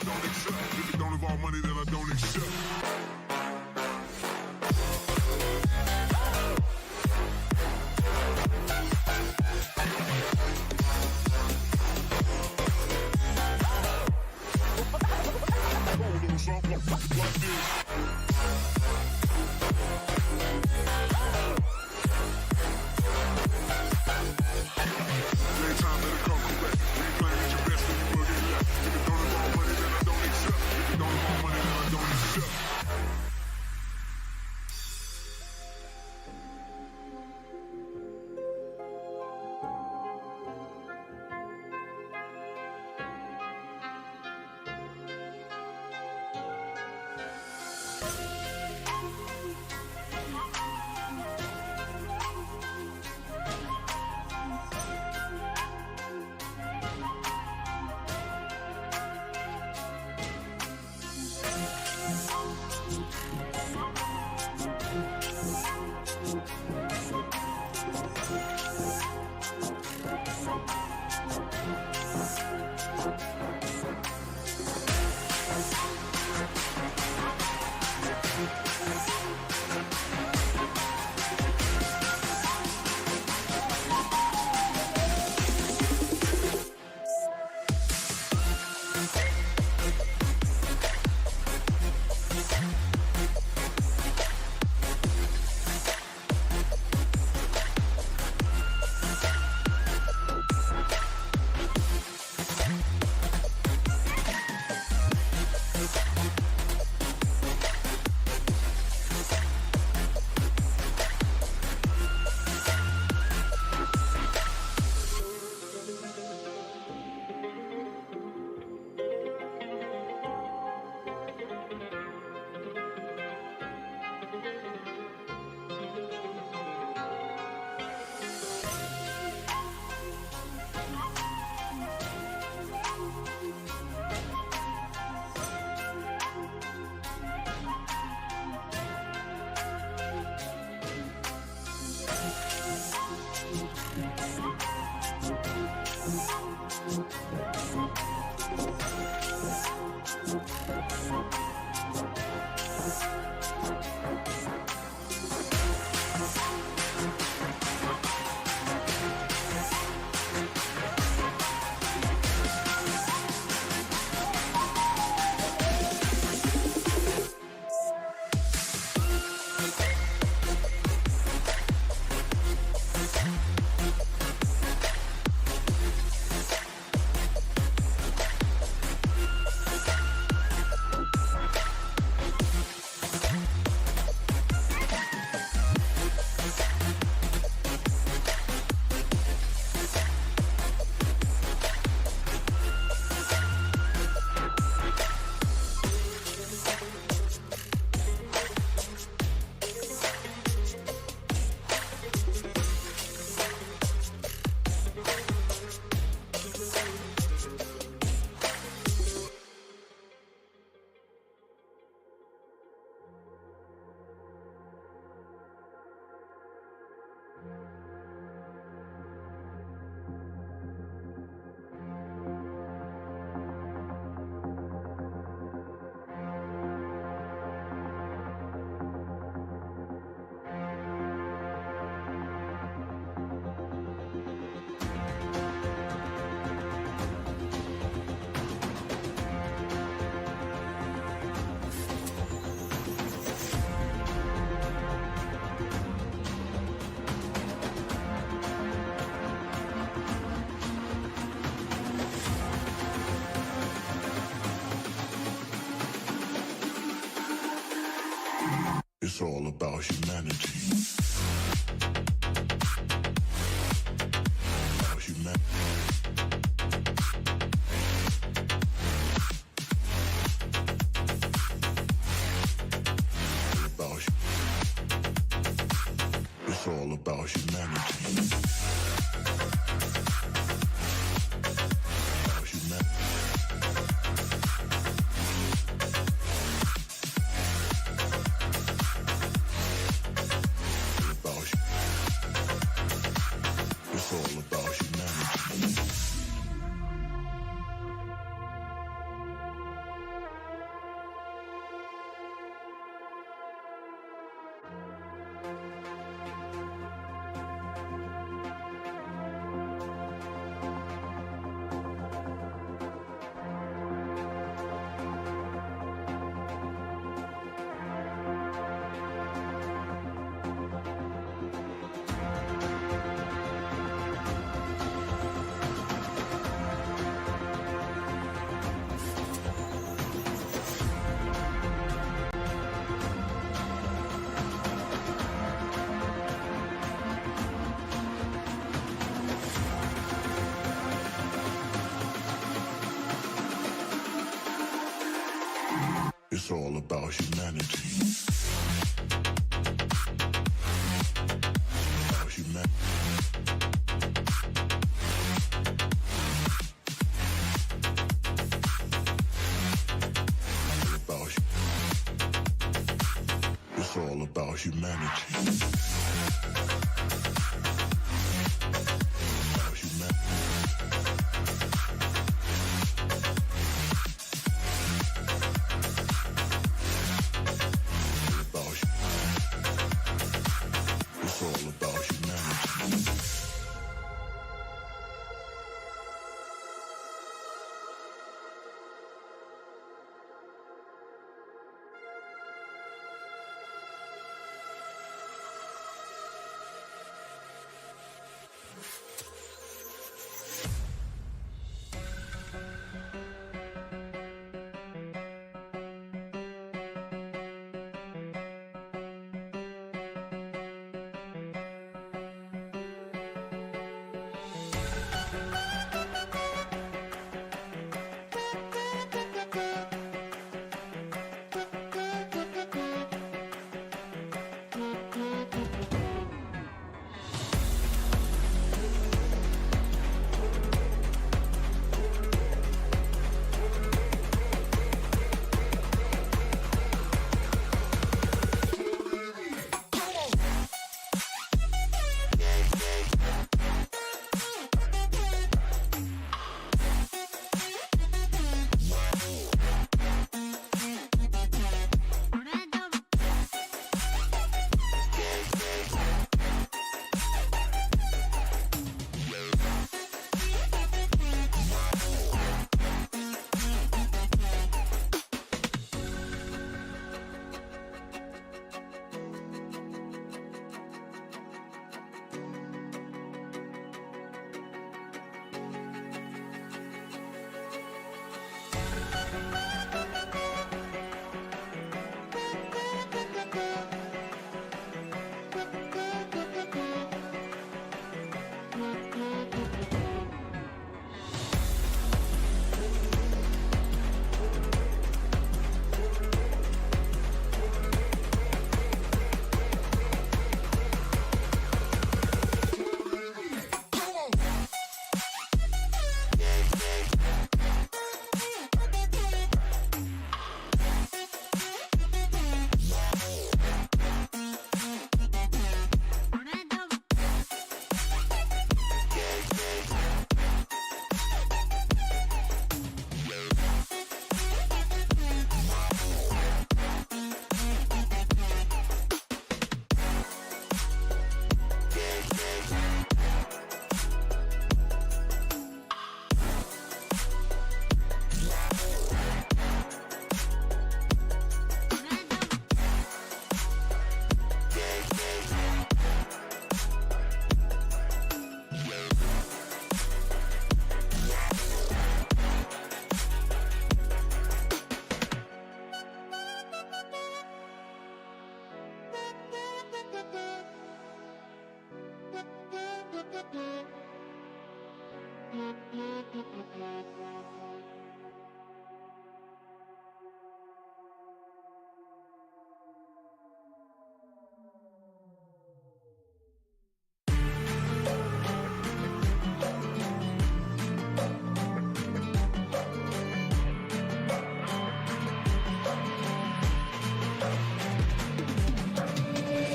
don't accept. If it don't involve money, then I don't accept. It's all about humanity. About humanity. It's all about humanity. About humanity. About It's all about humanity. About humanity. It's all about humanity. About humanity. It's all about humanity.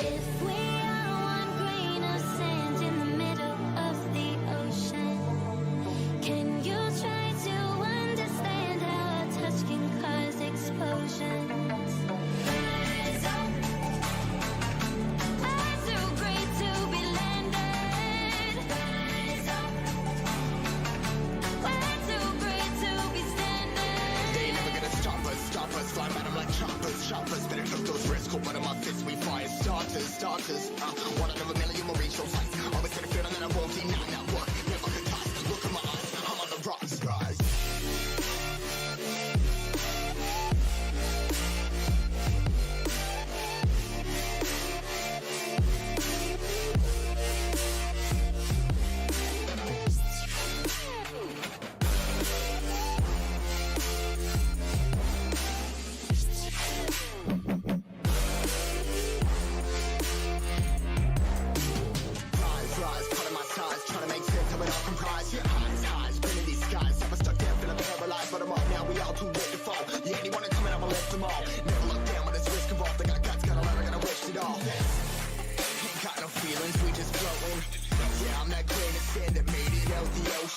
If we are one grain of sand in the middle of the ocean, can you try to understand how a touch can cause explosions? Rise up, I'm too great to be landed. Rise up, we're too great to be standing. They never gonna stop us, fly by them like choppers, better took those risks, hold one of my fists, we fire starters, one out of a million will reach those heights, always get a feeling that I won't deny, now what, never could toss, look at my eyes, I'm on the rocks, rise.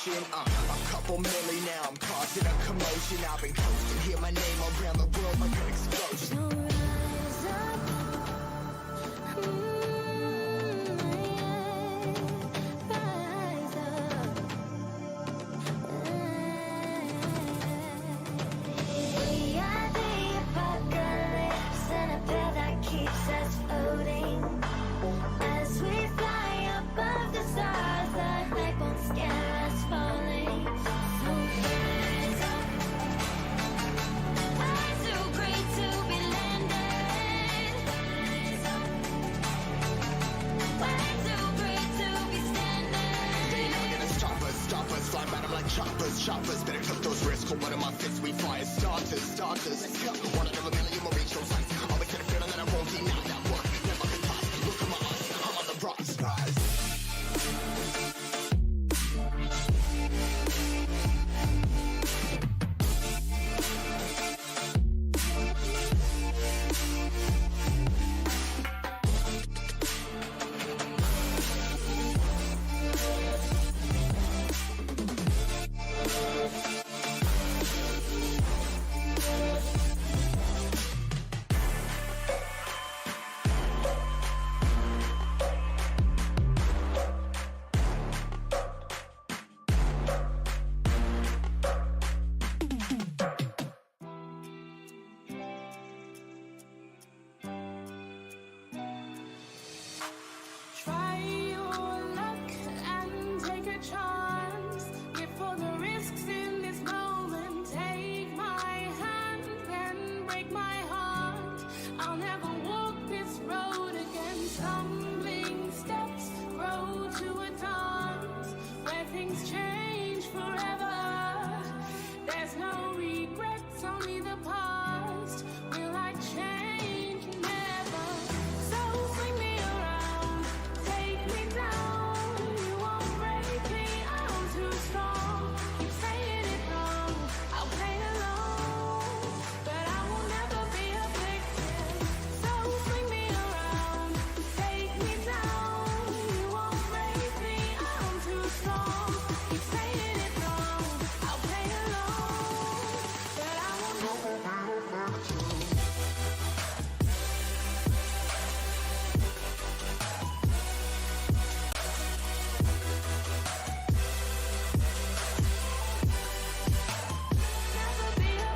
motion. A couple milli now, I'm causing a commotion. I've been coasting, hear my name around the world like an explosion. So rise up, rise up. We are the apocalypse, and a pill that keeps us floating. As we fly above the stars, the night won't scare us falling. So rise up. I'm too great to be landed. Rise up. Way too great to be standing. They never gonna stop us, fly by them like choppers. Better took those risks, hold one of my fists, we fire starters. Let's go. One out of a million will reach those heights. Always get a feeling that I won't deny that work. Never can toss. Look at my eyes, I'm on the rocks, guys. Try your luck and take a chance. Live for the risks in this moment. Take my hand and break my heart. I'll never walk this road again. Stumbling steps grow to a dance where things change forever. There's no regrets, only the past. Will I change? Never. So swing me around. Take me down, you won't break me, I'm too strong. Keep saying it wrong, I'll play along, but I will never be a victim. So swing me around, take me down, you won't break me, I'm too strong. Keep saying it wrong, I'll play along, but I will never be a victim. Never be a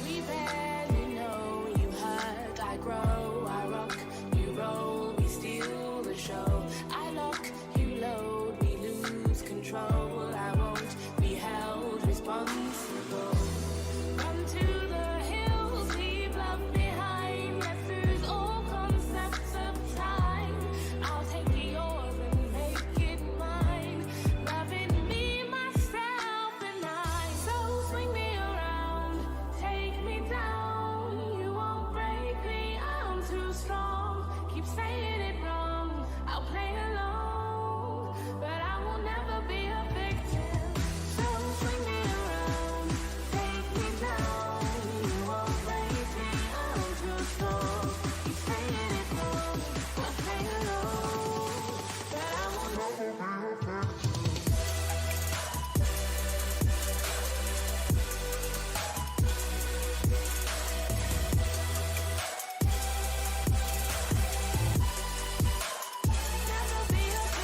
We barely know you hurt, I grow, I rock, you roll, we steal the show. I lock, you load, we lose control. I won't be held responsible. Run to the hills, leave love behind. Let's lose all concepts of time. I'll take yours and make it mine. Loving me, myself, and I. So swing me around, take me down. You won't break me, I'm too strong. Keep saying it wrong, I'll play along, but I will never be a victim. So swing me around, take me down. You won't break me, I'm too strong. Keep saying it wrong, I'll play along, but I will never be a victim. Never be a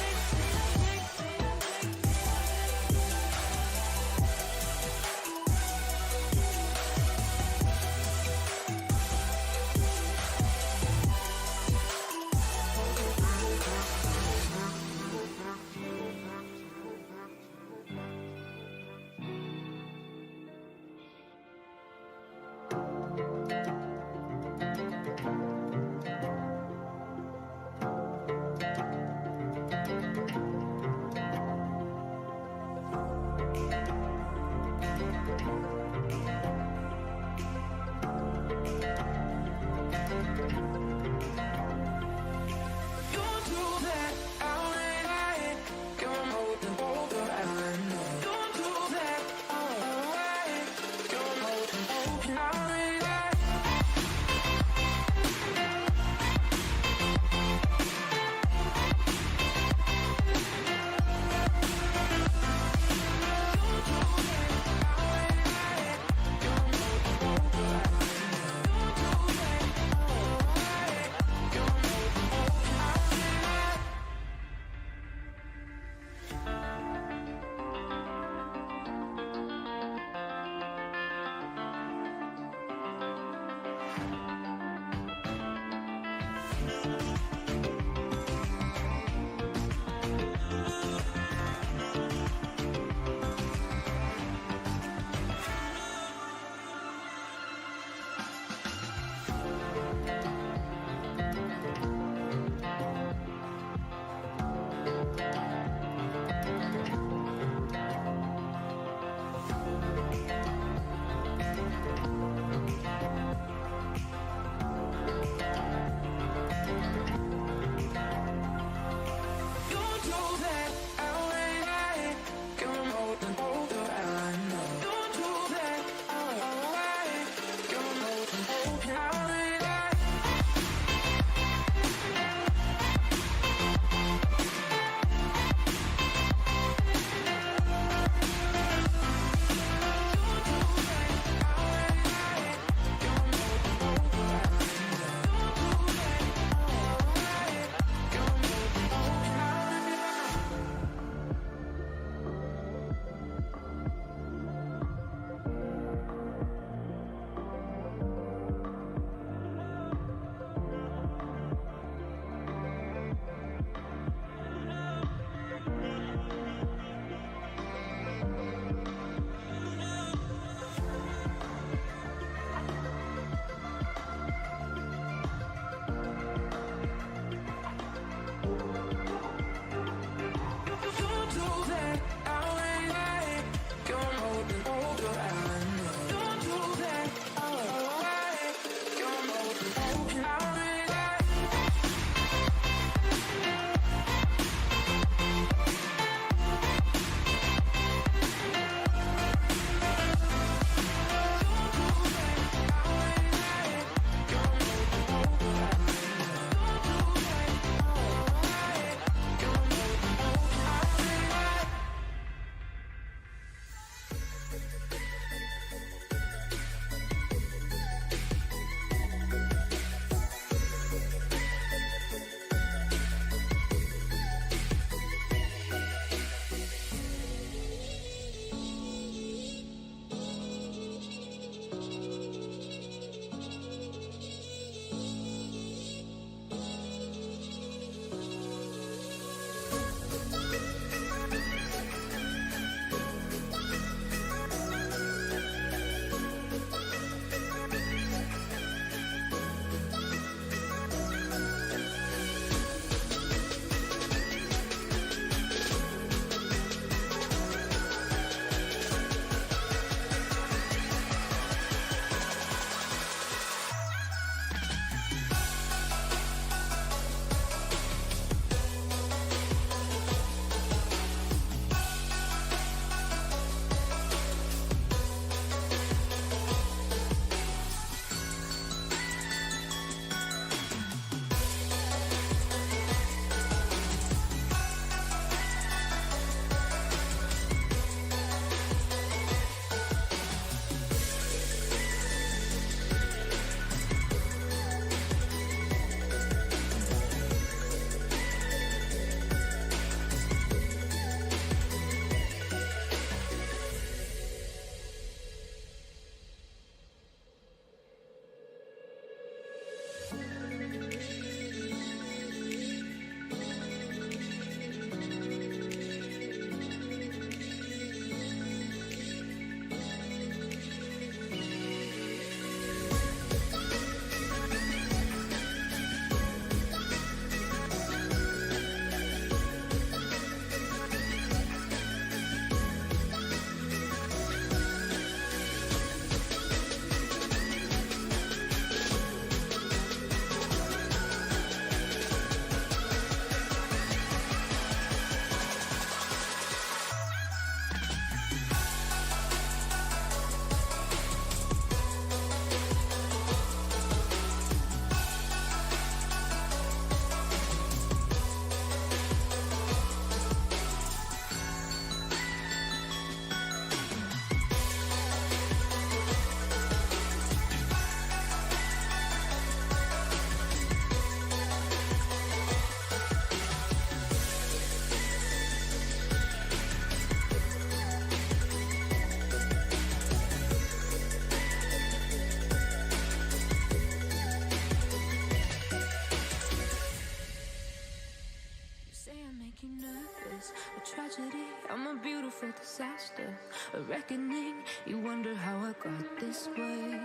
for disaster, a reckoning. You wonder how I got this way.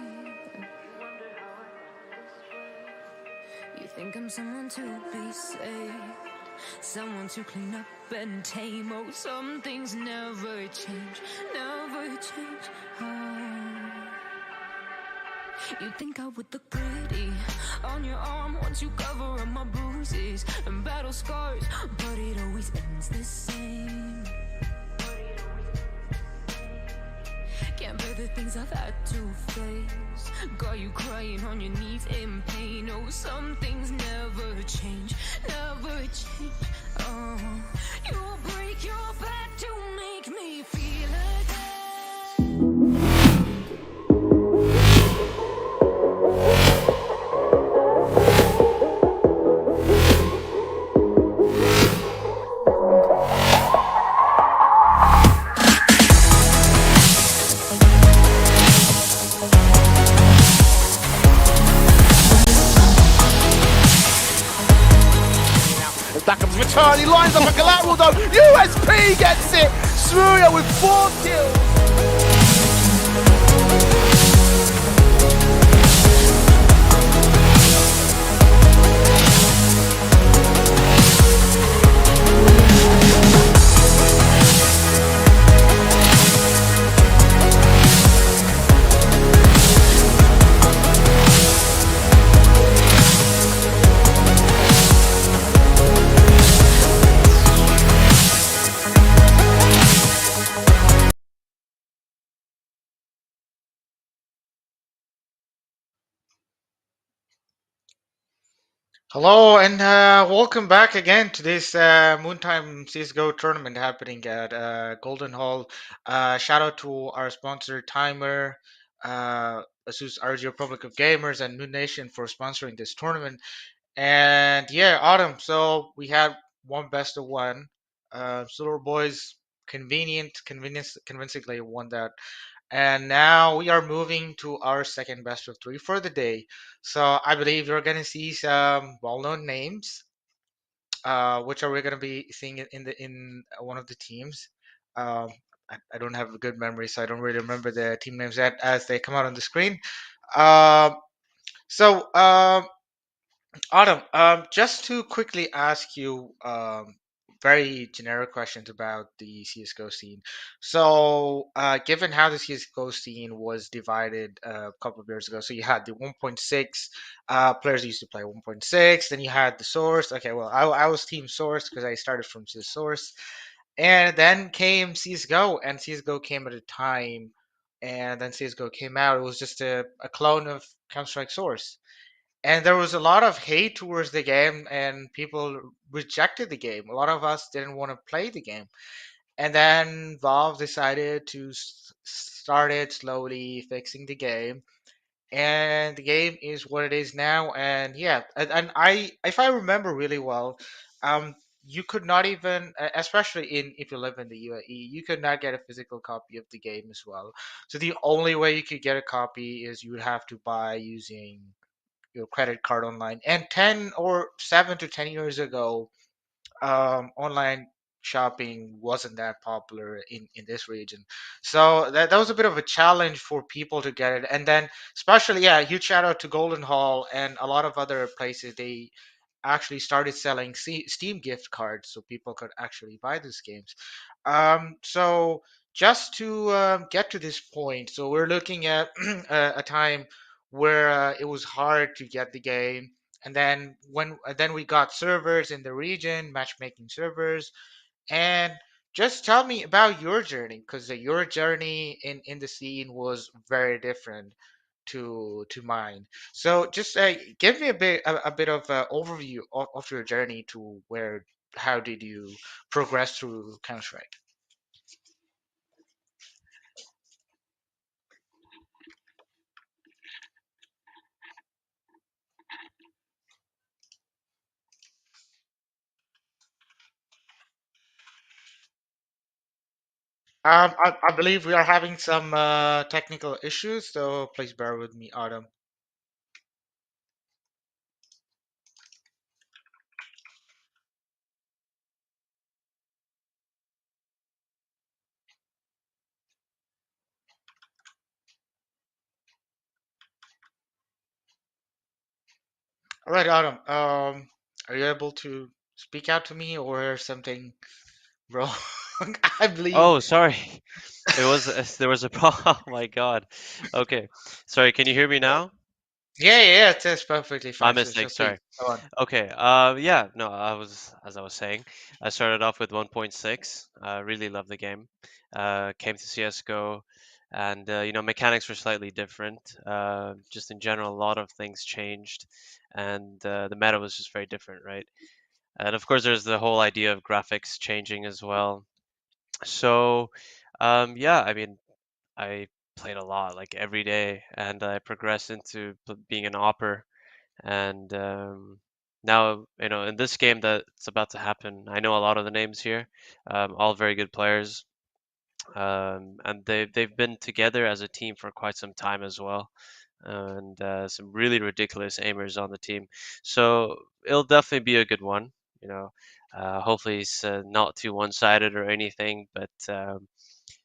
You think I'm someone to be saved, someone to clean up and tame. Oh, some things never change, never change. Oh. You think I would look pretty on your arm once you cover up my bruises and battle scars, but it always ends the same. Can't bear the things I've had to face. Got you crying on your knees in pain. Oh, some things never change, never change. Oh, you'll break your back to make me feel again. Back comes return, he lines up a collateral though. USP gets it. Surya with 4 kills. Hello and welcome back again to this Moontime CSGO tournament happening at Golden Hall. Shout out to our sponsor Timer, ASUS RG Republic of Gamers, and Moon Nation for sponsoring this tournament. And yeah, Autumn. So we had one best of one. Silver Boys convincingly won that, and now we are moving to our second best of three for the day. So I believe you're gonna see some well-known names, which are we gonna be seeing in one of the teams. Um, I don't have a good memory, so I don't really remember the team names yet as they come out on the screen. Um, so, Autumn, just to quickly ask you very generic questions about the CSGO scene. So, given how the CSGO scene was divided a couple of years ago, so you had the 1.6 players used to play 1.6, then you had the Source. Okay, well, I was Team Source because I started from the Source, and then came CSGO, and CSGO came at a time, and then CSGO came out. It was just a clone of Counter Strike Source, and there was a lot of hate towards the game and people rejected the game. A lot of us didn't want to play the game, and then Valve decided to started slowly fixing the game, and the game is what it is now. And yeah, and I, if I remember really well, um you could not even, especially in if you live in the UAE, you could not get a physical copy of the game as well. So the only way you could get a copy is you would have to buy using your credit card online. And 10 or 7 to 10 years ago, online shopping wasn't that popular in this region. So that was a bit of a challenge for people to get it. And then, especially, yeah, huge shout out to Golden Hall and a lot of other places. They actually started selling Steam gift cards so people could actually buy these games. So just to get to this point, so we're looking at a time where it was hard to get the game, and then we got servers in the region, matchmaking servers, and just tell me about your journey, because your journey in the scene was very different to mine. So just give me a bit of overview of your journey to where, how did you progress through Counter Strike? I believe we are having some technical issues, so please bear with me, Autumn. All right, Autumn. Are you able to speak out to me or something wrong? I believe. Oh, sorry. It was there was a problem. Oh my God. Okay. Sorry, can you hear me now? Yeah, yeah, yeah, it's perfectly My fine. So mistake, please sorry. go on. Okay. Yeah, no, as I was saying, I started off with 1.6. Really love the game. Came to CSGO and mechanics were slightly different. Just in general, a lot of things changed and the meta was just very different, right? And of course, there's the whole idea of graphics changing as well. So, yeah, I mean, I played a lot, like every day, and I progressed into being an opper. And now, in this game that's about to happen, I know a lot of the names here, all very good players, and they've been together as a team for quite some time as well, and some really ridiculous aimers on the team. So it'll definitely be a good one. You know, hopefully it's not too one-sided or anything, but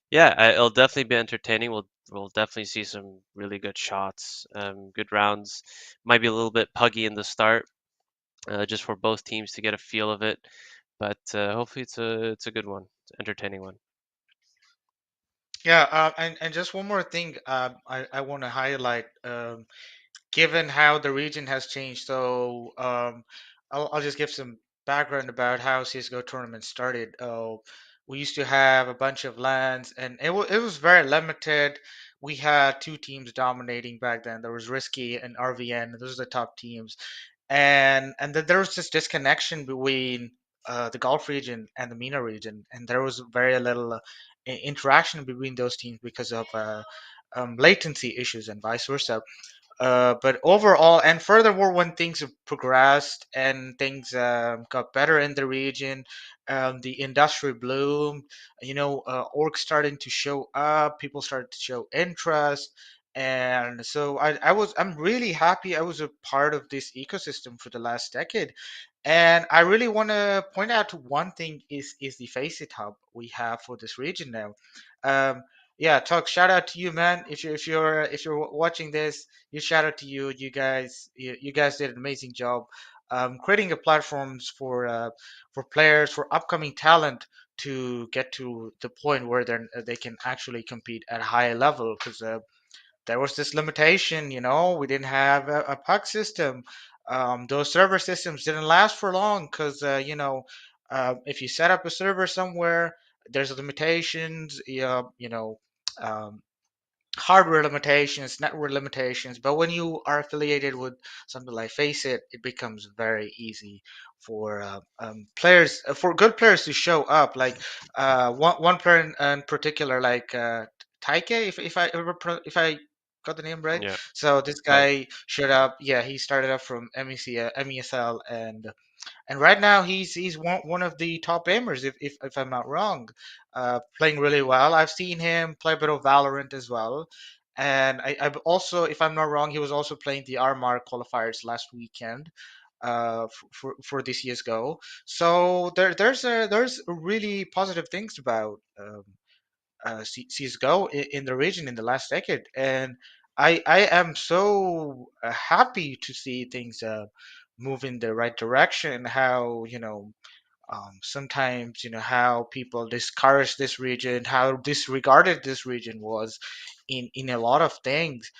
yeah, it'll definitely be entertaining. We'll definitely see some really good shots, good rounds. Might be a little bit puggy in the start, just for both teams to get a feel of it. But hopefully it's a good one, it's an entertaining one. Yeah, and just one more thing, I want to highlight. Given how the region has changed, so I'll just give some background about how CS:GO tournaments started. We used to have a bunch of lands, and it was very limited. We had two teams dominating back then. There was Risky and RVN. Those are the top teams, and then there was this disconnection between the Gulf region and the MENA region, and there was very little interaction between those teams because of latency issues and vice versa. But overall, and furthermore, when things have progressed and things got better in the region, the industry bloomed. Orgs starting to show up, people started to show interest, and so I'm really happy I was a part of this ecosystem for the last decade. And I really want to point out one thing is the Faceit hub we have for this region now. Um, yeah, Talk. Shout out to you, man. If you're watching this, you shout out to you. You guys did an amazing job creating a platforms for players, for upcoming talent to get to the point where they can actually compete at a higher level. Because there was this limitation, we didn't have a puck system. Those server systems didn't last for long because if you set up a server somewhere, there's limitations. Um, Hardware limitations, network limitations. But when you are affiliated with something like Faceit, it becomes very easy for players, for good players to show up. Like one player in particular, like Taike, if I got the name right. Yeah, So this right. guy showed up. Yeah, he started up from MESL, and right now he's one of the top aimers, if I'm not wrong, playing really well. I've seen him play a bit of Valorant as well, and I've also, if I'm not wrong, he was also playing the RMR qualifiers last weekend for the CS:GO. So there's really positive things about CS:GO in the region in the last decade, and I am so happy to see things move in the right direction. How sometimes how people discourage this region, how disregarded this region was in a lot of things.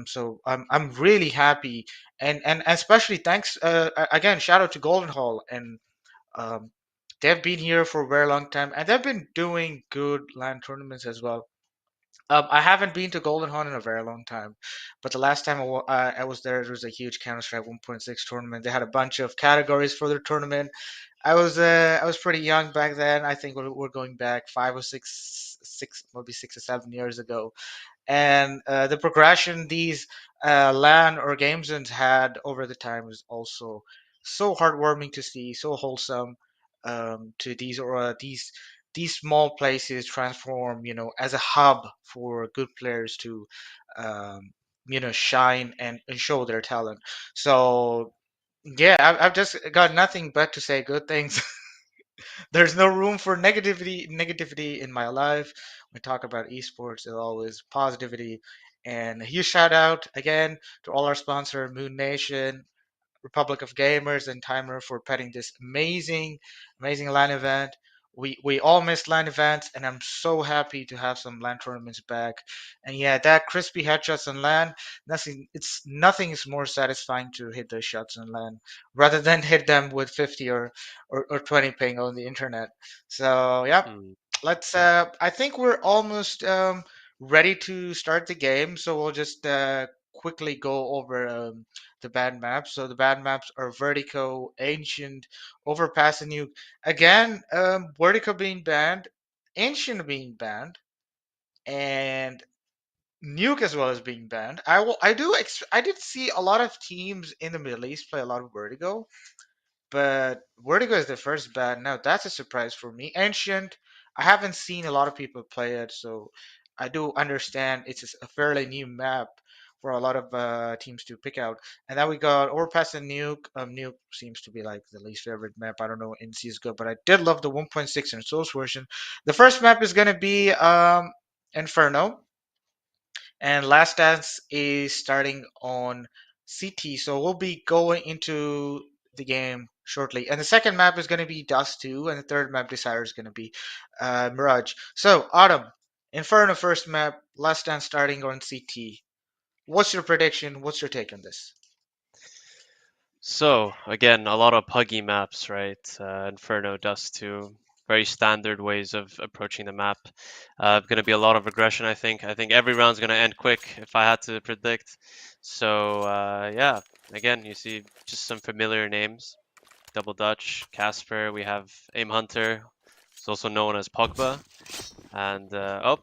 So I'm really happy, and especially thanks again, shout out to Golden Hall, and um, they've been here for a very long time, and they've been doing good LAN tournaments as well. I haven't been to Golden Hall in a very long time, but the last time I was there was a huge Counter Strike 1.6 tournament. They had a bunch of categories for their tournament. I was pretty young back then. I think we're going back 5 or 6, maybe 6 or 7 years ago, and the progression these LAN or game zones had over the time is also so heartwarming to see, so wholesome. To these small places transform, as a hub for good players to, shine and show their talent. So yeah, I've just got nothing but to say good things. There's no room for negativity in my life. We talk about esports, it's always positivity. And a huge shout out again to all our sponsor, Moon Nation. Republic of Gamers and Timer for petting this amazing LAN event. We all missed LAN events, and I'm so happy to have some LAN tournaments back. And yeah, that crispy headshots on LAN, nothing is more satisfying to hit those shots on LAN rather than hit them with 50 or 20 ping on the internet. So yeah, Mm. let's. I think we're almost ready to start the game, so we'll just quickly go over the bad maps. So the bad maps are Vertigo, Ancient, Overpass, and Nuke. Again, Vertigo being banned, Ancient being banned, and Nuke as well as being banned. I did see a lot of teams in the Middle East play a lot of Vertigo, but Vertigo is the first ban. Now that's a surprise for me. Ancient, I haven't seen a lot of people play it, so I do understand it's a fairly new map for a lot of teams to pick out. And then we got Overpass and Nuke. Nuke seems to be like the least favorite map. I don't know in CSGO, but I did love the 1.6 and Source version. The first map is gonna be Inferno. And Last Dance is starting on CT, so we'll be going into the game shortly. And the second map is going to be Dust 2, and the third map Desire is going to be Mirage. So, Autumn, Inferno first map, Last Dance starting on CT. What's your prediction? What's your take on this? So again, a lot of puggy maps, right? Inferno, Dust 2, very standard ways of approaching the map. Going to be a lot of aggression, I think. I think every round's going to end quick, if I had to predict. So yeah, again, you see just some familiar names: Double Dutch, Casper. We have Aim Hunter, who's also known as Pogba, and oh,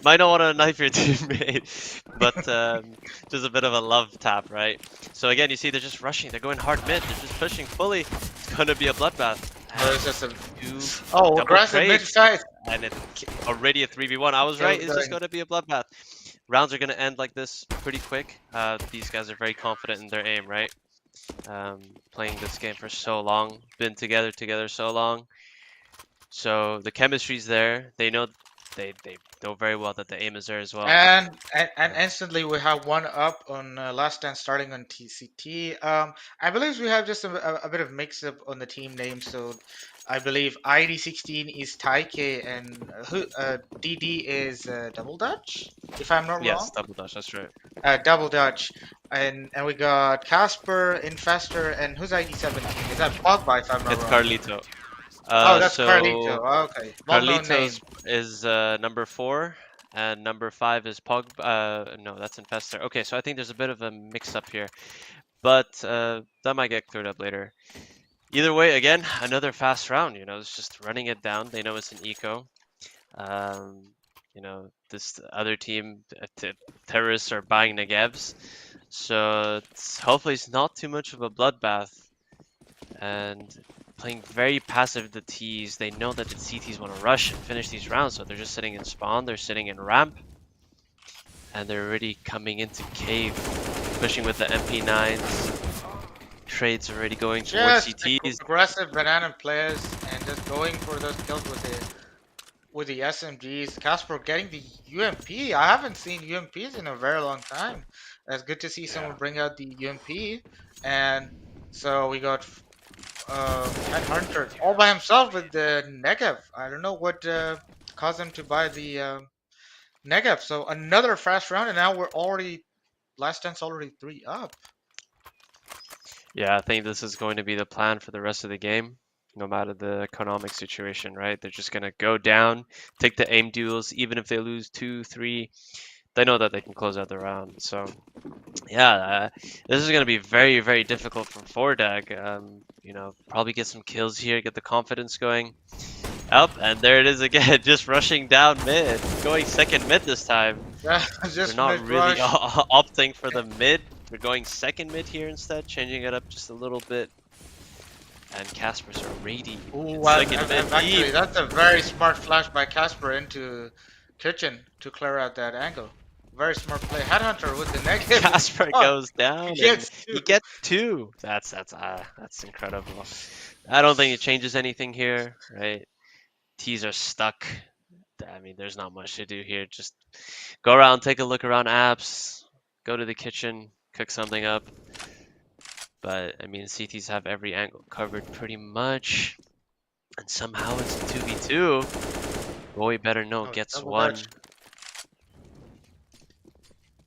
might not want to knife your teammate, but just a bit of a love tap, right? So again, you see they're just rushing. They're going hard mid. They're just pushing fully. It's gonna be a bloodbath. Or And is this a two double aggressive mid trades, side? and it's already a 3v1. I was right. It's just gonna be a bloodbath. Rounds are gonna end like this pretty quick. These guys are very confident in their aim, right? Playing this game for so long, been together so long. So the chemistry's there. They know very well that the aim is there as well. And instantly we have one up on Last Dance starting on TCT. I believe we have just a bit of mix up on the team name. So I believe ID16 is Taike and DD is Double Dutch, if I'm not wrong. Yes, double dash. That's right. Double Dutch. And we got Casper, Infestor, and who's ID17? Is that Pogba, if I'm not It's wrong? Carlito. Oh, that's So Carlito. Okay. Well-known name. Carlitos is number 4, and number 5 is Pog. No, that's Infestor. Okay, so I think there's a bit of a mix-up here, but that might get cleared up later. Either way, again, another fast round. You know, it's just running it down. They know it's an eco. You know, this other team, terrorists, are buying Negevs, so hopefully it's not too much of a bloodbath. And playing very passive the Ts. They know that the CTs want to rush and finish these rounds, so they're just sitting in spawn, they're sitting in ramp, and they're already coming into cave, pushing with the MP9s. Trades already going towards Just CTs. aggressive banana players and just going for those kills with the SMGs. Casper getting the UMP. I haven't seen UMPs in a very long time. It's good to see someone bring out the UMP. And so we got Headhunter all by himself with the Negev. I don't know what caused him to buy the Negev. So another fast round, and now we're already Last Dance already 3 up. Yeah, I think this is going to be the plan for the rest of the game, no matter the economic situation, right? They're just going to go down, take the aim duels, even if they lose 2, 3, they know that they can close out the round. So yeah, this is going to be very, very difficult for Fordag. You know, probably get some kills here, get the confidence going. Up, and there it is again, just rushing down mid, going second mid this time. Yeah, They're just not really mid-rush. opting for the mid. They're going second mid here instead, changing it up just a little bit. And Casper's already Ooh, in well, second mid actually, deep. that's a very smart flash by Casper into kitchen to clear out that angle. Very smart play. Headhunter with the negative. Casper Oh, goes down he and gets he two. gets 2. That's incredible. I don't think it changes anything here, right? T's are stuck. I mean, there's not much to do here. Just go around, take a look around apps, go to the kitchen, cook something up. But I mean, CTs have every angle covered pretty much, and somehow it's a 2v2. Boy better know Oh, gets double dutch.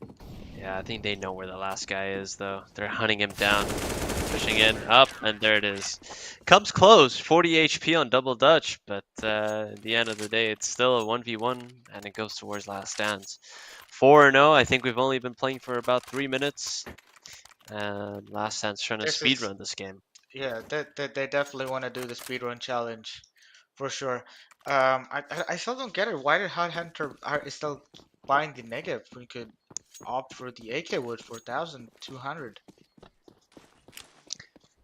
one. Yeah, I think they know where the last guy is, though. They're hunting him down, pushing in, up, and there it is. Comes close, 40 HP on double dutch, but at the end of the day, it's still a 1v1, and it goes towards last stands. 4-0, I think we've only been playing for about 3 minutes, and last stand's trying to This is speedrun this game. yeah. They definitely want to do the speedrun challenge, for sure. I still don't get it. Why did Hunter is still buying the negative when you could opt for the AK wood for 1,200?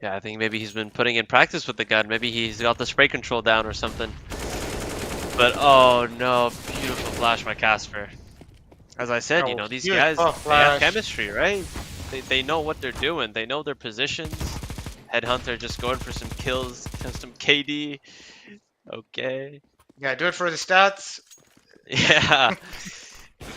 Yeah, I think maybe he's been putting in practice with the gun. Maybe he's got the spray control down or something. But oh no, beautiful flash by Casper. As I said, you Oh, know, these huge guys, buff they have flash. chemistry, right? They know what they're doing. They know their positions. Headhunter just going for some kills, custom KD. Okay. Yeah, do it for the stats. Yeah.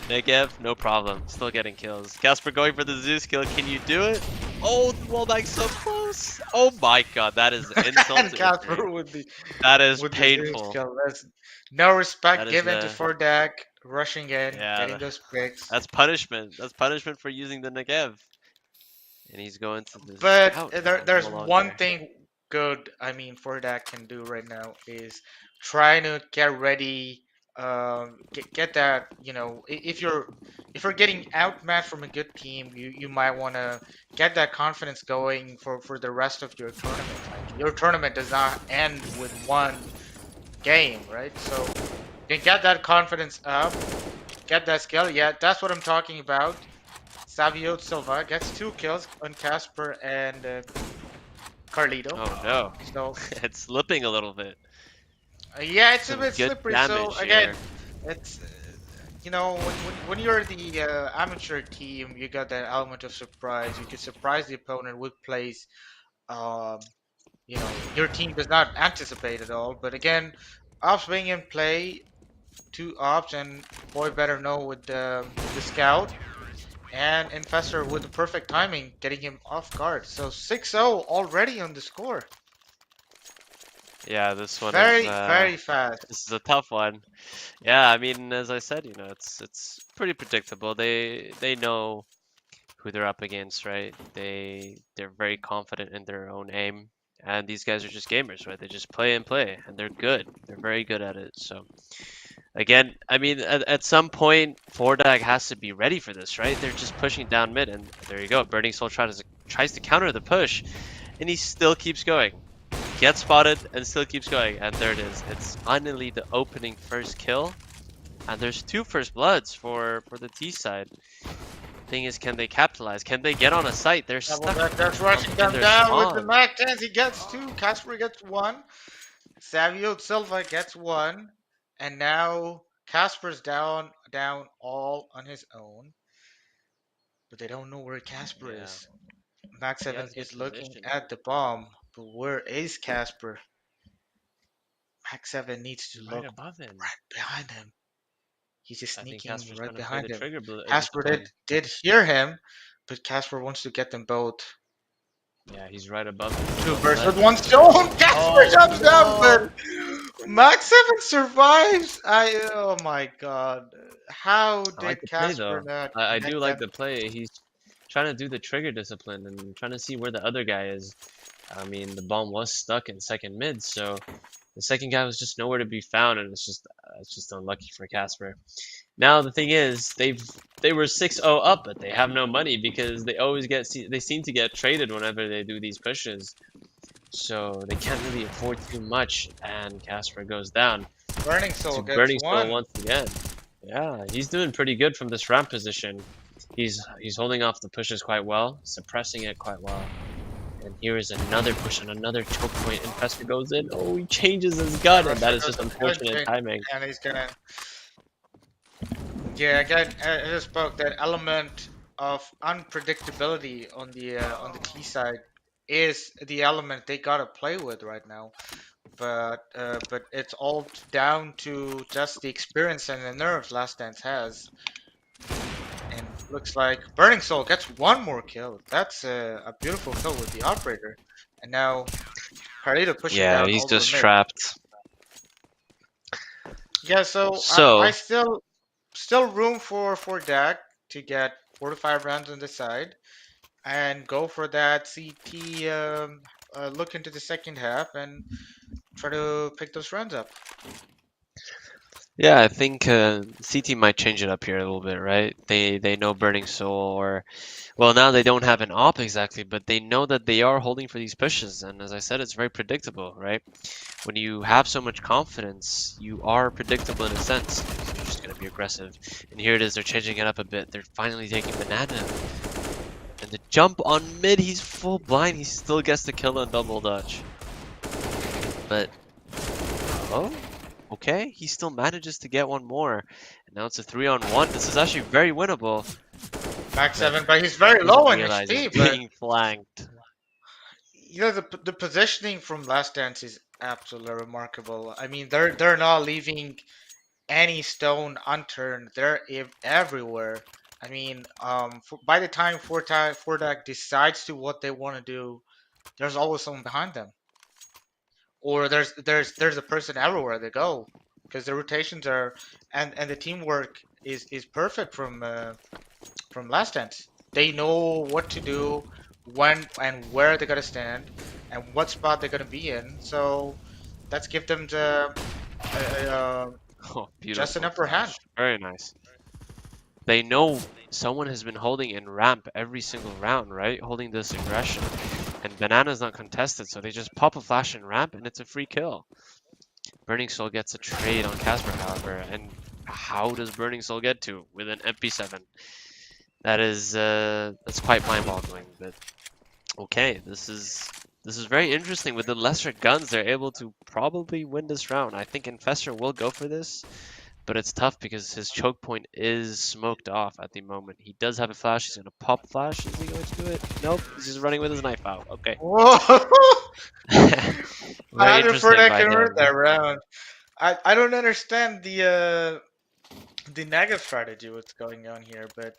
Negev, no problem. Still getting kills. Casper going for the Zeus kill. Can you do it? Oh, the wallbang so close. Oh my god, that is insult And to Casper injury. with the That is Zeus painful. kill. That's no respect That is given to Fordak rushing in, getting yeah, those picks. that's punishment. That's punishment for using the Negev. And he's going to the But scout now, there's no one longer. thing good, I mean, Fordak can do right now is trying to get ready, get that, you know, if you're getting outmatched from a good team, you might want to get that confidence going for the rest of your tournament. Like your tournament does not end with one game, right? So you can get that confidence up, get that skill. Yeah, that's what I'm talking about. Savio Silva gets 2 kills on Casper and Carlito. Oh no. So It's slipping a little bit. yeah, it's a Some bit good slippery. So damage again, here. it's you know when you're the amateur team, you got that element of surprise. You could surprise the opponent with plays. Um, you know your team does not anticipate at all. But again, ops being in play, 2 ops, and boy better know with the scout. And Infestor with the perfect timing, getting him off guard. So 6-0 already on the score. Yeah, this one is Very fast. this is a tough one. Yeah, I mean, as I said, you know, it's pretty predictable. They know who they're up against, right? They're very confident in their own aim, and these guys are just gamers, right? They just play and play, and they're good. They're very good at it. So again, I mean, at some point, Fordag has to be ready for this, right? They're just pushing down mid, and there you go. Burning Soul tries to counter the push, and he still keeps going. Gets spotted and still keeps going, and there it is. It's finally the opening first kill, and there's 2 first bloods for the T side. Thing is, can they capitalize? Can they get on a site? They're stuck That's rushing in them their down with the spawn. Mac 10s. He gets 2. Casper gets 1. Savio Silva gets 1. And now Casper's down all on his own. But they don't know where Casper Yeah, is. Mac he 7 has good is looking position. at the bomb. But where is Casper? Mac 7 needs to Right look above him. right behind him. He's just I think sneaking Casper's right trying to play the behind him. trigger Casper discipline. did hear him, but Casper wants to get them both. Yeah, he's right above him. 2 Well bursts said. with 1 stone. Casper Oh jumps down, no! but Max 7 survives. Oh my god. How I like did the play Casper though. not I get do like that? the play. He's trying to do the trigger discipline and trying to see where the other guy is. I mean, the bomb was stuck in second mid, so the second guy was just nowhere to be found, and it's just unlucky for Casper. Now the thing is, they were 6-0 up, but they have no money because they always they seem to get traded whenever they do these pushes. So they can't really afford too much, and Casper goes down Burning Soul to gets Burning Soul 1. once again. Yeah, he's doing pretty good from this ramp position. He's holding off the pushes quite well, suppressing it quite well. And here is another push on another choke point, and Pesper goes in. Oh, he changes his gun, and that is just unfortunate timing. And he's gonna. Yeah, again, I just spoke that element of unpredictability on the T side is the element they gotta play with right now. But it's all down to just the experience and the nerves Last Dance has. And looks like Burning Soul gets one more kill. That's a beautiful kill with the operator. And now Carlito pushing Yeah, down he's all over just mid. trapped. Yeah, so I So, still room for Dak to get 4 to 5 rounds on the side and go for that CT look into the second half and try to pick those rounds up. yeah, I think CT might change it up here a little bit, right? They know Burning Soul, or well, now they don't have an op exactly, but they know that they are holding for these pushes, and as I said, it's very predictable, right? When you have so much confidence, you are predictable in a sense. You're just gonna be aggressive, and here it is. They're changing it up a bit. They're finally taking Banana, and the jump on mid. He's full blind. He still gets the kill on double dutch, but oh. Okay, he still manages to get one more. And now it's a 3-on-1. This is actually very winnable. Max But 7, but he's very doesn't low in realize he's HP. But being flanked. you know the positioning from Last Dance is absolutely remarkable. I mean they're not leaving any stone unturned. They're everywhere. I mean, by the time Fordak decides to what they want to do, there's always someone behind them, or there's a person everywhere they go, because the rotations are and the teamwork is perfect from Last Dance. They know what to do, when and where they're gonna stand, and what spot they're gonna be in. So that's give them uh, Oh, just an beautiful upper hand. flash. Very nice. They know someone has been holding in ramp every single round, right? Holding this aggression. And Banana's not contested, so they just pop a flash in ramp and it's a free kill. Burning Soul gets a trade on Casper, however, and how does Burning Soul get to with an MP7? That is that's quite mind-boggling, but okay, this is very interesting. With the lesser guns, they're able to probably win this round. I think Infestor will go for this, but it's tough because his choke point is smoked off at the moment. He does have a flash. He's gonna pop flash. Is he going to do it? Nope. He's just running with his knife out. Okay. Whoa! Very I prefer interesting that by convert him. that round. I don't understand the negative strategy what's going on here, but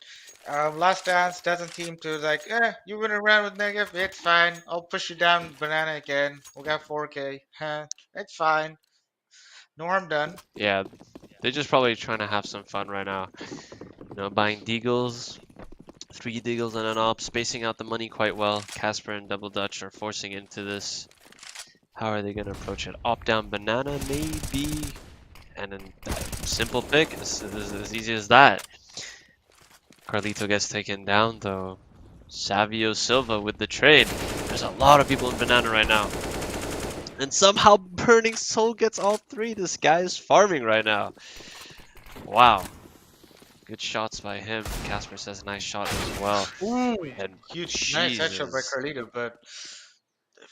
Last Dance doesn't seem to like, you win a round with negative, it's fine. I'll push you down banana again. We got 4K. Huh, it's fine. No harm done. Yeah, they're just probably trying to have some fun right now. You know, buying deagles, 3 deagles and an op, spacing out the money quite well. Casper and Double Dutch are forcing into this. How are they gonna approach it? Op down banana, maybe, and then simple pick. As easy as that. Carlito gets taken down though. Savio Silva with the trade. There's a lot of people in banana right now. And somehow Burning Soul gets all 3. This guy is farming right now. Wow. Good shots by him. Casper says nice shot as well. Ooh, And huge, nice headshot by Jesus. Carlito, but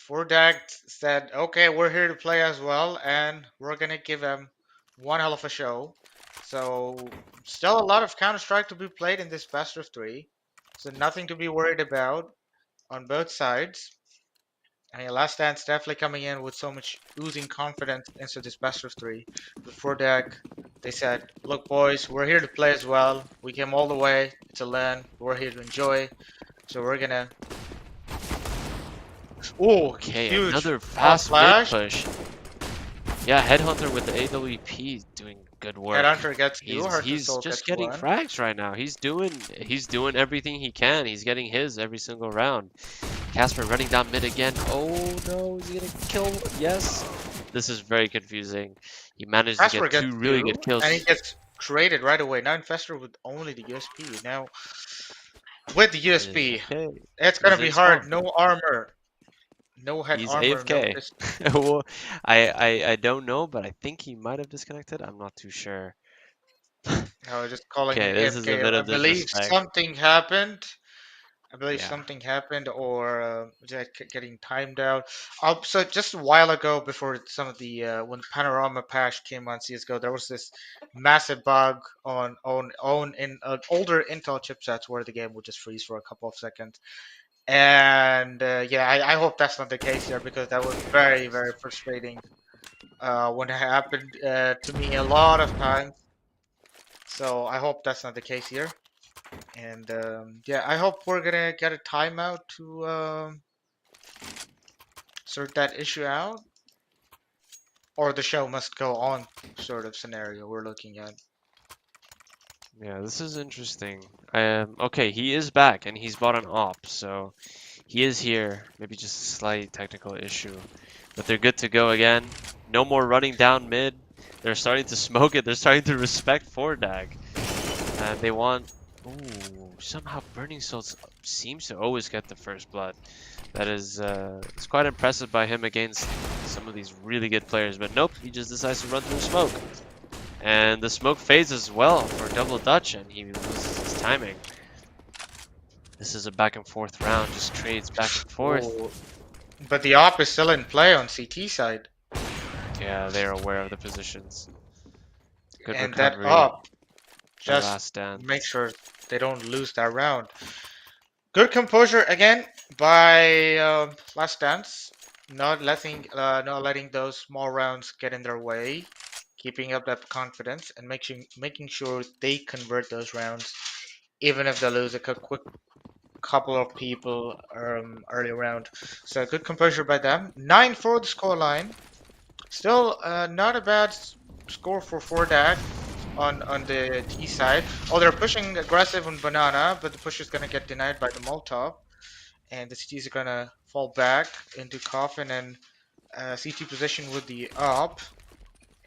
Fordak said, okay, we're here to play as well, and we're gonna give him one hell of a show. So, still a lot of Counter-Strike to be played in this best of 3. So, nothing to be worried about on both sides. I mean, Last Dance definitely coming in with so much oozing confidence into this best of 3. Before that, they said, look, boys, we're here to play as well. We came all the way to learn. We're here to enjoy. So, we're gonna. Oh, Okay, huge another hot fast mid flash. push. Yeah, Headhunter with the AWP doing good work. Headhunter gets 2, Heart and He's Soul just gets getting 1. frags right now. He's doing everything he can. He's getting his every single round. Casper running down mid again. Oh no, is he gonna kill? Yes. This is very confusing. He managed to Casper get gets 2 really 2, good kills. and he gets traded right away. Now Infestor with only the USP. Now, with the It is USP, okay. it's He's gonna be in hard. spawn. No armor. No head He's armor, no AFK. pistol. Well, I don't know, but I think he might have disconnected. I'm not too sure. No, just calling him Okay, this is a AFK. bit I of believe disrespect. something happened. I believe Yeah. something happened, or getting timed out. So just a while ago, before some of the when Panorama patch came on CS:GO, there was this massive bug on in older Intel chipsets where the game would just freeze for a couple of seconds. And yeah, I hope that's not the case here, because that was very very frustrating when it happened to me a lot of times. So I hope that's not the case here. And yeah, I hope we're gonna get a timeout to sort that issue out, or the show must go on sort of scenario we're looking at. Yeah, this is interesting. Okay, he is back and he's bought an op, so he is here. Maybe just a slight technical issue, but they're good to go again. No more running down mid. They're starting to smoke it. They're starting to respect 4DAG, and they want. Ooh, somehow Burning Souls seems to always get the first blood. That is, it's quite impressive by him against some of these really good players. But nope, he just decides to run through smoke. And the smoke fades as well for Double Dutch, and he loses his timing. This is a back and forth round, just trades back and forth. Ooh. But the op is still in play on CT side. Yeah, they're aware of the positions. Good And recovery. that op by just Last Dance. make sure they don't lose that round. Good composure again by Last Dance, not letting those small rounds get in their way, keeping up that confidence and making sure they convert those rounds, even if they lose a quick couple of people early round. So good composure by them. 9-4 the scoreline. Still not a bad score for 4DAG on the T side. Oh, they're pushing aggressive on Banana, but the push is gonna get denied by the Molotov. And the CTs are gonna fall back into Coffin and CT position with the up.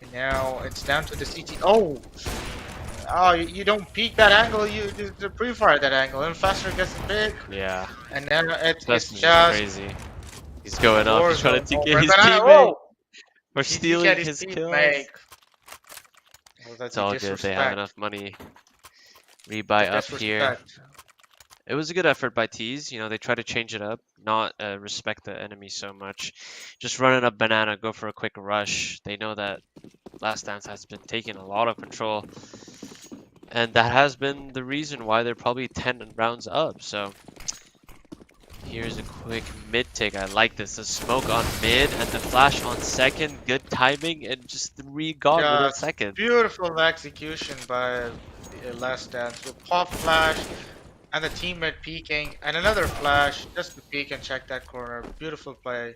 And now it's down to the CT. Oh, you don't peek that angle, you pre-fire that angle, and faster gets big. Yeah, And then it's Dustin's just crazy. He's going up. He's trying to Warzone TK over. his Banana, teammate for He stealing get his teammate. kills. Well, that's It's all good. They have enough money. Rebuy up here. It was a good effort by Tees. You know, they try to change it up, not respect the enemy so much. Just running up Banana, go for a quick rush. They know that Last Dance has been taking a lot of control. And that has been the reason why they're probably 10 rounds up. So here's a quick mid take. I like this. The smoke on mid and the flash on second. Good timing and just 3 gone within seconds. Beautiful execution by Last Dance with pop flash and the teammate peeking and another flash just to peek and check that corner. Beautiful play.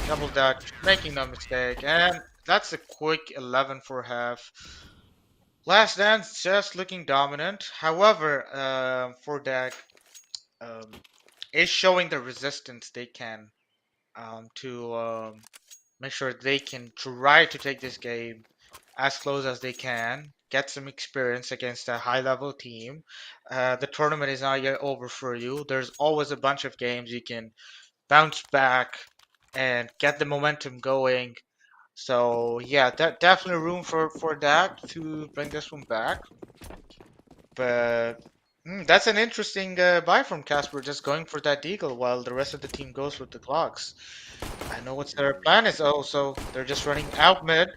Double dutch, making no mistake. And that's a quick 11 for half. Last Dance just looking dominant. However, for that is showing the resistance they can to make sure they can try to take this game as close as they can, get some experience against a high level team. The tournament is not yet over for you. There's always a bunch of games you can bounce back and get the momentum going. So yeah, definitely room for that to bring this one back. But that's an interesting buy from Casper, just going for that deagle while the rest of the team goes with the clocks. I know what their plan is. Oh, so they're just running out mid,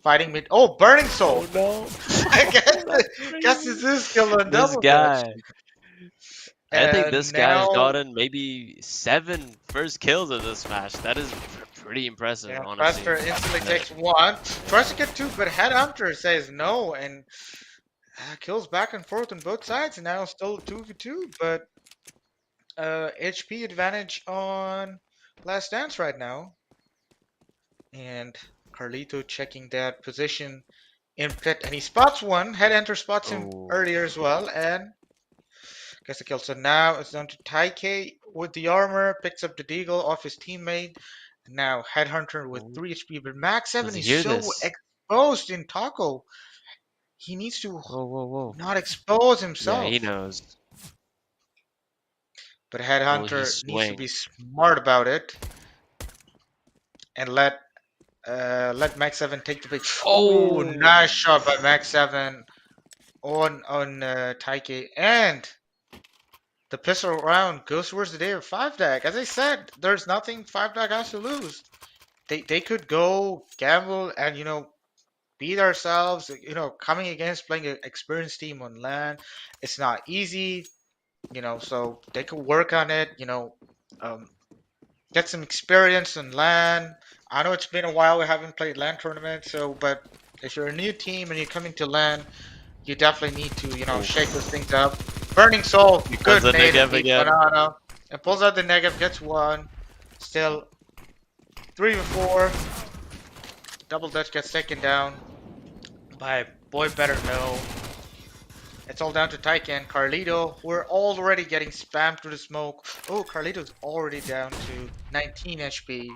fighting mid. Oh, Burning Soul! no. I guess this is kill on This double guy. dutch. I think And this guy has now, gotten maybe 7 first kills in this match. That is pretty impressive, yeah, honestly. Casper instantly takes one, tries to get two, but Headhunter says no, and kills back and forth on both sides. And now still 2v2, but HP advantage on Last Dance right now. And Carlito checking that position in pit, and he spots one. Headhunter spots him Ooh. earlier as well, and gets the kill. So now it's down to Taike with the armor, picks up the deagle off his teammate. Now Headhunter with 3 HP, but Max 7 Does he is hear so this? exposed in Taco. He needs to Whoa. not expose Yeah, himself. he knows. But Will Headhunter he needs to swing? be smart about it and let Max 7 take the bait. Oh, nice shot by Max 7 on Taike, and the pistol round goes towards the day of 5DAG. As I said, there's nothing 5DAG has to lose. They could go gamble and beat ourselves. Coming against playing an experienced team on LAN, it's not easy. So they could work on it. Get some experience in LAN. I know it's been a while we haven't played LAN tournaments, but if you're a new team and you're coming to LAN, you definitely need to shake those things up. Burning Soul. Because Good the nade and Negev deep again. banana. And pulls out the Negev, gets one. Still 3v4. Double Dutch gets taken down by Boy Better Know. It's all down to Taika and Carlito, who are already getting spammed through the smoke. Oh, Carlito's already down to 19 HP.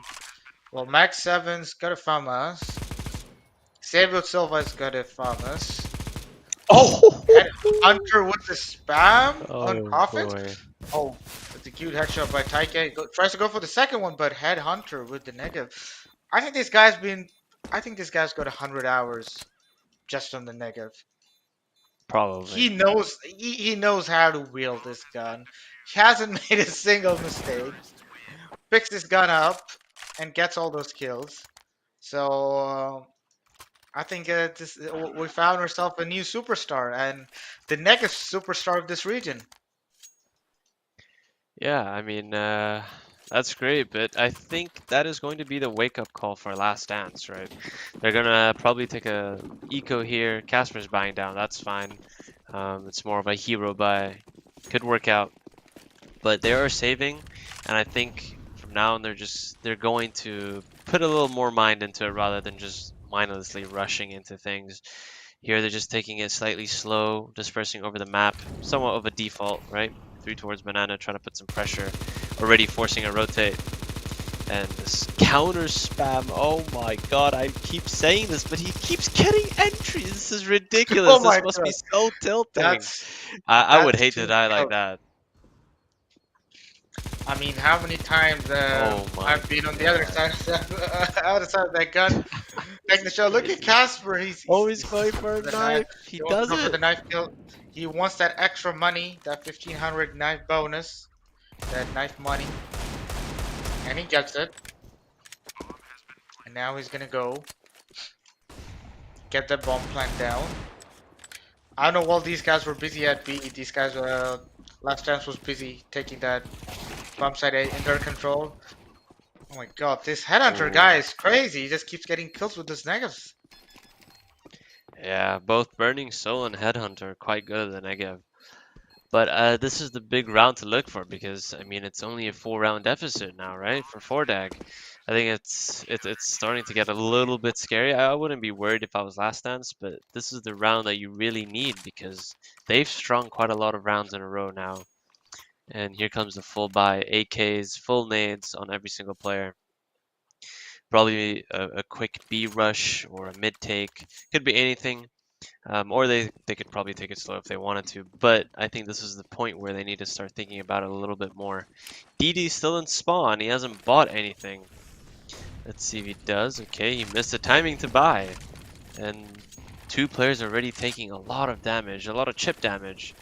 Well, Max 7's got a FAMAS. Xavier Silva's got a FAMAS. Oh! Hunter with the spam on Oh Coffins. boy. Oh, it's a cute headshot by Taika. Tries to go for the second one, but Headhunter with the negative. I think this guy's got 100 hours just on the negative. Probably. He knows how to wield this gun. He hasn't made a single mistake. Picks this gun up and gets all those kills. So I think we found ourselves a new superstar and the next superstar of this region. Yeah, I mean, that's great, but I think that is going to be the wake-up call for Last Dance, right? They're gonna probably take a eco here. Casper's buying down, that's fine. It's more of a hero buy. Could work out. But they are saving, and I think from now on they're going to put a little more mind into it rather than just mindlessly rushing into things. Here they're just taking it slightly slow, dispersing over the map, somewhat of a default, right? 3 towards banana, trying to put some pressure, already forcing a rotate. And this counter spam, oh my god, I keep saying this, but he keeps getting entries. This is ridiculous. Oh my This must be God. so tilting. That's I would that's hate to too die like close. that. I mean, how many times Oh my I've been on the other side, other side of that gun, taking the shot. Look at Casper. Always going for a the knife. He He wants to does go for it. the knife kill. He wants that extra money, that 1500 knife bonus, that knife money, and he gets it. And now he's gonna go get that bomb plant down. I don't know while these guys were busy at B. These guys, Last Chance was busy taking that bomb site A in their control. Oh my god, this Headhunter guy is crazy. He just keeps getting kills with his negatives. Yeah, both Burning Soul and Headhunter are quite good at the Negev. But this is the big round to look for because I mean it's only a 4-round deficit now, right? For Fordag. I think it's starting to get a little bit scary. I wouldn't be worried if I was Last Dance, but this is the round that you really need because they've strung quite a lot of rounds in a row now. And here comes the full buy, AKs, full nades on every single player. Probably a quick B rush or a mid take. Could be anything. Or they could probably take it slow if they wanted to. But I think this is the point where they need to start thinking about it a little bit more. DD's still in spawn. He hasn't bought anything. Let's see if he does. Okay, he missed the timing to buy. And 2 players already taking a lot of damage, a lot of chip damage.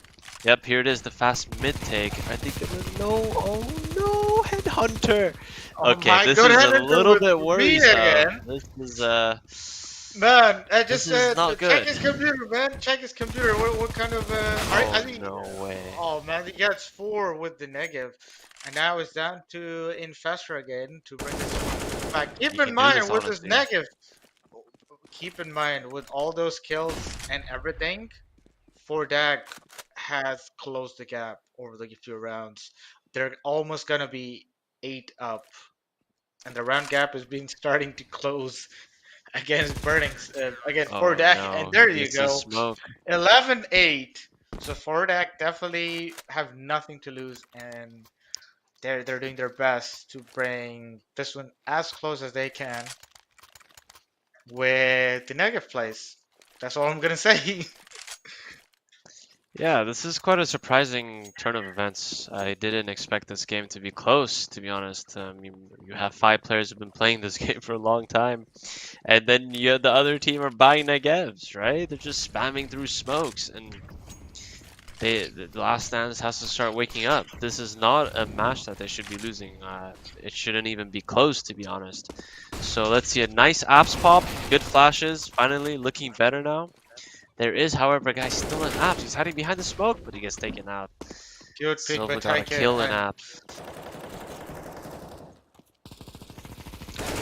Yep, here it is, the fast mid take. I think it was no. Oh no, Headhunter. Oh Okay, my this god, is a Headhunter little with bit me worrisome. again. This is Man, this just is not check good. his computer, man. Check his computer. What kind of I Oh think. no way. Oh man, he gets 4 with the negative, and now it's down to Infestor again to bring this back. You Keep in can do mind this, with this honestly. negative. Keep in mind with all those kills and everything, Fordag has closed the gap over the few rounds. They're almost gonna be 8 up, and the round gap is being starting to close against against Oh Fordak, and no, there he you gets the go, smoke. 11-8. So Fordak definitely have nothing to lose, and they're doing their best to bring this one as close as they can with the negative place. That's all I'm gonna say. Yeah, this is quite a surprising turn of events. I didn't expect this game to be close, to be honest. You have 5 players who've been playing this game for a long time, and then the other team are buying negevs, right? They're just spamming through smokes, and the Last Dance has to start waking up. This is not a match that they should be losing. It shouldn't even be close, to be honest. So let's see a nice apps pop, good flashes, finally looking better now. There is, however, a guy still in apps. He's hiding behind the smoke, but he gets taken out. Good pick by Silva got a Taika, kill in and apps.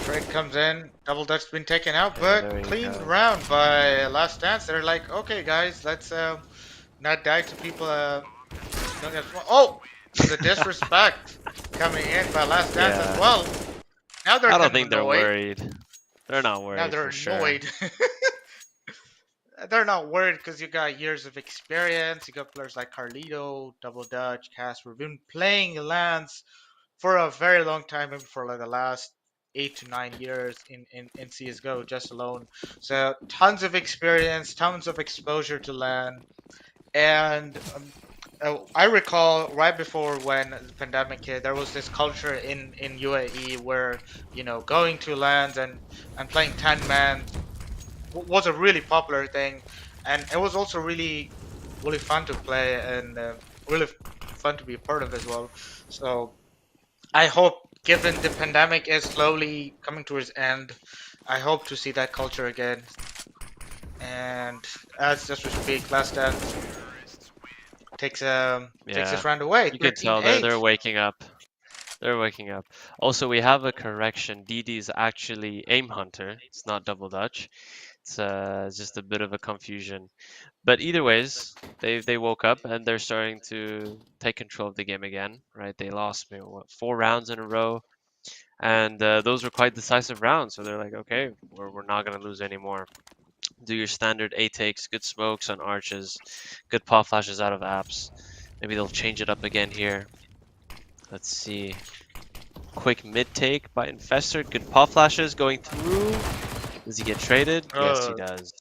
Trade comes in. Double Dutch's been taken out, Yeah, but there you clean go. round by Last Dance. They're like, okay, guys, let's not die to people Don't get oh, the disrespect coming in by Last Dance as Yeah. well. Now they're I don't kind of think they're annoyed. worried. They're not Now worried they're for sure. annoyed. They're not worried because you got years of experience. You got players like Carlito, Double Dutch, Casper, been playing lands for a very long time, maybe for like the last 8 to 9 years in CSGO just alone. So tons of experience, tons of exposure to LAN. And I recall right before when the pandemic hit, there was this culture in UAE where going to lands and playing 10 man was a really popular thing, and it was also really fun to play and really fun to be a part of as well. So I hope, given the pandemic is slowly coming to its end, I hope to see that culture again. And as just we speak, Last Dance takes Yeah. this round away, You can tell they're 13-8. waking up. They're waking up. Also, we have a correction. DD is actually aim hunter. It's not double dutch. It's just a bit of a confusion. But either ways, they woke up and they're starting to take control of the game again, right? They lost maybe, what, 4 rounds in a row, and those were quite decisive rounds. So they're like, okay, we're not gonna lose anymore. Do your standard A takes, good smokes on arches, good paw flashes out of apps. Maybe they'll change it up again here. Let's see. Quick mid take by Infestor. Good paw flashes going through. Does he get traded? Yes, he does.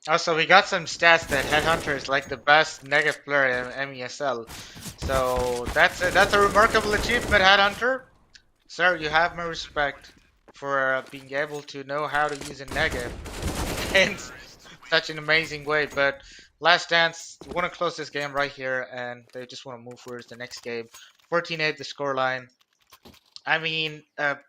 Also, we got some stats that Headhunter is like the best negative player in MESL. So that's a remarkable achievement, Headhunter. Sir, you have my respect for being able to know how to use a negative in such an amazing way. But Last Dance want to close this game right here, and they just want to move towards the next game. 14-8 the scoreline. I mean,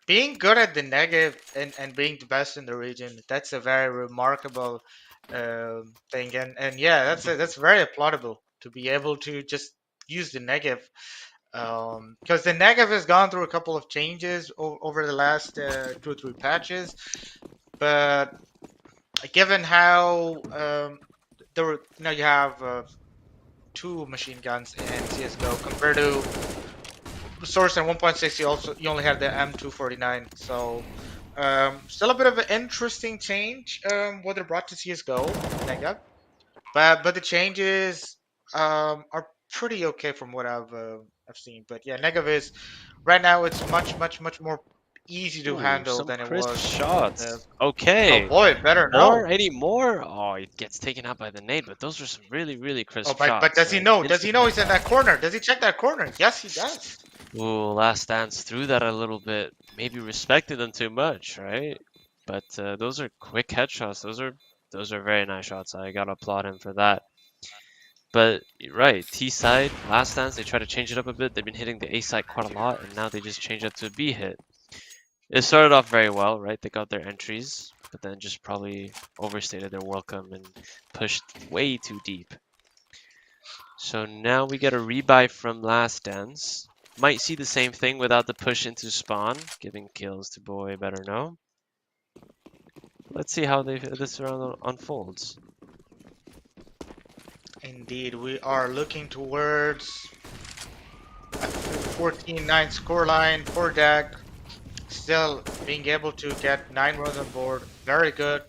being good at the negative and being the best in the region, that's a very remarkable thing. And yeah, that's very applaudable to be able to just use the negative. Because the negative has gone through a couple of changes over the last 2 or 3 patches, but given how there were, you have 2 machine guns in CS:GO compared to Source and 1.6, you only have the M249. So still a bit of an interesting change what they brought to CS:GO, Nega. But the changes are pretty okay from what I've seen. But yeah, Negav is right now it's much more easy to Ooh, handle some than it crisp was. Uh, shots. oh Okay. boy, better More? know. Any more? Oh, it gets taken out by the nade, but those are some really Oh, crisp but shots, does he right? know? Does he Instant know hit. he's in that corner? Does he check that corner? Yes, he does. Ooh, Last Dance threw that a little bit. Maybe respected them too much, right? But those are quick headshots. Those are very nice shots. I gotta applaud him for that. But right, T side, Last Dance, they try to change it up a bit. They've been hitting the A side quite a lot, and now they just change up to a B hit. It started off very well, right? They got their entries, but then just probably overstated their welcome and pushed way too deep. So now we get a rebuy from Last Dance. Might see the same thing without the push into spawn, giving kills to Boy Better Know. Let's see how this round unfolds. Indeed, we are looking towards a 14-9 scoreline for Dag. Still being able to get 9 runs on board, very good.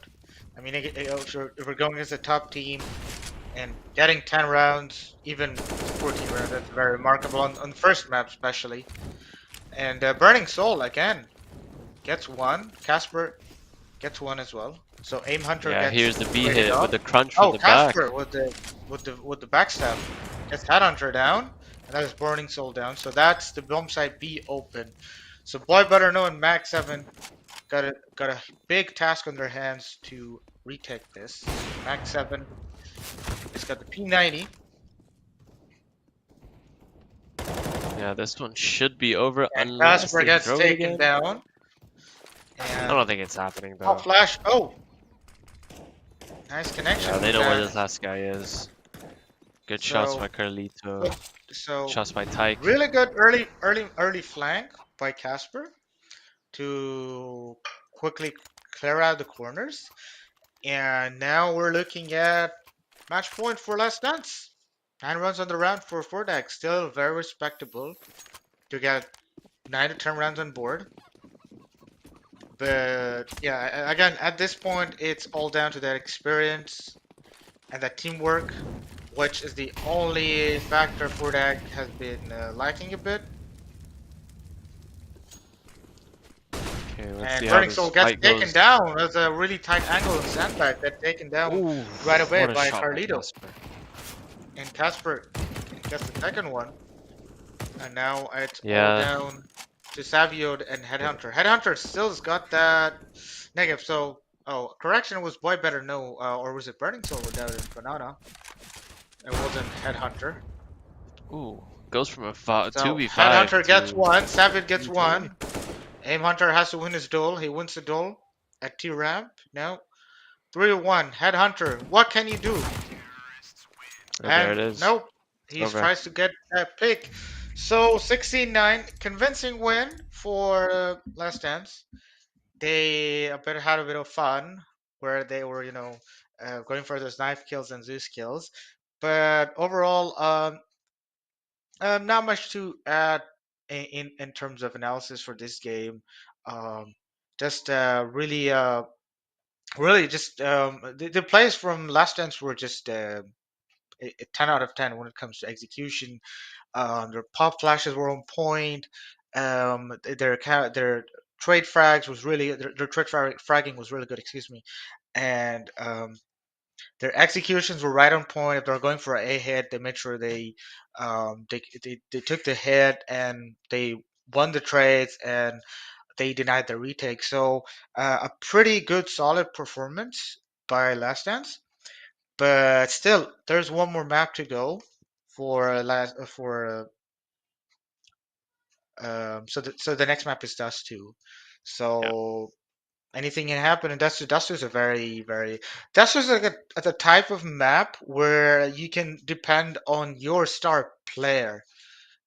I mean, if we're going against a top team and getting 10 rounds, even 14 rounds, that's very remarkable on the first map especially. And Burning Soul again gets 1. Casper gets 1 as well. So Aim Hunter Yeah, gets here's the B traded hit with up. the crunch from Oh, the back. Casper with the backstab gets Headhunter down, and that is Burning Soul down. So that's the bomb site B open. So Boy Better Know and Max 7 got a big task on their hands to retake this. Max 7 has got the P90. Yeah, this one should be over And unless Casper they gets throw it taken again. down. I And don't think it's happening oh, though. flash. Oh, nice connection. Yeah, they With know where that. this last guy is. Good shots So by Carlito. so Shots by Tyke. really good early flank by Casper to quickly clear out the corners. And now we're looking at match point for Last Dance. 9 runs on the round for Fordak. Still very respectable to get 9 to 10 rounds on board. But yeah, again, at this point, it's all down to that experience and that teamwork, which is the only factor Fordak has been lacking a bit. Okay, let's And see how Burning this Soul gets fight taken goes. down. That's a really tight angle of Sandbag. Get taken down Ooh, right away what a by shot by Carlito. Casper. And Casper gets the second one. And now it's all Yeah, down to Savio and Headhunter. Headhunter still's got that negative. So, oh, correction, was Boy Better No, or was it Burning Soul without it? Banana. It wasn't Headhunter. ooh, goes from a So 2v5 Headhunter gets to one, Savage gets 3v3. one. Aim Hunter has to win his duel. He wins the duel at T ramp. Now 3-1. Headhunter, what can you do? And there it And is. nope, he Over. tries to get that pick. So 16-9, convincing win for Last Dance. They had a bit of fun where they were, going for those knife kills and Zeus kills. But overall, not much to add in terms of analysis for this game. Um, just really just the plays from Last Dance were just a 10 out of 10 when it comes to execution. Their pop flashes were on point. Their trade frags was really their trade fragging was really good. Excuse me, and their executions were right on point. If they're going for a hit, they made sure they took the hit and they won the trades and they denied the retake. So a pretty good, solid performance by Last Dance. But still, there's one more map to go for last for so the next map is Dust 2. Yeah. So anything can happen in Dust 2. Dust 2 is a very Dust 2 is like a type of map where you can depend on your star player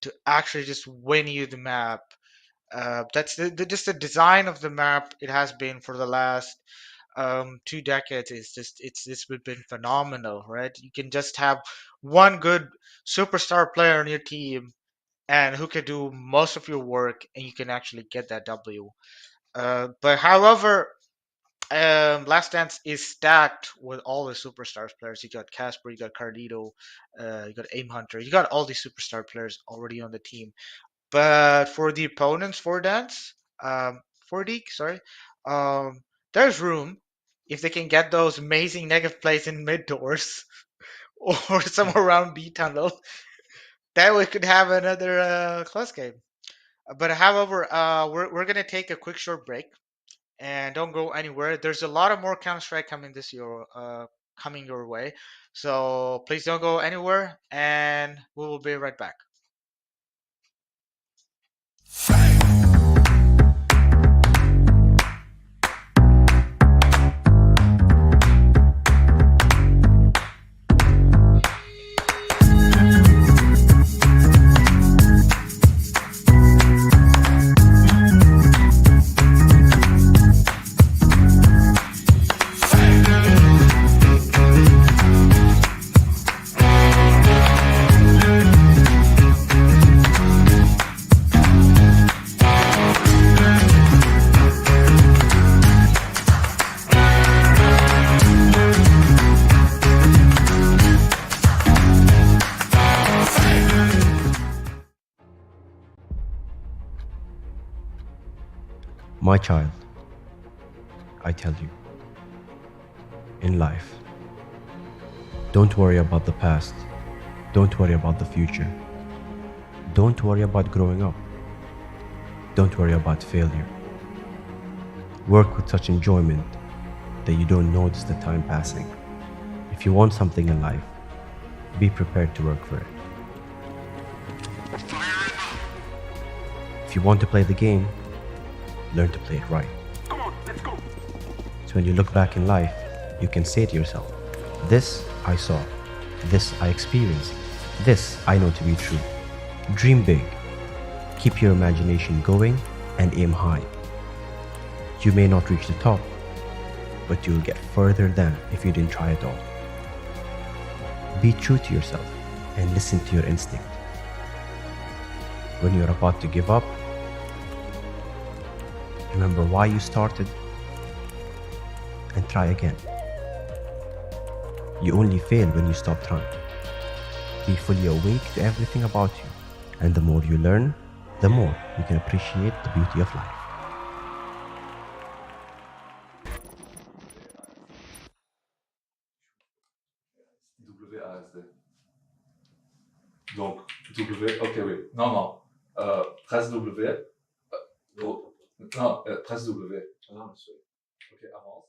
to actually just win you the map. That's just the design of the map. It has been for the last 2 decades. It's been phenomenal, right? You can just have one good superstar player on your team and who can do most of your work, and you can actually get that W. But however, Last Dance is stacked with all the superstars players. You got Casper, you got Carlito, you got Aim Hunter, you got all these superstar players already on the team. But for the opponents for Dance, for Deke, sorry, um, there's room if they can get those amazing negative plays in mid doors or somewhere around B tunnel. Then we could have another close game. But however, we're gonna take a quick short break and don't go anywhere. There's a lot of more Counter Strike coming this year, coming your way. So please don't go anywhere, and we will be right back. My child, I tell you, in life, don't worry about the past. Don't worry about the future. Don't worry about growing up. Don't worry about failure. Work with such enjoyment that you don't notice the time passing. If you want something in life, be prepared to work for it. If you want to play the game, learn to play it right. So when you look back in life, you can say to yourself, this I saw, this I experienced, this I know to be true. Dream big, keep your imagination going, and aim high. You may not reach the top, but you'll get further than if you didn't try at all. Be true to yourself. and listen to your instinct. When you're about to give up, remember why you started and try again. You only fail when you stop trying. Be fully awake to everything about you, and the more you learn, the more you can appreciate the beauty of life. WASD. Donc, W, ok, oui. Non, non. Presse W. Non, presse W. Non, monsieur. Ok, avance.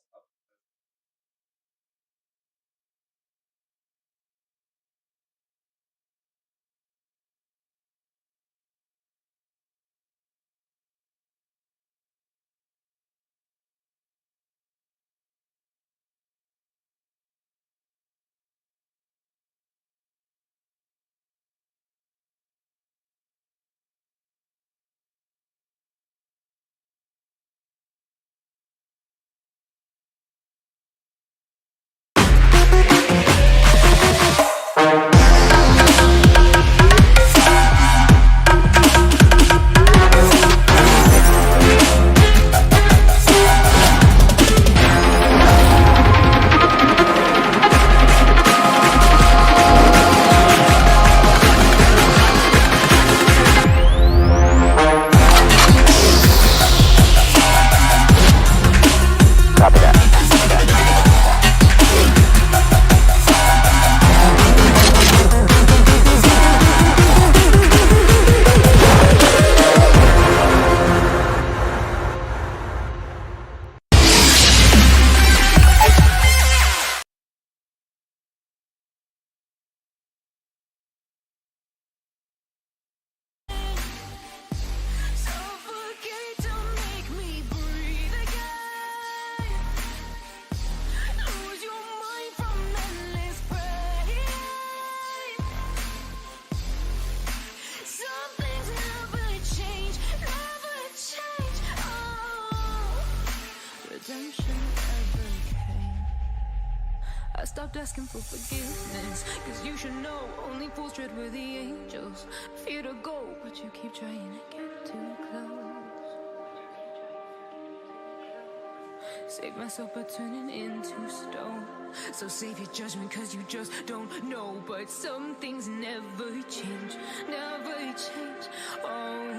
Suffocate to make me breathe again. Lose your mind from endless pain. Some things never change, never change. Oh, redemption never came. I stopped asking for forgiveness, cause you should know only fools tread with the angels. Fear to go, but you keep trying to get too close. Save myself by turning into stone. So save your judgment cause you just don't know. But some things never change, never change. Oh,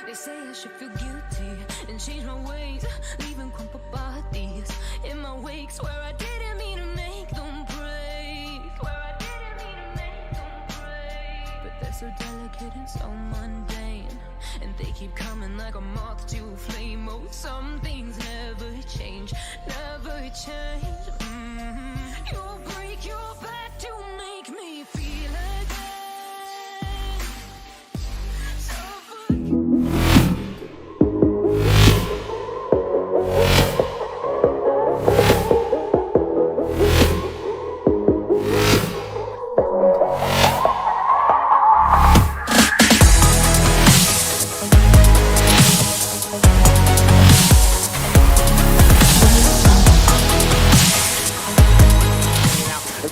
they say I should feel guilty and change my ways, leaving crumpled bodies in my wake. Swear I didn't mean to make them break. Swear I didn't mean to make them break. But they're so delicate and so mundane, and they keep coming like a moth to a flame. Oh, some things never change, never change. You'll break your back to make me feel again.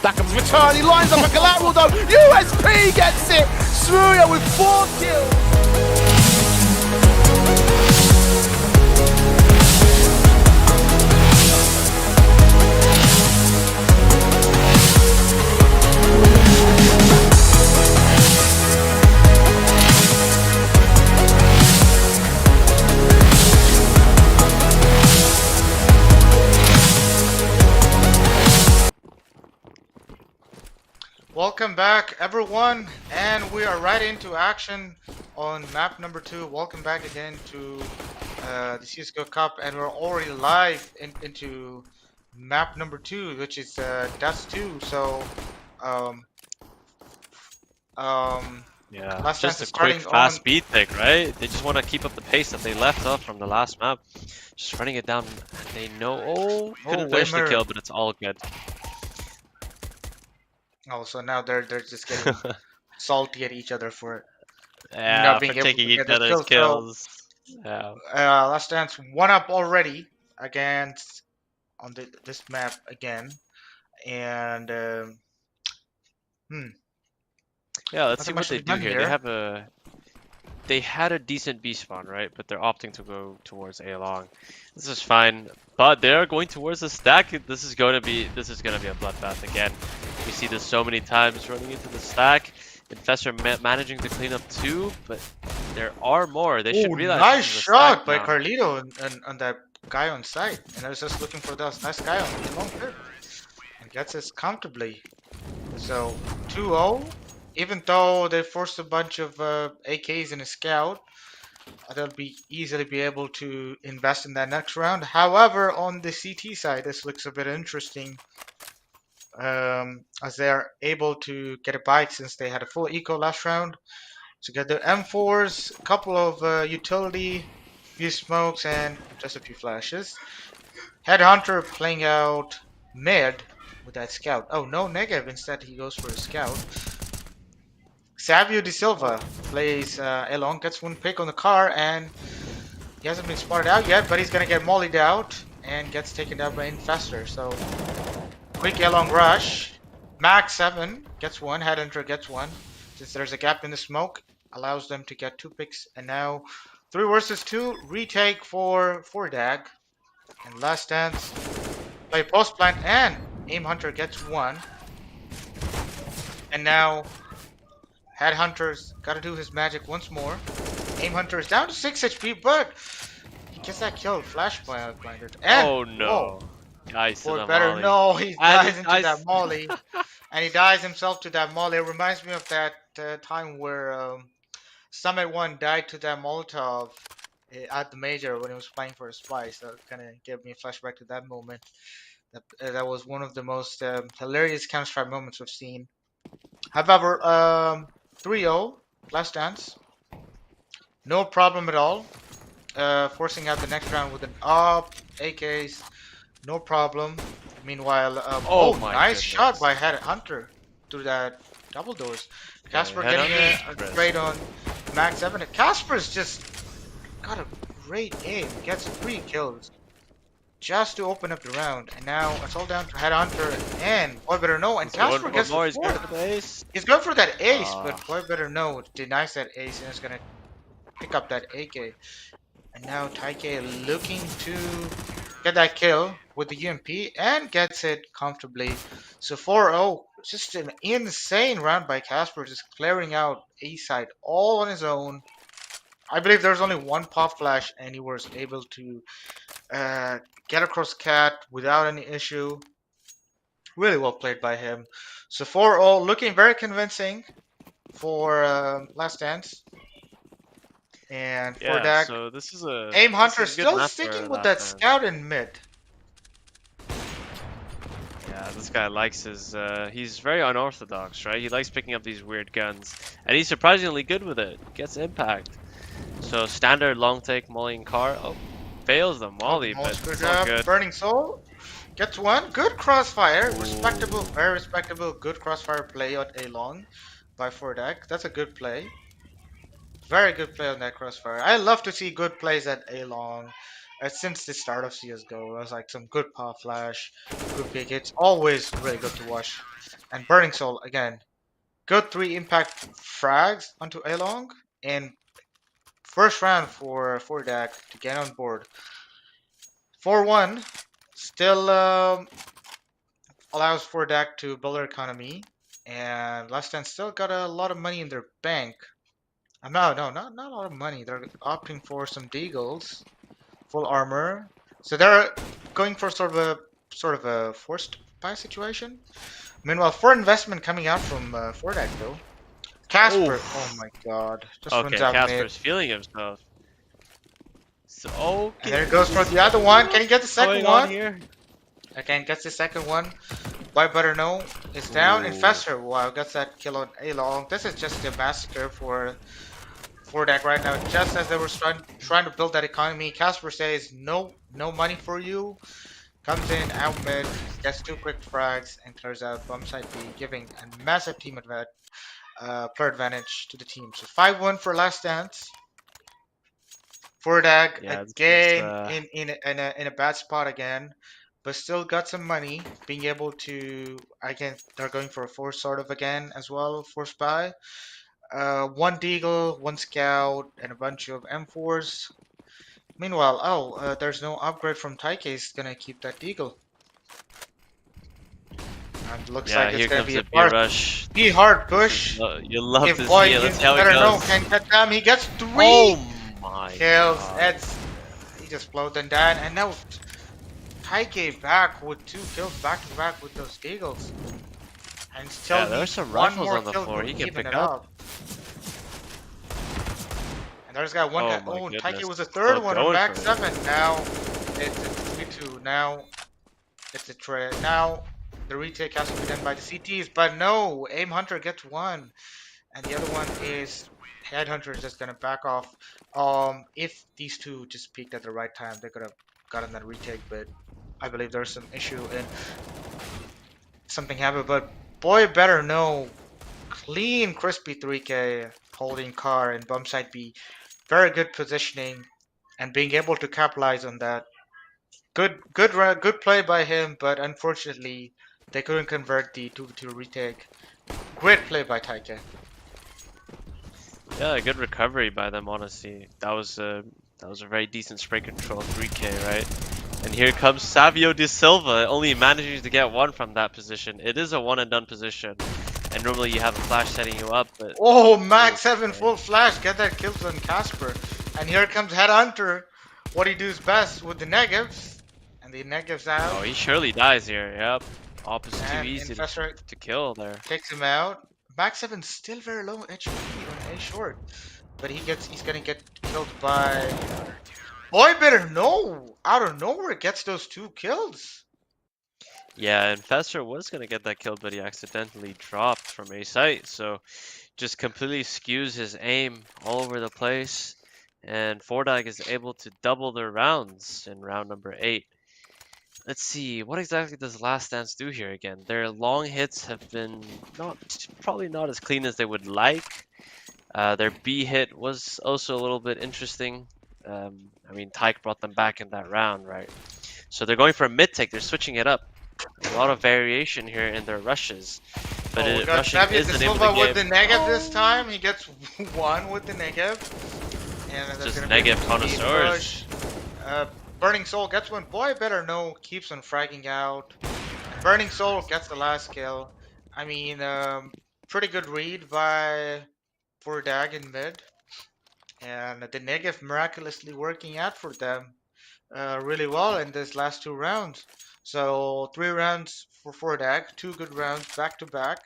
Dackham's return, he lines up a collateral though. USP gets it. Surya with 4 kills. Welcome back, everyone, and we are right into action on map number 2. Welcome back again to the CSGO Cup, and we're already live into map number 2, which is Dust 2. So, Yeah, last just chance a is quick, starting on. fast beat pick, right? They just want to keep up the pace that they left off from the last map. Just running it down, and they know. Oh, couldn't finish the Wimmer. kill, but it's all good. Oh, so now they're just getting salty at each other for Yeah, not for being able taking to each get this other's kill. kills. Yeah. So, last chance, one up already against on this map again, and Yeah, let's see Nothing what much to they be do done here. here. They had a decent B spawn, right? But they're opting to go towards A long. This is fine, but they're going towards the stack. This is gonna be a bloodbath again. We see this so many times running into the stack. Infestor managing to clean up two, but there are more. They Oh, should realize nice this is a stack shot by now. Carlito on that guy on site. And I was just looking for that nice guy on the long pit. And gets us comfortably. So 2-0. Even though they forced a bunch of AKs in a scout, they'll be easily be able to invest in that next round. However, on the CT side, this looks a bit interesting. As they are able to get a bite since they had a full eco last round. So get their M4s, a couple of utility, few smokes, and just a few flashes. Headhunter playing out mid with that scout. Oh, no negative. Instead, he goes for a scout. Savio De Silva plays Elon, gets one pick on the car, and he hasn't been spotted out yet, but he's going to get mollied out and gets taken down by Infestor. So, quick Elon rush. Max 7 gets one, Headhunter gets one. Since there's a gap in the smoke, allows them to get two picks. And now, 3 versus 2, retake for Dag. And last dance, play post plant, and Aim Hunter gets one. And now, Headhunter's got to do his magic once more. Aim Hunter is down to 6 HP, but he gets that kill. Flash blinder. And, Oh no! whoa, Guys to boy, the better molly. no, he And dies into that molly. And he dies himself to that molly. It reminds me of that time where Summit 1 died to that Molotov at the major when he was playing for a spy. So it kind of gave me a flashback to that moment. That was one of the most hilarious Counter-Strike moments we've seen. However, 3-0, last dance. No problem at all. Forcing out the next round with an up, AKs, no problem. Meanwhile, Oh oh, my nice shot goodness. by Hunter through that double doors. Casper head getting on a the trade on Max 7. Casper's just got a great aim, gets 3 kills just to open up the round. And now it's all down to Hunter and Boy Better Know. And He's going Casper for gets the more. He's going fourth. for the ace. He's going for that ace, Ah. but Boy Better Know denies that ace and is going to pick up that AK. And now Taike looking to get that kill with the UMP and gets it comfortably. So 4-0, just an insane round by Casper, just clearing out A side all on his own. I believe there's only one pop flash and he was able to get across Cat without any issue. Really well played by him. So 4-0, looking very convincing for Last Dance. And for Yeah, that, so this is a Aim Hunter this is a good still map sticking for with Last that Dance. scout in mid. Yeah, this guy likes his. He's very unorthodox, right? He likes picking up these weird guns, and he's surprisingly good with it. Gets impact. So standard long take mollying car. Oh, fails the molly, but Good it's all job. good. Burning Soul gets one. Good crossfire. Respectable, very respectable. Good crossfire play on A long by Fordak. That's a good play. Very good play on that crossfire. I love to see good plays at A long. Since the start of CSGO, it was like some good power flash, good pick. It's always really good to watch. And Burning Soul again, good 3 impact frags onto A long, and first round for Fordak to get on board. 4-1 still allows Fordak to build their economy, and Last Stand still got a lot of money in their bank. No, not a lot of money. They're opting for some deagles, full armor. So they're going for sort of a forced buy situation. Meanwhile, for investment coming out from Fordak though. Casper, Oof. oh my god, just Okay, runs out mid. Casper's feeling himself. So okay. And there it goes for the other one. Can he get the second Going on one? here? Again, gets the second one. Why Better Know is down. Ooh. Infestor, wow, gets that kill on A long. This is just a massacre for that right now. Just as they were trying to build that economy, Casper says no money for you. Comes in, out mid, gets 2 quick frags, and clears out bomb side B, giving a massive team player advantage to the team. So 5-1 for Last Dance. Fordag Yeah, again in a bad spot again. but still got some money. Being able to, again, they're going for a force sort of again as well for spy. One deagle, one scout, and a bunch of M4s. Meanwhile, there's no upgrade from Taike. Is gonna keep that deagle. And looks Yeah, like it's here gonna comes be a the B rush. be hard This is push. you love If to boy, see it. you Let's see how it better know, goes. can cut them. He gets Oh 3 my kills. god. He just blowed them down, and now Taike back with 2 kills back to back with those deagles, and still Yeah, there's needs some one rifles more on the kill floor. to He can even pick it up. up. And there's got one Oh guy. my Oh, Taike goodness. was the Still third one on going Max for it. 7. Now it's a 3-2. Now it's a trade. Now the retake has to be done by the CTs, but no, Aim Hunter gets 1, and the other one is Headhunter is just gonna back off. If these two just peaked at the right time, they could have gotten that retake, but I believe there's some issue and something happened. But boy, better know, clean, crispy 3K holding car and bump side B, very good positioning, and being able to capitalize on that. Good play by him, but unfortunately they couldn't convert the 2v2 retake. Great play by Taike. Yeah, a good recovery by them, honestly. That was a very decent spray control 3K, right? And here comes Savio De Silva, only managing to get 1 from that position. It is a one and done position. And normally you have a flash setting you up, but Oh, Max 7 full flash, get that kills on Casper. And here comes Headhunter. What he does best with the negatives. And the negatives out. oh, he surely dies here. Yep. Opus too And easy Infestor to kill there. takes him out. Max 7 still very low HP on A short. But he's gonna get killed by Boy better know! Out of nowhere gets those 2 kills. Yeah, Infestor was gonna get that kill, but he accidentally dropped from A site, so just completely skews his aim all over the place. And Fordag is able to double their rounds in round number 8. Let's see, what exactly does Last Dance do here again? Their long hits have been probably not as clean as they would like. Their B hit was also a little bit interesting. I mean, Tyke brought them back in that round, right? So they're going for a mid take. They're switching it up. A lot of variation here in their rushes, but We got rushing Xavier is De the name of Silva the with game. the negative this time. He gets 1 with the negative. And there's Just gonna negative be a speed connoisseurs. push. Burning Soul gets 1. Boy better know, keeps on fragging out. Burning Soul gets the last kill. I mean, pretty good read by Fordag in mid. And the negative miraculously working out for them really well in this last 2 rounds. So 3 rounds for Fordag, 2 good rounds back to back.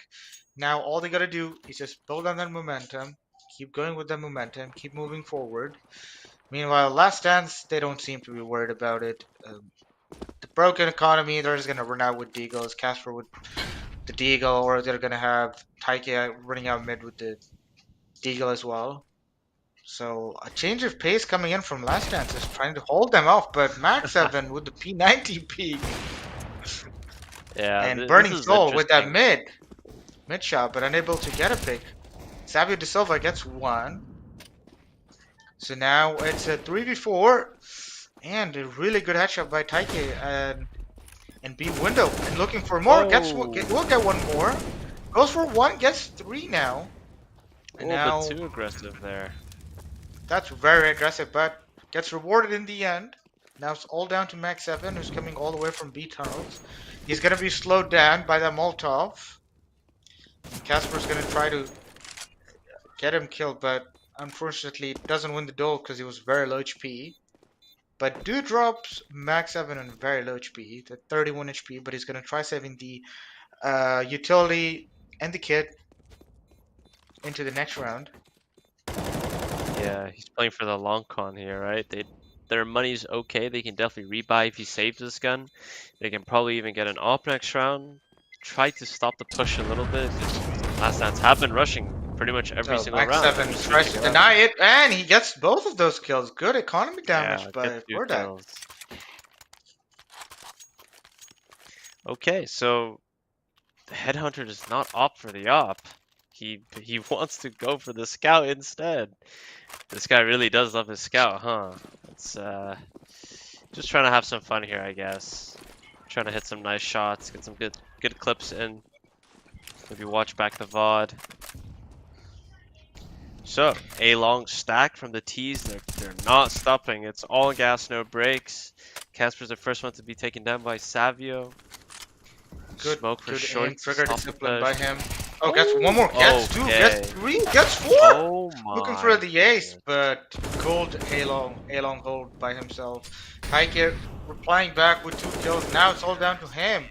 Now all they gotta do is just build on that momentum, keep going with that momentum, keep moving forward. Meanwhile, Last Dance, they don't seem to be worried about it. The broken economy, they're just gonna run out with Deagles, Casper with the Deagle, or they're gonna have Taike running out mid with the Deagle as well. So a change of pace coming in from Last Dance is trying to hold them off, but Max 7 with the P90 peak Yeah, and this Burning is Soul with that interesting. mid shot, but unable to get a pick. Savio De Silva gets 1. So now it's a 3v4 and a really good headshot by Taike and B window and looking for more. Oh, We'll get 1 more. Goes for 1, gets 3 now. a And little bit now too aggressive there. that's very aggressive, but gets rewarded in the end. Now it's all down to Max 7, who's coming all the way from B tunnels. He's gonna be slowed down by that Molotov. Casper's gonna try to get him killed, but unfortunately doesn't win the duel because he was very low HP. But do drops Max 7 on very low HP, to 31 HP, but he's gonna try saving the utility and the kit into the next round. Yeah, he's playing for the long con here, right? Their money's okay. They can definitely rebuy if he saves this gun. They can probably even get an op next round. Try to stop the push a little bit. Last Dance have been rushing pretty much every So single Max round. 7 Just tries switching to it up. deny it, and he gets both of those kills. Good economy damage Yeah, by get 2 Fordak. kills. Okay, so the Headhunter does not opt for the op. He wants to go for the scout instead. This guy really does love his scout, huh? It's just trying to have some fun here, I guess. Trying to hit some nice shots, get some good clips in. Maybe watch back the VOD. So, a long stack from the T's. They're not stopping. It's all gas, no brakes. Casper's the first one to be taken down by Savio. Smoke for Good short aim. to Trigger stop the discipline by push. him. Oh, gets one more. Gets two. Okay. Gets three. Gets four. Oh Looking for my the ace, goodness. but gold A-long hold by himself. Heike replying back with 2 kills. Now it's all down to him.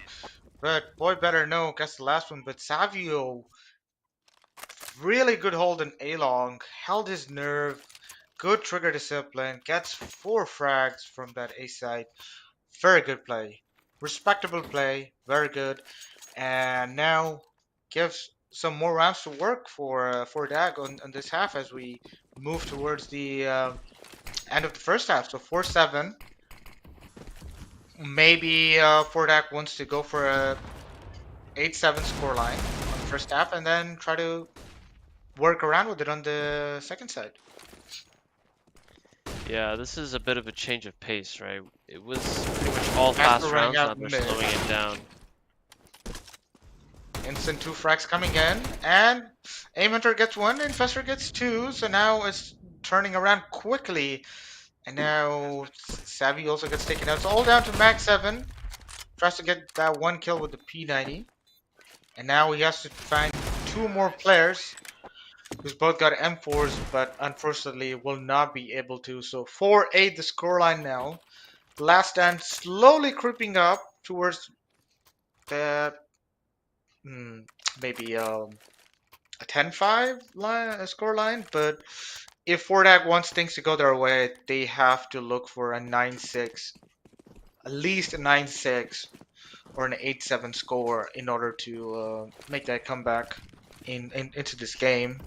But boy better know, gets the last one. But Savio, really good hold in A-long. Held his nerve. Good trigger discipline. Gets 4 frags from that A side. Very good play. Respectable play. Very good. And now gives some more rounds to work for Dag on this half as we move towards the end of the first half. So 4-7. Maybe Fordak wants to go for a 8-7 scoreline on the first half and then try to work around with it on the second side. Yeah, this is a bit of a change of pace, right? It was pretty much all Casper fast running rounds, out now they're mid. slowing it down. Instant 2 frags coming in, and Aim Hunter gets 1, Infestor gets 2, so now it's turning around quickly. And now Savvy also gets taken out. It's all down to Max 7. Tries to get that 1 kill with the P90. And now he has to find 2 more players who's both got M4s, but unfortunately will not be able to. So 4-8 the scoreline now. Last Stand slowly creeping up towards the maybe a 10-5 score line, but if Fordak wants things to go their way, they have to look for a 9-6, at least a 9-6 or an 8-7 score in order to make that comeback into this game.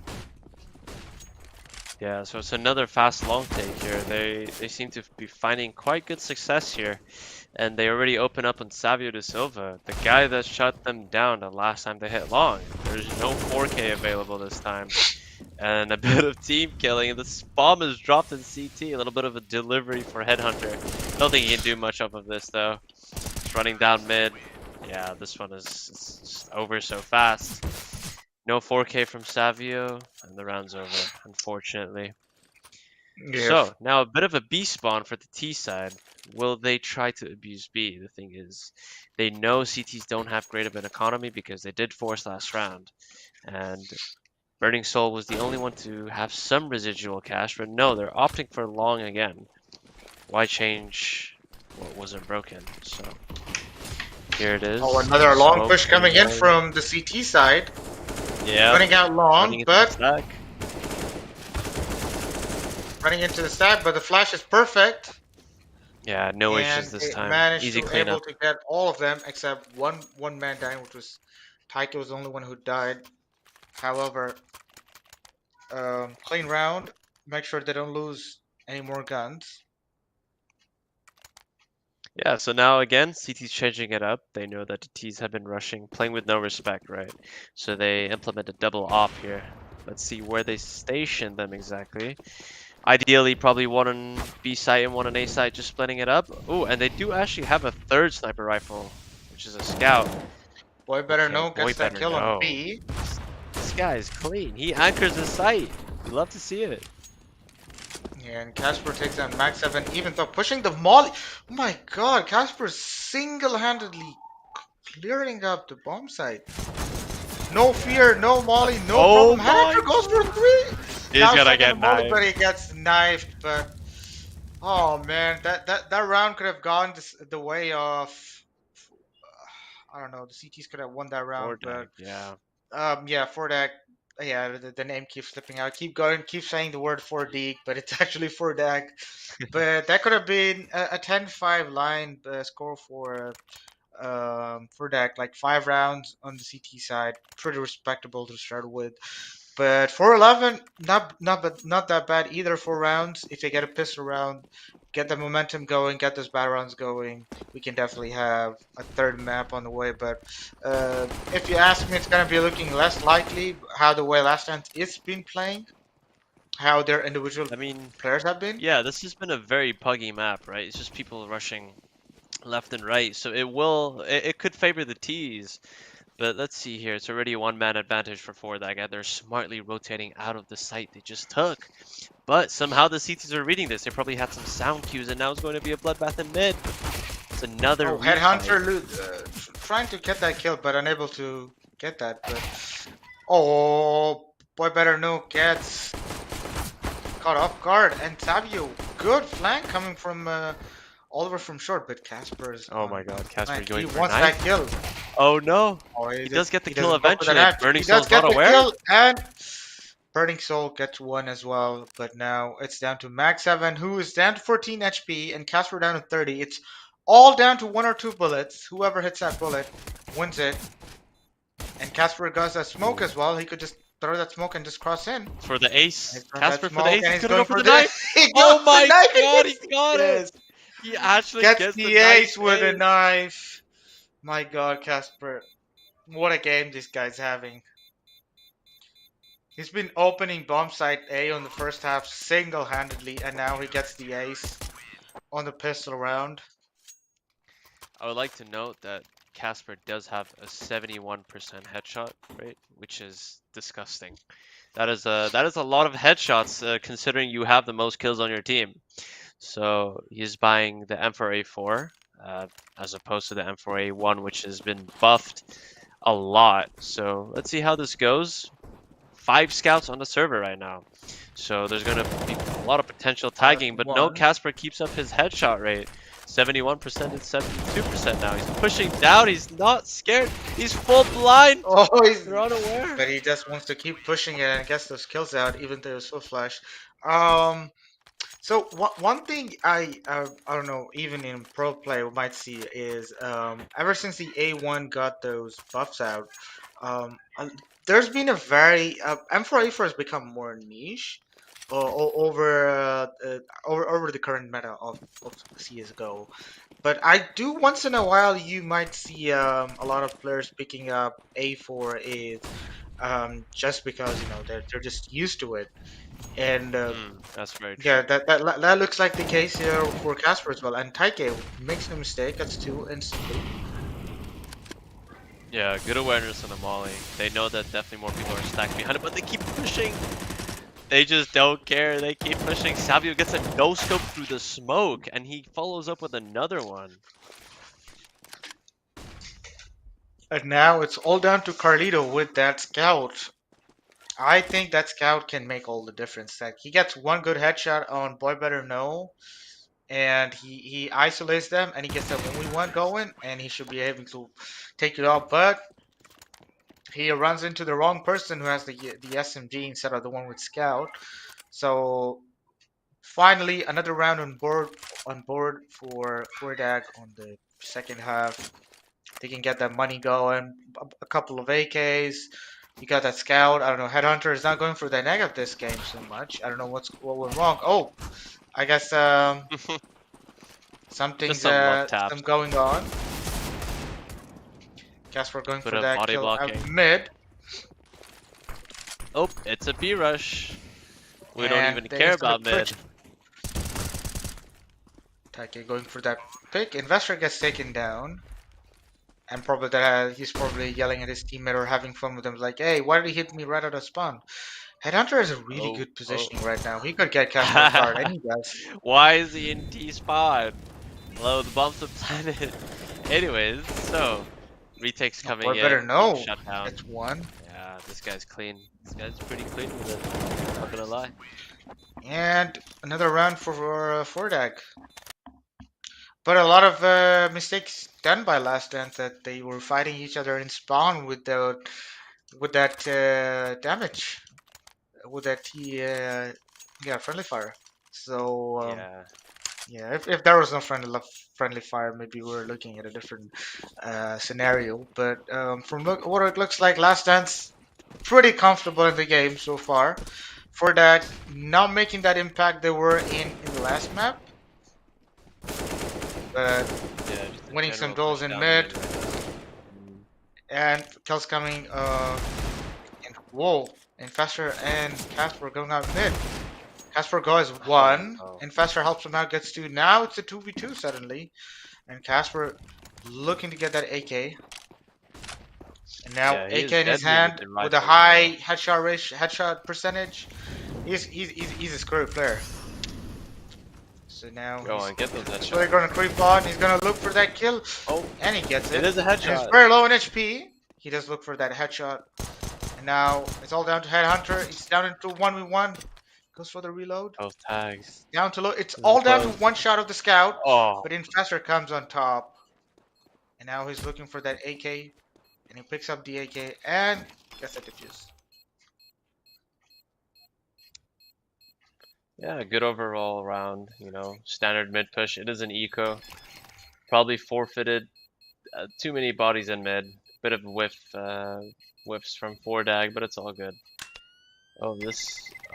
Yeah, so it's another fast long take here. They seem to be finding quite good success here. And they already open up on Savio de Silva, the guy that shut them down the last time they hit long. There's no 4K available this time. And a bit of team killing. This bomb is dropped in CT. A little bit of a delivery for Headhunter. Don't think he can do much of this though. It's running down mid. Yeah, this one is just over so fast. No 4K from Savio, and the round's over, unfortunately. Yeah. So, now a bit of a B spawn for the T side. Will they try to abuse B? The thing is, they know CTs don't have great of an economy because they did force last round. And Burning Soul was the only one to have some residual cash, but no, they're opting for long again. Why change what wasn't broken? So, here it is. Oh, another long Smoke push coming in away. from the CT side. Yeah. Running out long, Running into the but stack. running into the stack, but the flash is perfect. Yeah, no And issues this they time. managed Easy to able cleanup. to get all of them except one man dying, which was Taika was the only one who died. However, clean round. Make sure they don't lose any more guns. Yeah, so now again, CT's changing it up. They know that the T's have been rushing, playing with no respect, right? So they implement a double op here. Let's see where they station them exactly. Ideally, probably one on B site and one on A site, just splitting it up. Oh, and they do actually have a third sniper rifle, which is a scout. Boy better Okay, know boy gets that better kill on know. B. This guy is clean. He anchors the site. We love to see it. Yeah, and Casper takes down Max 7, even though pushing the molly. Oh my god, Casper single-handedly clearing up the bomb site. No fear, no molly, no Oh problem. Hector goes for 3. He's Now gonna second get molly, knifed. but he gets knifed. But oh man, that round could have gone the way of I don't know. The CTs could have won that round, but Yeah. yeah, for that. Yeah, the name keeps slipping out. Keep going, keep saying the word for Deek, but it's actually for Dag. But that could have been a 10-5 line score for Dag. Like 5 rounds on the CT side, pretty respectable to start with. But 4-11, not that bad either. 4 rounds. If they get a pistol round, get the momentum going, get those battle rounds going, we can definitely have a third map on the way. But if you ask me, it's gonna be looking less likely how the way Last Dance is been playing, how their individual I mean, players have been. yeah, this has been a very puggy map, right? It's just people rushing left and right. So it could favor the T's. But let's see here. It's already a one-man advantage for Fordag, and they're smartly rotating out of the site they just took. But somehow the CTs are reading this. They probably had some sound cues, and now it's going to be a bloodbath in mid. It's another Oh, refight. Headhunter trying to get that kill, but unable to get that. But oh, Boy Better Know gets caught off guard, and Savio, good flank coming from Oliver from short, but Casper's. Oh my God, Casper flank. going He for wants knife. that kill. Oh no! Oh, He does get the kill doesn't go for the eventually. knife. Burning He does Soul's get not the aware. kill, and Burning Soul gets one as well. But now it's down to Max 7, who is down to 14 HP, and Casper down to 30. It's all down to 1 or 2 bullets. Whoever hits that bullet wins it. And Casper does a smoke as well. He could just throw that smoke and just cross in. For the ace. He's got Casper that for the ace. smoke, and He's he's gonna go going for for the knife. He Oh goes my the knife and God, he gets got yes. it. He actually Gets the the ace knife with a ace. knife. My God, Casper. What a game this guy's having. He's been opening bomb site A on the first half single-handedly, and now he gets the ace on the pistol round. I would like to note that Casper does have a 71% headshot rate, which is disgusting. That is a lot of headshots considering you have the most kills on your team. So he's buying the M4A4 as opposed to the M4A1, which has been buffed a lot. So let's see how this goes. 5 scouts on the server right now. So there's going to be a lot of potential tagging, but no, one. Casper keeps up his headshot rate. 71% and 72% now. He's pushing down. He's not scared. He's full blind. Oh, he's They're unaware. but he just wants to keep pushing it and gets those kills out, even though it's so flash. So one thing I don't know, even in pro play we might see is ever since the A1 got those buffs out, there's been a very M4A4 has become more niche over the current meta of CSGO. But I do once in a while you might see a lot of players picking up A4 is just because they're just used to it. And That's very true. yeah, that looks like the case here for Casper as well. And Taike makes no mistake, that's 2 instantly. Yeah, good awareness on the molly. They know that definitely more people are stacked behind it, but they keep pushing. They just don't care. They keep pushing. Savio gets a no-scope through the smoke, and he follows up with another one. And now it's all down to Carlito with that scout. I think that scout can make all the difference. Like he gets one good headshot on Boy Better Know, and he isolates them, and he gets that 1v1 going, and he should be able to take it off. But he runs into the wrong person who has the SMG instead of the one with scout. So finally, another round on board for Fordag on the second half. They can get that money going. A couple of AKs. You got that scout. I don't know. Headhunter is not going for the negative this game so much. I don't know what went wrong. Oh, I guess something's some going on. Casper going Bit for of that body kill blocking. out mid. Oh, it's a B rush. We don't And even they're care just gonna about mid. push. Taike going for that pick. Investor gets taken down. And probably that he's probably yelling at his teammate or having fun with them, like, "Hey, why did he hit me right out of spawn?" Headhunter is a really good positioning right now. He could get Casper off guard, and he does. Why is he in T spawn? Hello, the bombs have planted. Anyways, so retake's coming Or in. better being know. Shut down. It's one. Yeah, this guy's clean. This guy's pretty clean with it. Not gonna lie. And another round for Fordag. But a lot of mistakes done by Last Dance that they were fighting each other in spawn with that damage, with that friendly fire. So Yeah. if there was no friendly fire, maybe we're looking at a different scenario. But from what it looks like, Last Dance pretty comfortable in the game so far. For that, not making that impact they were in the last map. But Yeah, just a winning some general duels in push down mid, right now. and kills coming. And whoa, Infestor and Casper going out mid. Casper goes one, Oh. Infestor helps him out, gets 2. Now it's a 2v2 suddenly, And Casper looking to get that AK. And now Yeah, he AK is in his deadly with hand the with a rifle, you know. high headshot percentage. He's a screwy player. So now Go on, get those he's really gonna headshots. creep on. He's gonna look for that kill, Oh, and he gets it it. is a And he's headshot. very low in HP. He does look for that headshot. And now it's all down to Headhunter. He's down into 1v1. Goes for the reload. Those tags. Down to low. It's This is all down to close. one shot of the scout. Oh, But Infestor comes on top. And now he's looking for that AK. And he picks up the AK and gets the defuse. yeah, good overall round, you know. Standard mid push. It is an eco. Probably forfeited too many bodies in mid. Bit of whiffs from 4dag, but it's all good. Oh, this.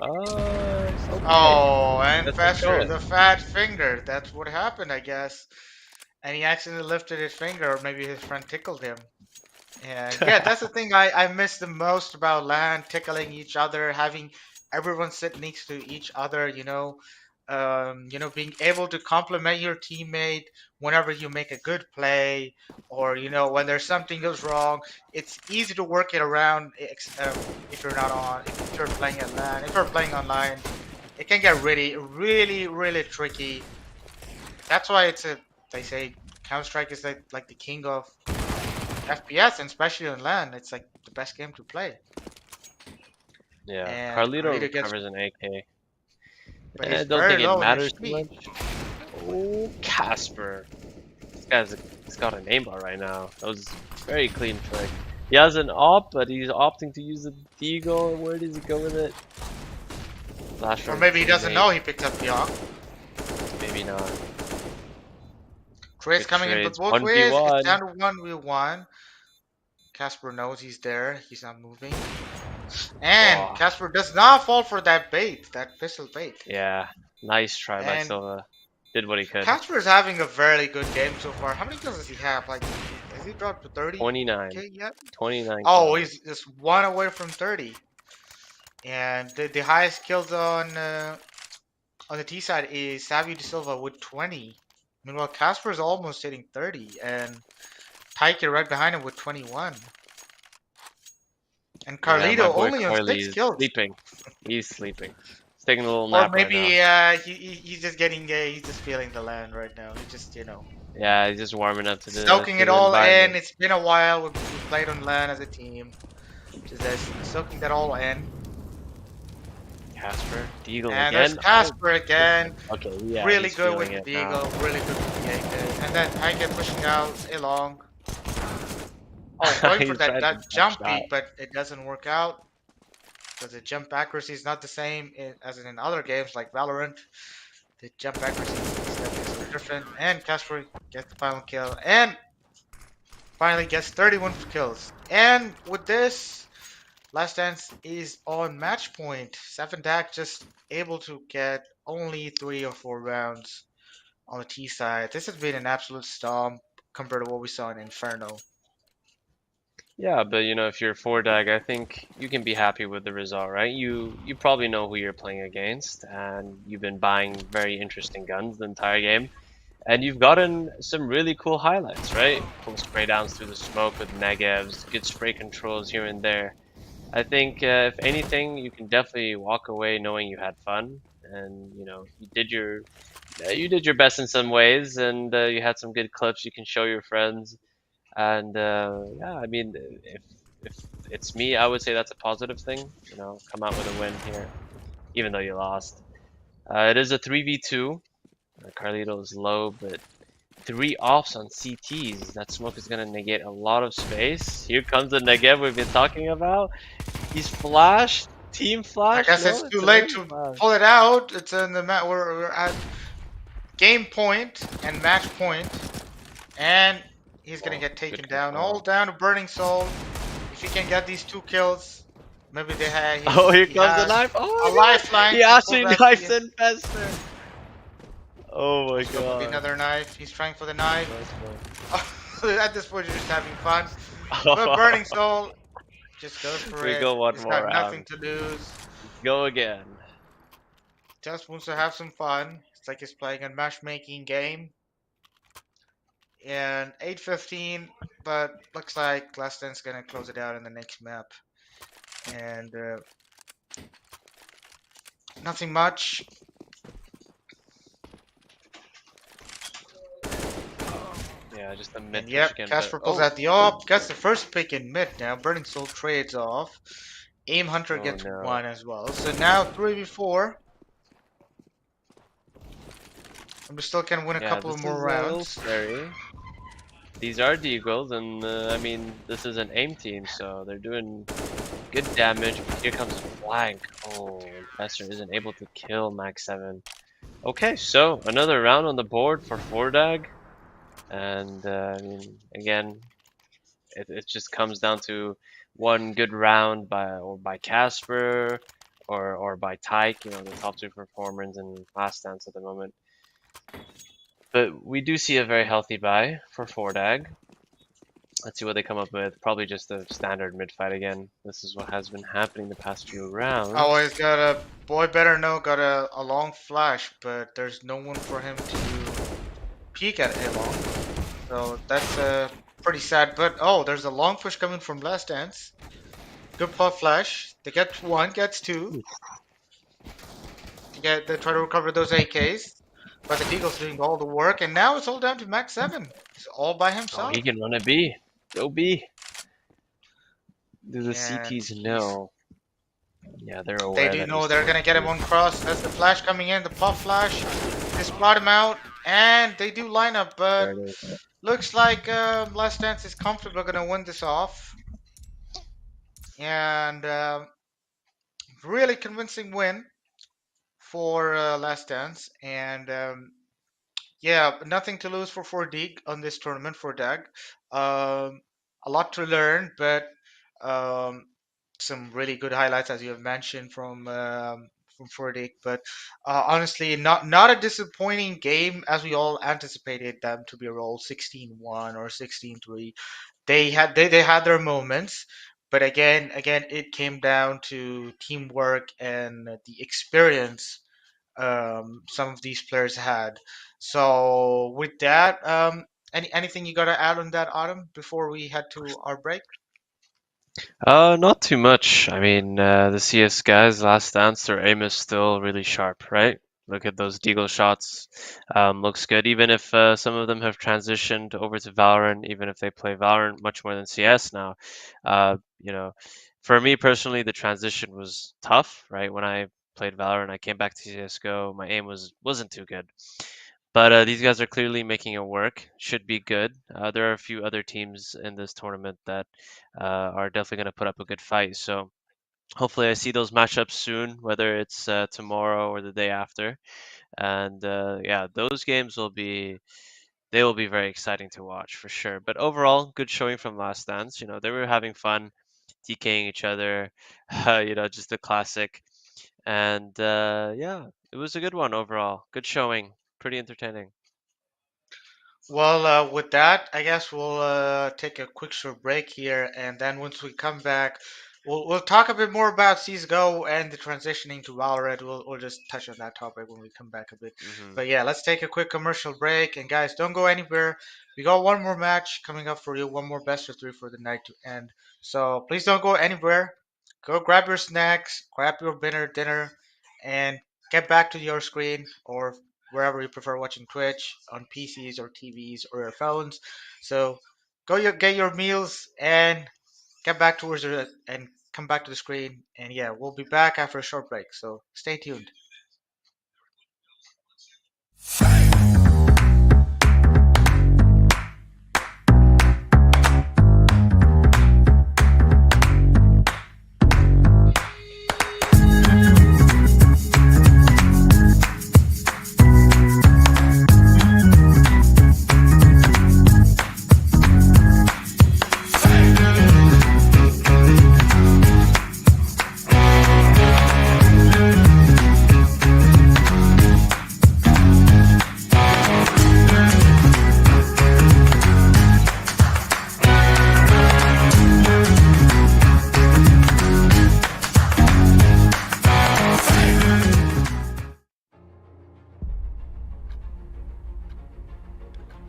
Okay. Oh, and That's it Infestor, going. the fat finger. That's what happened, I guess. And he accidentally lifted his finger, or maybe his friend tickled him. And yeah, that's the thing I miss the most about LAN, tickling each other, having everyone sit next to each other, being able to compliment your teammate whenever you make a good play, or when there's something goes wrong. It's easy to work it around if you're not on, if you're playing at LAN, if you're playing online, it can get really, really, really tricky. That's why they say Counter-Strike is like the king of FPS, and especially on LAN, it's like the best game to play. Yeah, And Carlito Carlito gets, recovers an AK. but I he's don't very think it low in matters too HP. much. Oh, Casper. He's got a aimbot right now. That was a very clean trick. He has an op, but he's opting to use the deagle. Where does he go with it? Flash Or maybe he doesn't know he picked up the AWP. Maybe not. Trey's Good coming in trades. both ways. 1v1. It's down to 1v1. Casper knows he's there. He's not moving. And Oh. Casper does not fall for that bait, that pistol bait. Yeah, nice try by And Silva. Did what he could. Casper is having a very good game so far. How many kills does he have? Like, has he dropped to 30? 29. Okay, yet? 29 Oh, kills. he's just one away from 30. And the highest kills on the T side is Savio De Silva with 20. Meanwhile, Casper is almost hitting 30, and Tyke right behind him with 21. And Yeah, my Carlito boy only on 6 Carly's kills. sleeping. He's sleeping. He's taking a little Or nap maybe right now. he's just getting he's just feeling the land right now. He's just Yeah, he's just warming up to the soaking it the all in. environment. It's been a while. We played on land as a team. Just soaking that all in. Casper, Deagle And again. there's Casper again. Okay, yeah, Really he's good with feeling the it now. Eagle. Really good with the AK. And then Tyke pushing out along. Oh, going for He's trying that to jump shot. peek, but it doesn't work out. Because the jump accuracy is not the same as in other games like Valorant. The jump accuracy is definitely different. And Casper gets the final kill. And finally gets 31 kills. And with this, Last Dance is on match point. 7dag just able to get only 3 or 4 rounds on the T side. This has been an absolute stomp compared to what we saw in Inferno. Yeah, but you know, if you're 4dag, I think you can be happy with the result, right? You probably know who you're playing against, and you've been buying very interesting guns the entire game, and you've gotten some really cool highlights, right? Cool spray downs through the smoke with negevs, good spray controls here and there. I think if anything, you can definitely walk away knowing you had fun, and you know you did your best in some ways, and you had some good clips you can show your friends. And yeah, I mean, if it's me, I would say that's a positive thing. You know, come out with a win here, even though you lost. It is a 3v2. Carlito is low, but 3 offs on CTs. That smoke is gonna negate a lot of space. Here comes the Negev we've been talking about. He's flashed. Team I flash. guess No, it's too a late main to flash. pull it out. It's in the we're at game point and match point, and he's gonna Oh, get taken good down. control. All down to Burning Soul. If he can get these 2 kills, maybe they have. Oh, here He comes the has knife. Oh a my god. lifeline. He to pull actually that knifed key. Infestor. Oh my It's gonna be god. another knife. He's trying for the knife. Nice At this point, you're just having fun. one. But Burning Soul just goes for We it. go one He's more got nothing round. to lose. Go again. Just wants to have some fun. It's like he's playing a matchmaking game. and 8:15, but looks like Last Dance gonna close it out in the next map. And nothing much. Yeah, just a mid And push yep, again, but Casper pulls out the op, gets the first pick in mid now. Burning Soul trades off. Aim Hunter oh gets no. one as well. So now 3v4. And we still can win a Yeah, couple this of is more a little rounds. scary. These are Deagles, and I mean, this is an aim team, so they're doing good damage. But here comes Flank. Oh, Professor isn't able to kill Max 7. Okay, so another round on the board for Fordag. And I mean, again, it just comes down to one good round by Casper or by Tyke, you know, the top two performers in Last Dance at the moment. But we do see a very healthy buy for Fordag. Let's see what they come up with. Probably just a standard mid fight again. This is what has been happening the past few rounds. Oh, he's got a boy better know, got a long flash, but there's no one for him to peek at A long. So that's pretty sad. But oh, there's a long push coming from Last Dance. Good puff flash. They get one, gets two. They try to recover those AKs. But the Deagle's doing all the work, and now it's all down to Max 7. He's all by Oh, himself. he can run a B. Go B. Do the And CTs know? Yeah, they're aware they do that know he's they're going gonna get him B. on cross. That's the flash coming in, the puff flash. They spot him out, and they do line up, but There it is. looks like Last Dance is comfortably gonna win this off. And really convincing win for Last Dance. And yeah, nothing to lose for 4D on this tournament for Dag. A lot to learn, but um, some really good highlights as you have mentioned from 4D. But honestly, not a disappointing game as we all anticipated them to be rolled 16-1 or 16-3. They had their moments, but again it came down to teamwork and the experience some of these players had. So with that, anything you gotta add on that, Autumn, before we head to our break? Not too much. I mean, the CS guys, Last Dance, their aim is still really sharp, right? Look at those deagle shots. Looks good. Even if some of them have transitioned over to Valorant, even if they play Valorant much more than CS now, you know, for me personally, the transition was tough, right? When I played Valorant, I came back to CSGO. My aim wasn't too good. But these guys are clearly making it work. Should be good. There are a few other teams in this tournament that are definitely going to put up a good fight. So hopefully I see those matchups soon, whether it's tomorrow or the day after. And yeah, those games will be very exciting to watch for sure. But overall, good showing from Last Dance. You know, they were having fun, TKing each other. You know, just a classic. And yeah, it was a good one overall. Good showing. Pretty entertaining. Well, with that, I guess we'll take a quick short break here, and then once we come back, we'll talk a bit more about CS:GO and the transitioning to Valorant. We'll just touch on that topic when we come back a bit. Hmm. But yeah, let's take a quick commercial break, and guys, don't go anywhere. We got one more match coming up for you, one more best of three for the night to end. So please don't go anywhere. Go grab your snacks, grab your dinner, and get back to your screen or wherever you prefer watching Twitch on PCs or TVs or your phones. So get your meals and get back towards it and come back to the screen. And yeah, we'll be back after a short break. So stay tuned.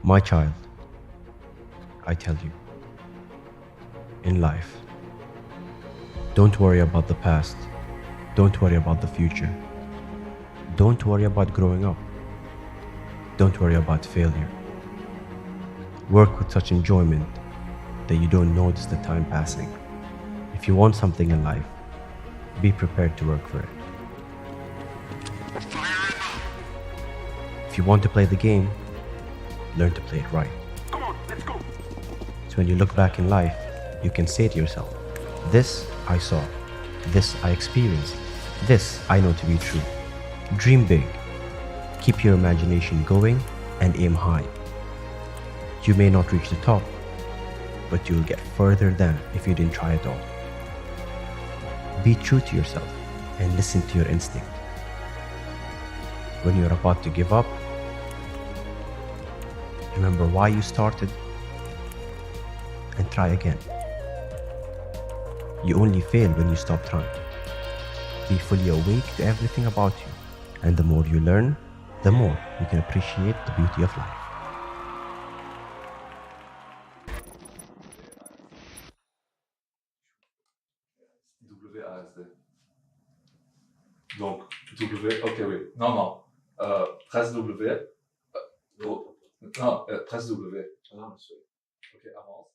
My child, I tell you, in life, don't worry about the past. Don't worry about the future. Don't worry about growing up. Don't worry about failure. Work with such enjoyment that you don't notice the time passing. If you want something in life, be prepared to work for it. If you want to play the game, learn to play it right. Come on, let's go. So when you look back in life, you can say to yourself, this I saw, this I experienced, this I know to be true. Dream big, keep your imagination going, and aim high. You may not reach the top, but you'll get further than if you didn't try at all. Be true to yourself and listen to your instinct. When you're about to give up, remember why you started and try again. You only fail when you stop trying. Be fully awake to everything about you, and the more you learn, the more you can appreciate the beauty of life. WASD. Donc, W, ok, oui. Non, non. Presse W. Non, presse W. Non, monsieur. Ok, avance.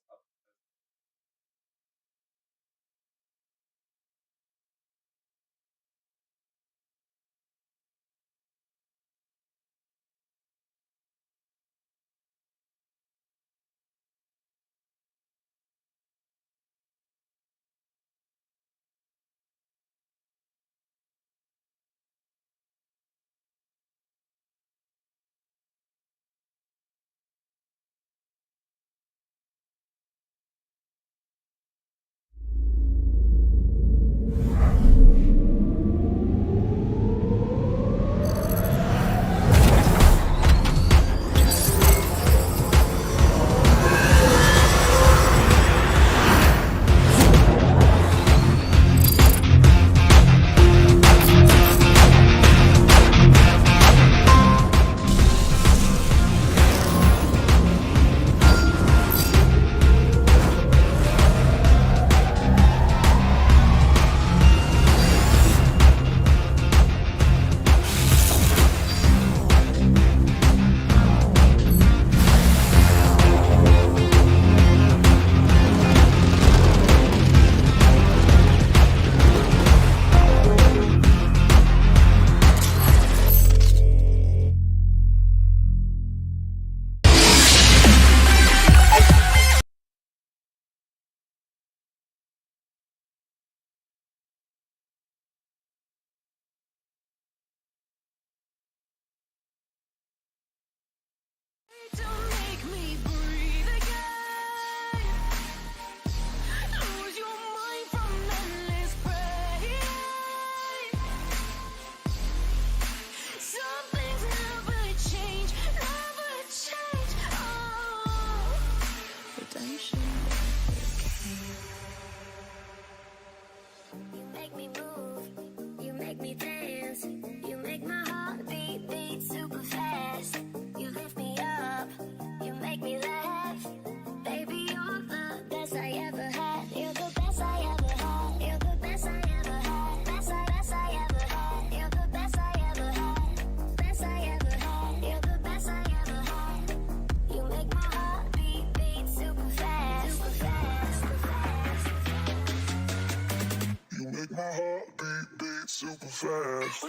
To make me breathe again. Lose your mind from endless pain. Some things never change, never change. Oh, redemption. You make me move, you make me dance, you make my heart beat super fast. You lift me up, you make me laugh. Baby, you're the best I ever had. You're the best I ever had. You're the best I ever had. Best I ever had. You're the best I ever had. Best I ever had. You're the best I ever had. You make my heart beat super fast. Super fast. Super fast. You make my heart beat super fast.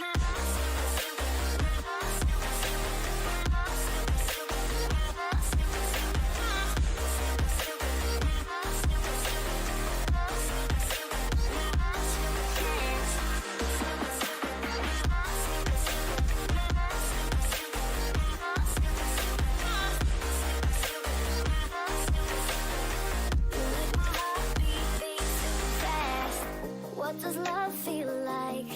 What does love feel like?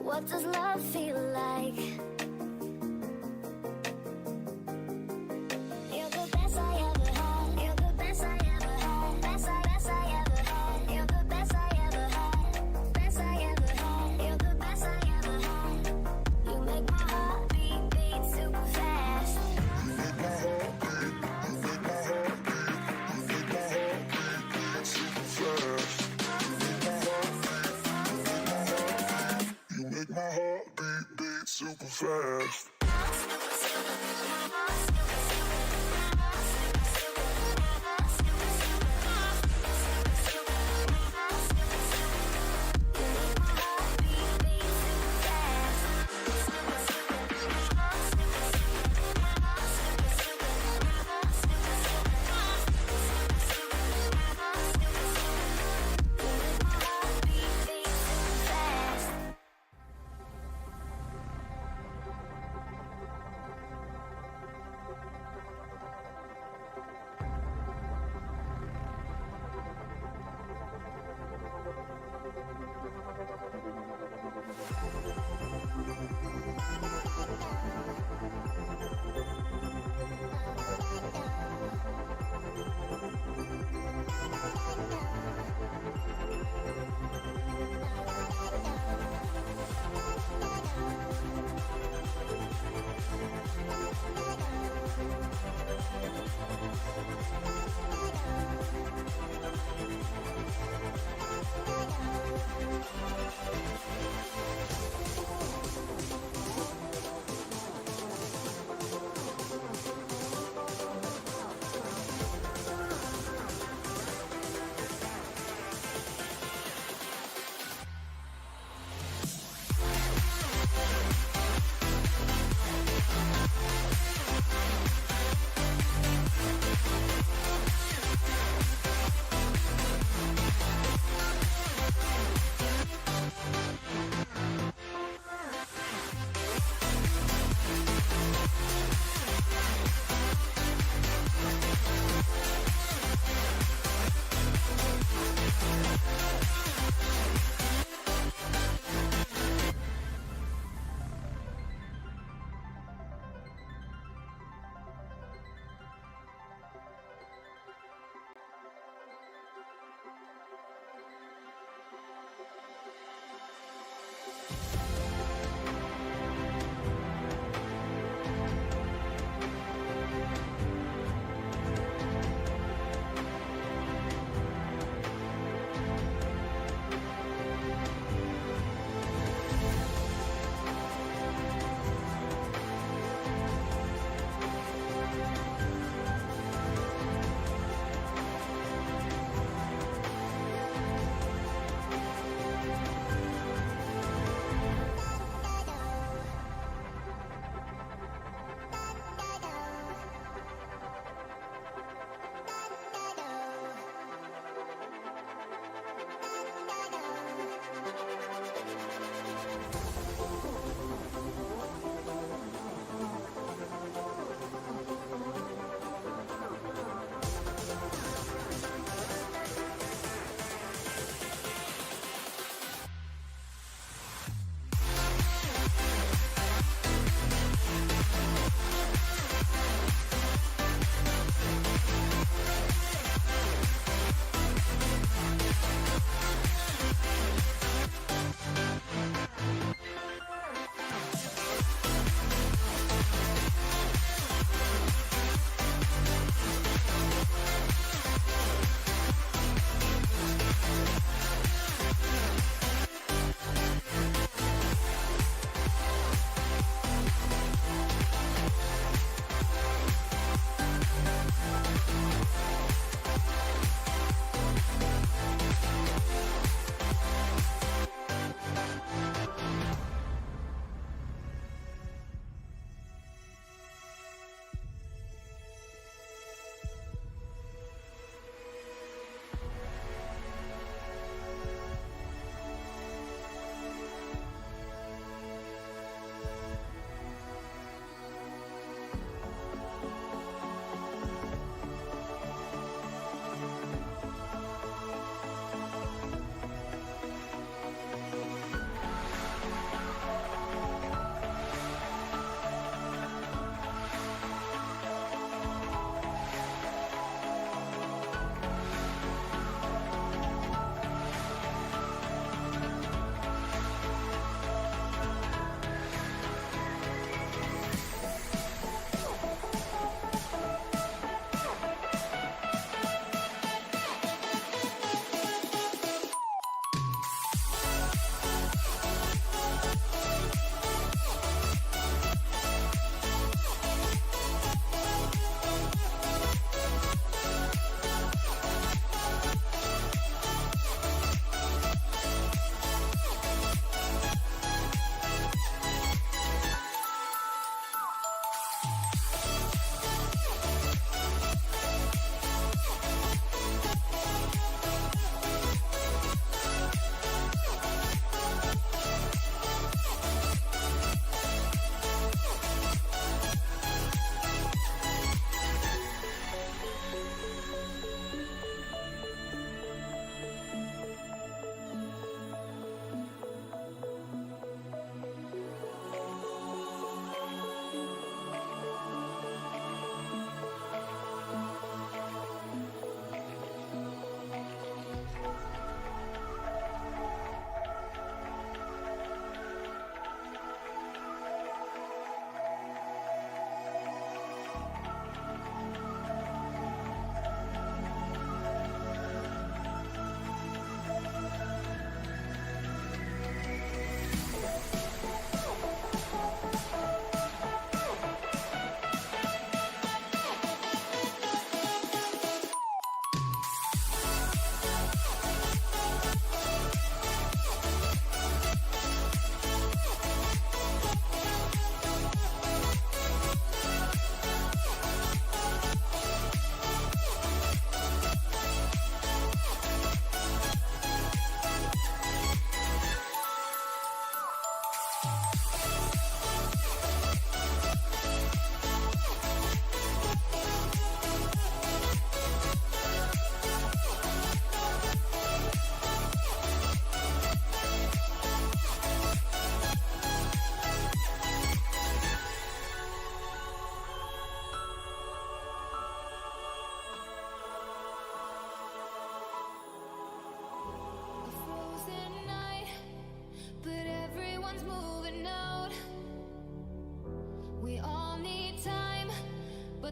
What does love feel like? You're the best I ever had. You're the best I ever had. Best I ever had. You're the best I ever had. Best I ever had. You're the best I ever had. You make my heart beat super fast. my heartbeat beat super fast.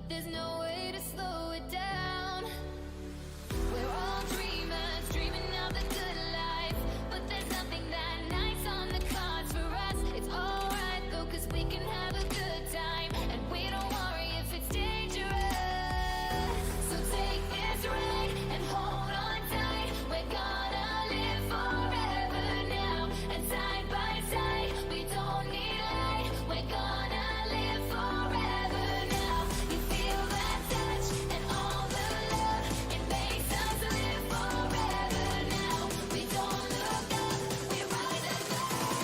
there's no way to slow it down. We're all dreamers, dreaming of the good life, but there's nothing that nice on the cards for us. It's alright though, cause we can have a good time, and we don't worry if it's dangerous. So take this ride and hold on tight. We're gonna live forever now, and side by side, we don't need light. We're gonna live forever now. You feel that touch and all the love, it makes us live forever now. We don't look up, we rise above.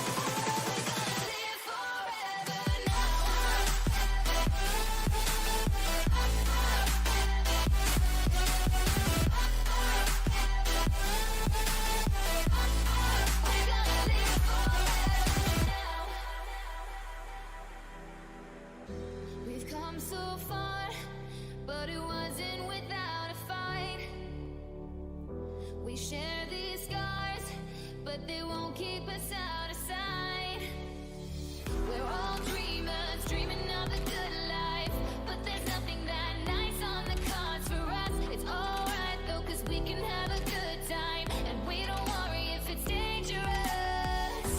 We're gonna live forever now. We've come so far, but it wasn't without a fight. We share these scars, but they won't keep us out of sight. We're all dreamers, dreaming of the good life, but there's nothing that nice on the cards for us. It's alright though, cause we can have a good time, and we don't worry if it's dangerous.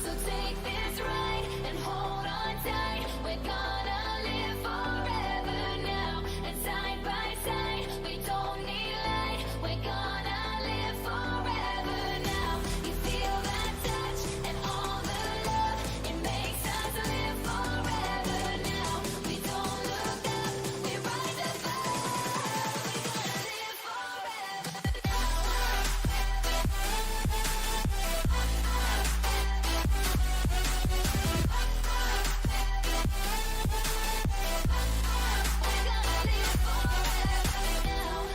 So take this ride and hold on tight. We're gonna live forever now, and side by side, we don't need light. We're gonna live forever now. You feel that touch and all the love, it makes us live forever now. We don't look up, we rise above. We're gonna live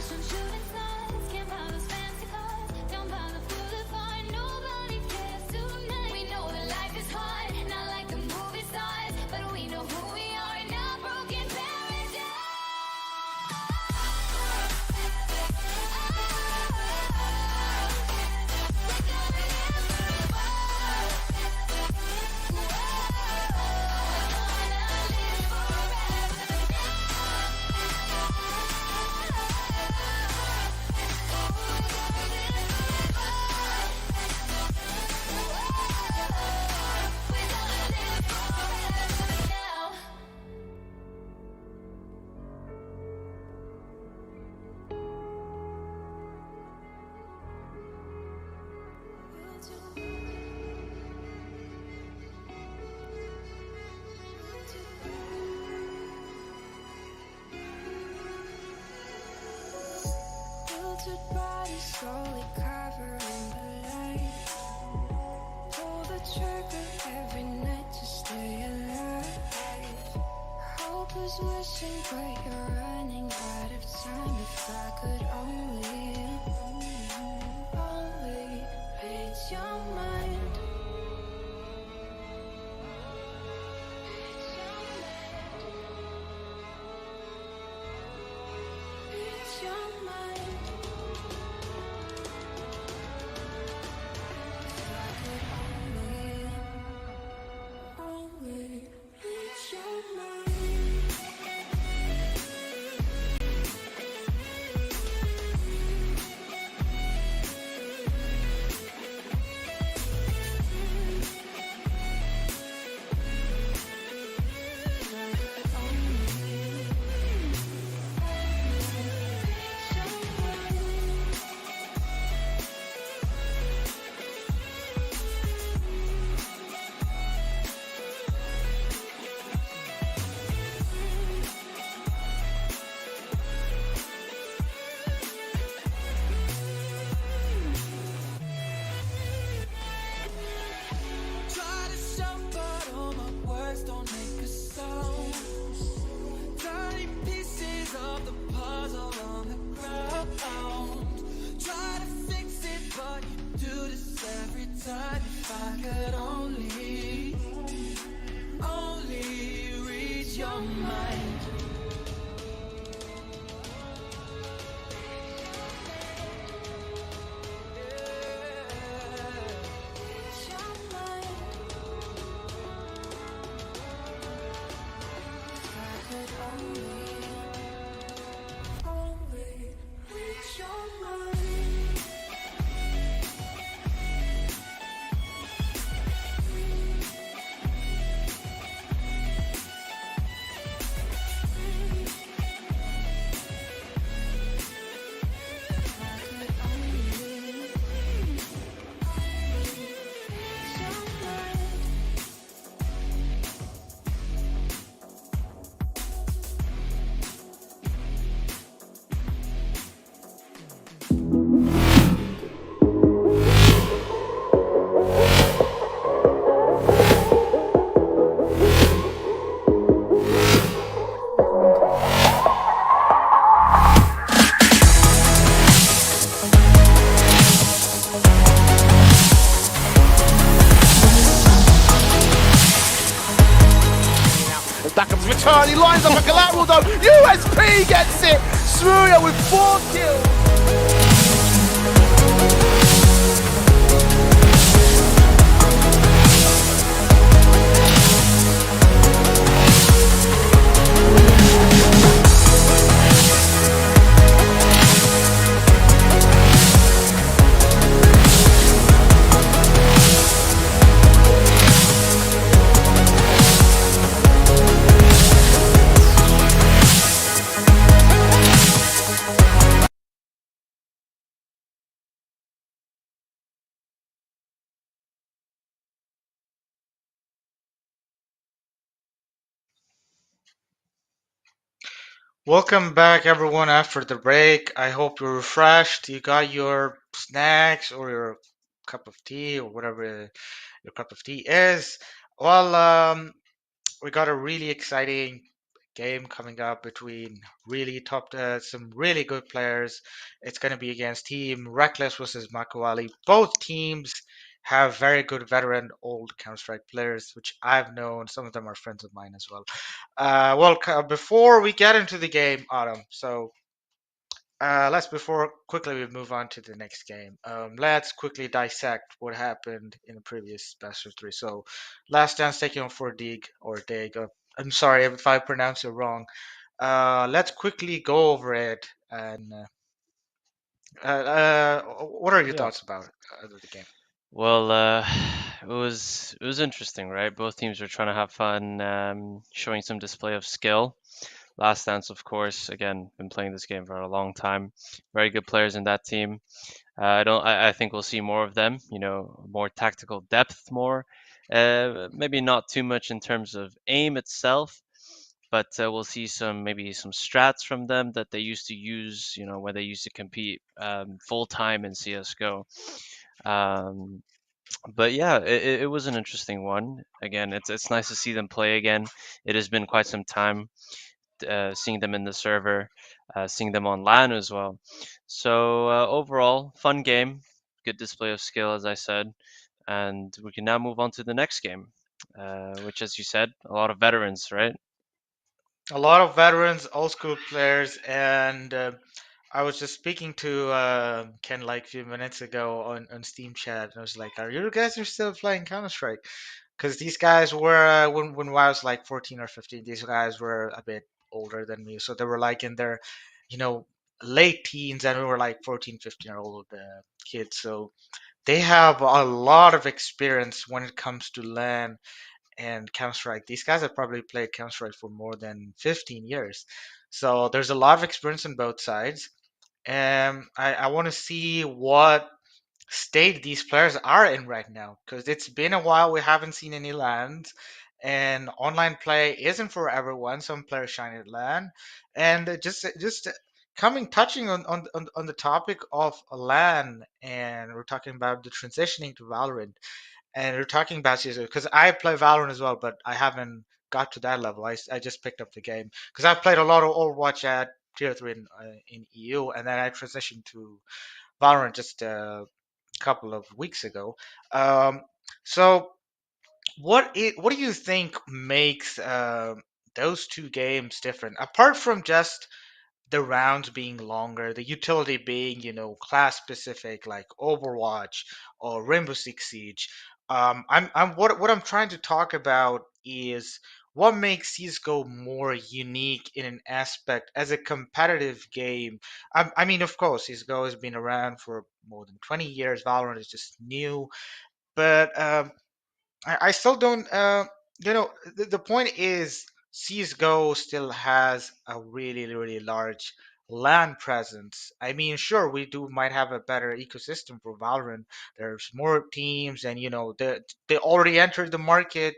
Some shooting stars, can't buy those fancy cars, down by the boulevard, nobody cares tonight. We know that life is hard, not like the movie stars, but we know who we are in our broken paradise. We're gonna live Filtered bodies slowly covering the light. Pull the trigger every night to stay alive. Hope is wishing, but you're running out of time. If I could only read your mind. Read your mind. If I could only read your mind. could only Stackham's return, he lines up a collateral though. USP gets it. Surya with 4 kills. Welcome back, everyone, after the break. I hope you're refreshed. You got your snacks or your cup of tea or whatever your cup of tea is. Well, we got a really exciting game coming up between some really good players. It's going to be against Team Reckless versus Makaveli. Both teams have very good veteran old Counter-Strike players, which I've known. Some of them are friends of mine as well. Before we get into the game, Autumn, so let's before quickly we move on to the next game. Let's quickly dissect what happened in the previous best of three. So, last dance taking on for Dig or Dig. I'm sorry if I pronounce it wrong. Let's quickly go over it. And what are your Yeah. thoughts about the game? Well, it was interesting, right? Both teams were trying to have fun, showing some display of skill. Last Dance, of course, again, been playing this game for a long time. Very good players in that team. I think we'll see more of them. You know, more tactical depth, more. Maybe not too much in terms of aim itself, but we'll see maybe some strats from them that they used to use. You know, when they used to compete full time in CS:GO. Um, but yeah, it was an interesting one. Again, it's nice to see them play again. It has been quite some time seeing them in the server, seeing them on LAN as well. So overall, fun game, good display of skill, as I said, and we can now move on to the next game, which, as you said, a lot of veterans, right? A lot of veterans, old school players, and I was just speaking to Ken like a few minutes ago on Steam chat, and I was like, "Are you guys are still playing Counter Strike?" Because these guys were when I was like 14 or 15, these guys were a bit older than me, so they were like in their, you know, late teens, and we were like 14, 15-year old kids. So they have a lot of experience when it comes to LAN and Counter Strike. These guys have probably played Counter Strike for more than 15 years. So there's a lot of experience on both sides. And I want to see what state these players are in right now because it's been a while. We haven't seen any lands, and online play isn't for everyone. Some players shine at LAN, and just coming touching on the topic of LAN, and we're talking about the transitioning to Valorant. And we're talking about CSGO because I play Valorant as well, but I haven't got to that level. I just picked up the game because I've played a lot of Overwatch at tier three in EU, and then I transitioned to Valorant just a couple of weeks ago. Um, so what do you think makes those two games different apart from just the rounds being longer, the utility being, class specific like Overwatch or Rainbow Six Siege. What I'm trying to talk about is what makes CS:GO more unique in an aspect as a competitive game. I mean, of course, CS:GO has been around for more than 20 years. Valorant is just new, but I still don't. The point is, CS:GO still has a really, really large land presence. I mean, sure, we do might have a better ecosystem for Valorant. There's more teams, and they already entered the market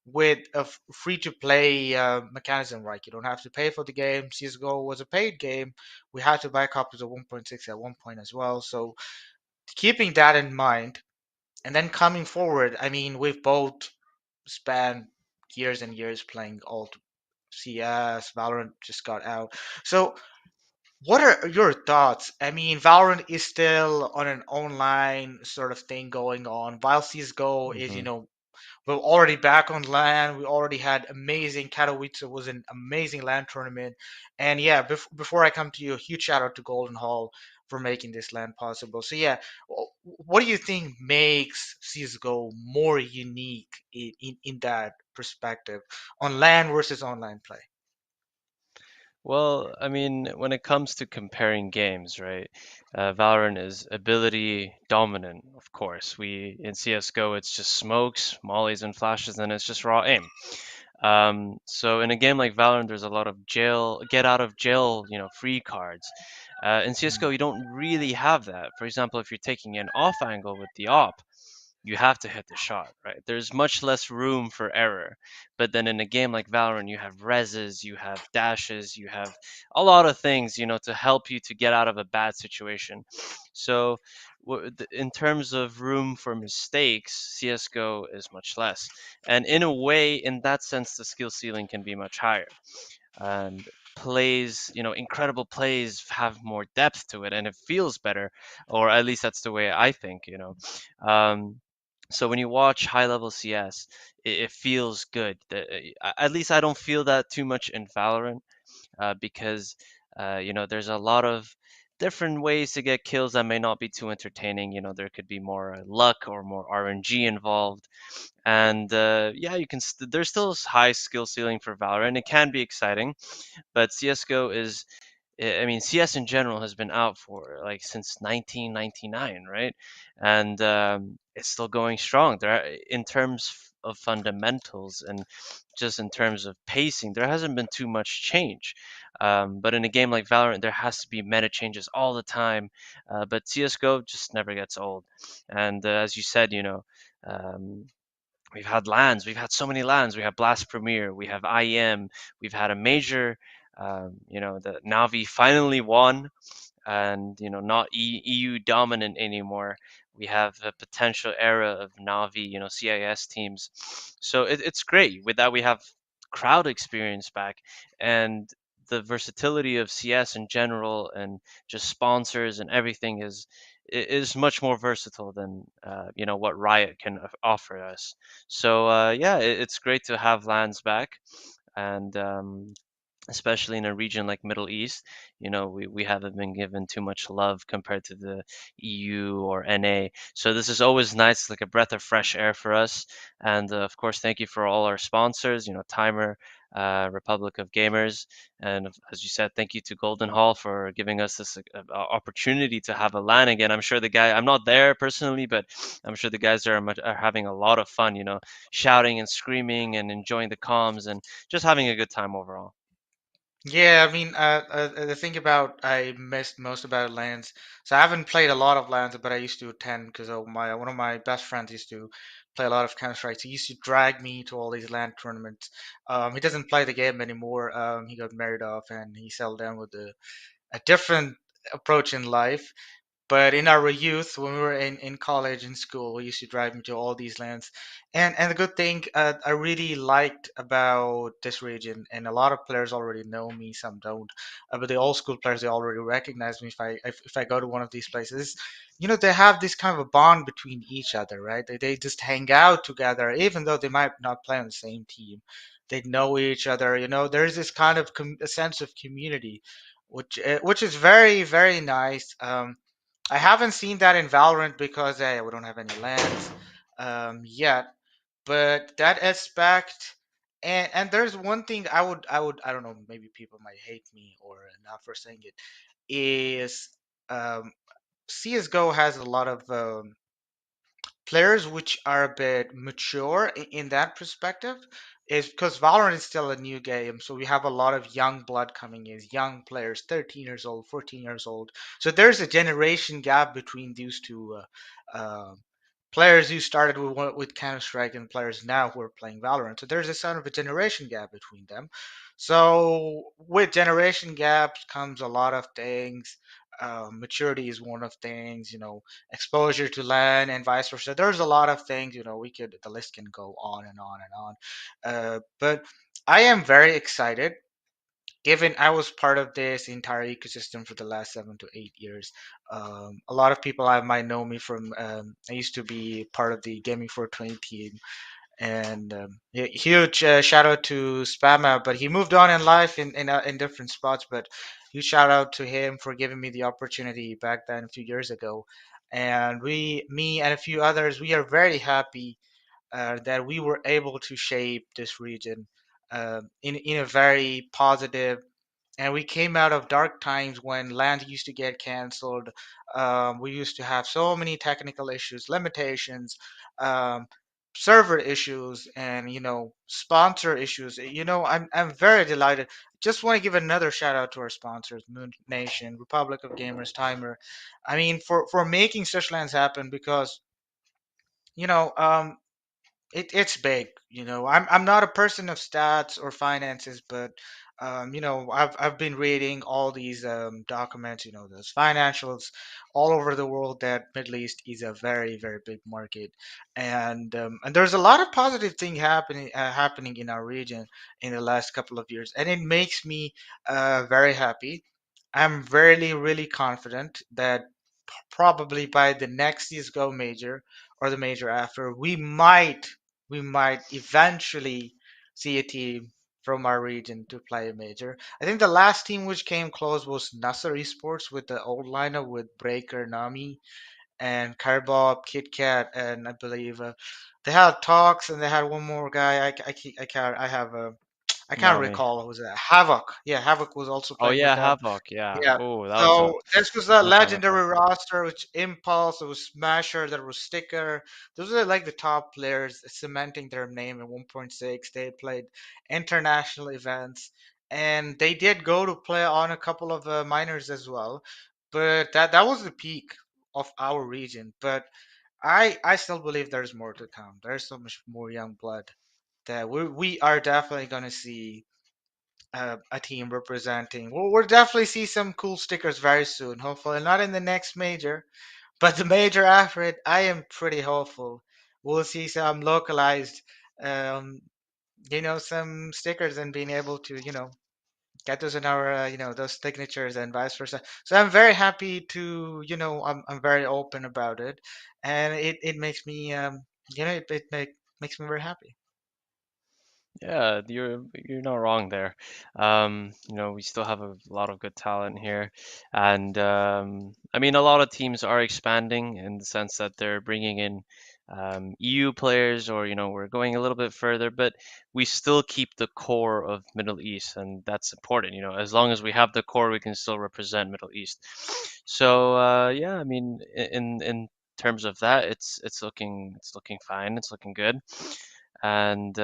with a free-to-play mechanism. Right, you don't have to pay for the game. CS:GO was a paid game. We had to buy copies of 1.6 at one point as well. So keeping that in mind, and then coming forward, I mean, we've both spent years and years playing alt CS. Valorant just got out. So, what are your thoughts? I mean, Valorant is still on an online sort of thing going on, while CS:GO is, Hmm. We're already back on LAN. We already had amazing Katowice was an amazing LAN tournament. And yeah, before I come to you, a huge shout out to Golden Hall for making this LAN possible. So yeah, what do you think makes CS:GO more unique in that perspective on LAN versus online play? Well, I mean, when it comes to comparing games, right? Valorant is ability dominant, of course. We in CS:GO, it's just smokes, mollies, and flashes, and it's just raw aim. So in a game like Valorant, there's a lot of get out of jail, free cards. In CS:GO, you don't really have that. For example, if you're taking an off angle with the op, you have to hit the shot, right? There's much less room for error. But then in a game like Valorant, you have reses, you have dashes, you have a lot of things, to help you to get out of a bad situation. So in terms of room for mistakes, CS:GO is much less. And in a way, in that sense, the skill ceiling can be much higher. And plays, incredible plays have more depth to it and it feels better, or at least that's the way I think. Um, so when you watch high level CS, it feels good. At least I don't feel that too much in Valorant, because there's a lot of different ways to get kills that may not be too entertaining. There could be more luck or more RNG involved, and yeah, there's still high skill ceiling for Valorant. It can be exciting, but CS:GO is, I mean, CS in general has been out for like since 1999, right? And it's still going strong. In terms of fundamentals and just in terms of pacing, there hasn't been too much change. But in a game like Valorant, there has to be meta changes all the time. But CS:GO just never gets old. And as you said, um, we've had lands. We've had so many lands. We have Blast Premier. We have IEM. We've had a major. The Navi finally won, and not EU dominant anymore. We have a potential era of Navi, CIS teams. So it's great. With that, we have crowd experience back, and the versatility of CS in general, and just sponsors and everything is much more versatile than what Riot can offer us. So yeah, it's great to have lands back, and especially in a region like Middle East, we haven't been given too much love compared to the EU or NA. So this is always nice, like a breath of fresh air for us. And of course, thank you for all our sponsors, Timer, Republic of Gamers, and as you said, thank you to Golden Hall for giving us this opportunity to have a LAN again. I'm not there personally, but I'm sure the guys there are having a lot of fun, shouting and screaming and enjoying the comms and just having a good time overall. Yeah, I mean, the thing about I missed most about lands. So I haven't played a lot of lands, but I used to attend because of my one of my best friends used to play a lot of Counter Strike. He used to drag me to all these land tournaments. He doesn't play the game anymore. He got married off and he settled down with a different approach in life. But in our youth, when we were in college and school, we used to drive me to all these lands. And the good thing I really liked about this region, and a lot of players already know me, some don't, but the old school players they already recognize me if I go to one of these places. They have this kind of a bond between each other, right? They just hang out together, even though they might not play on the same team. They know each other. There's this kind of a sense of community, which is very very nice. I haven't seen that in Valorant because hey, we don't have any lands yet. But that aspect, and there's one thing I don't know, maybe people might hate me or not for saying it, is um, CS:GO has a lot of players which are a bit mature in that perspective is because Valorant is still a new game, so we have a lot of young blood coming in, young players, 13 years old, 14 years old. So there's a generation gap between these two players who started with Counter Strike and players now who are playing Valorant. So there's a sort of a generation gap between them. So with generation gaps comes a lot of things. Maturity is one of things, exposure to land and vice versa. There's a lot of things, the list can go on and on and on. But I am very excited given I was part of this entire ecosystem for the last 7 to 8 years. A lot of people I might know me from, I used to be part of the Gaming 420 team And huge shout out to Spammer, but he moved on in life in different spots. But huge shout out to him for giving me the opportunity back then a few years ago. And me and a few others, we are very happy that we were able to shape this region in a very positive. And we came out of dark times when land used to get canceled. We used to have so many technical issues, limitations, um, server issues, and sponsor issues. I'm very delighted. Just want to give another shout out to our sponsors, Moon Nation, Republic of Gamers, Timer. I mean, for making such lands happen because you know um, it's big. I'm not a person of stats or finances, but I've been reading all these documents, those financials all over the world, that Middle East is a very, very big market. And there's a lot of positive thing happening in our region in the last couple of years, and it makes me very happy. I'm really, really confident that probably by the next CSGO major or the major after, we might eventually see a team from our region to play a major. I think the last team which came close was Nasser Esports with the old lineup with Breaker, Nami, and Carbob, KitKat, and I believe they had talks, and they had one more guy. I can't Nami. recall who's that. Havoc. Yeah, Havoc was also Oh playing with yeah, them. Havoc. Yeah. Yeah. Oh, that was a So this was a long time ago. legendary roster, which Impulse, there was Smasher, there was Sticker. Those are like the top players cementing their name in 1.6. They played international events, and they did go to play on a couple of minors as well. But that was the peak of our region. But I still believe there's more to come. There's so much more young blood that we are definitely gonna see a team representing. We'll definitely see some cool stickers very soon. Hopefully, not in the next major, but the major after it. I am pretty hopeful. We'll see some localized, um, some stickers and being able to, get those in our, those signatures and vice versa. So I'm very happy to, I'm very open about it, and it makes me, it makes me very happy. Yeah, you're not wrong there. We still have a lot of good talent here, and I mean, a lot of teams are expanding in the sense that they're bringing in EU players, or we're going a little bit further, but we still keep the core of Middle East, and that's important. As long as we have the core, we can still represent Middle East. So yeah, I mean, in terms of that, it's looking fine. It's looking good, and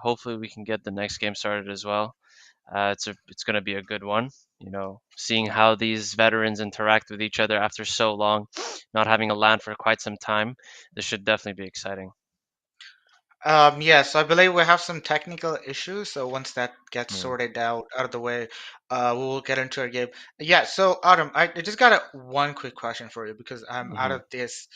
hopefully we can get the next game started as well. It's going to be a good one. Seeing how these veterans interact with each other after so long, not having a LAN for quite some time, this should definitely be exciting. Yes, I believe we have some technical issues. So once that gets Mm. sorted out of the way, we'll get into our game. Yeah. So Autumn, I just got one quick question for you because I'm out Hmm. of this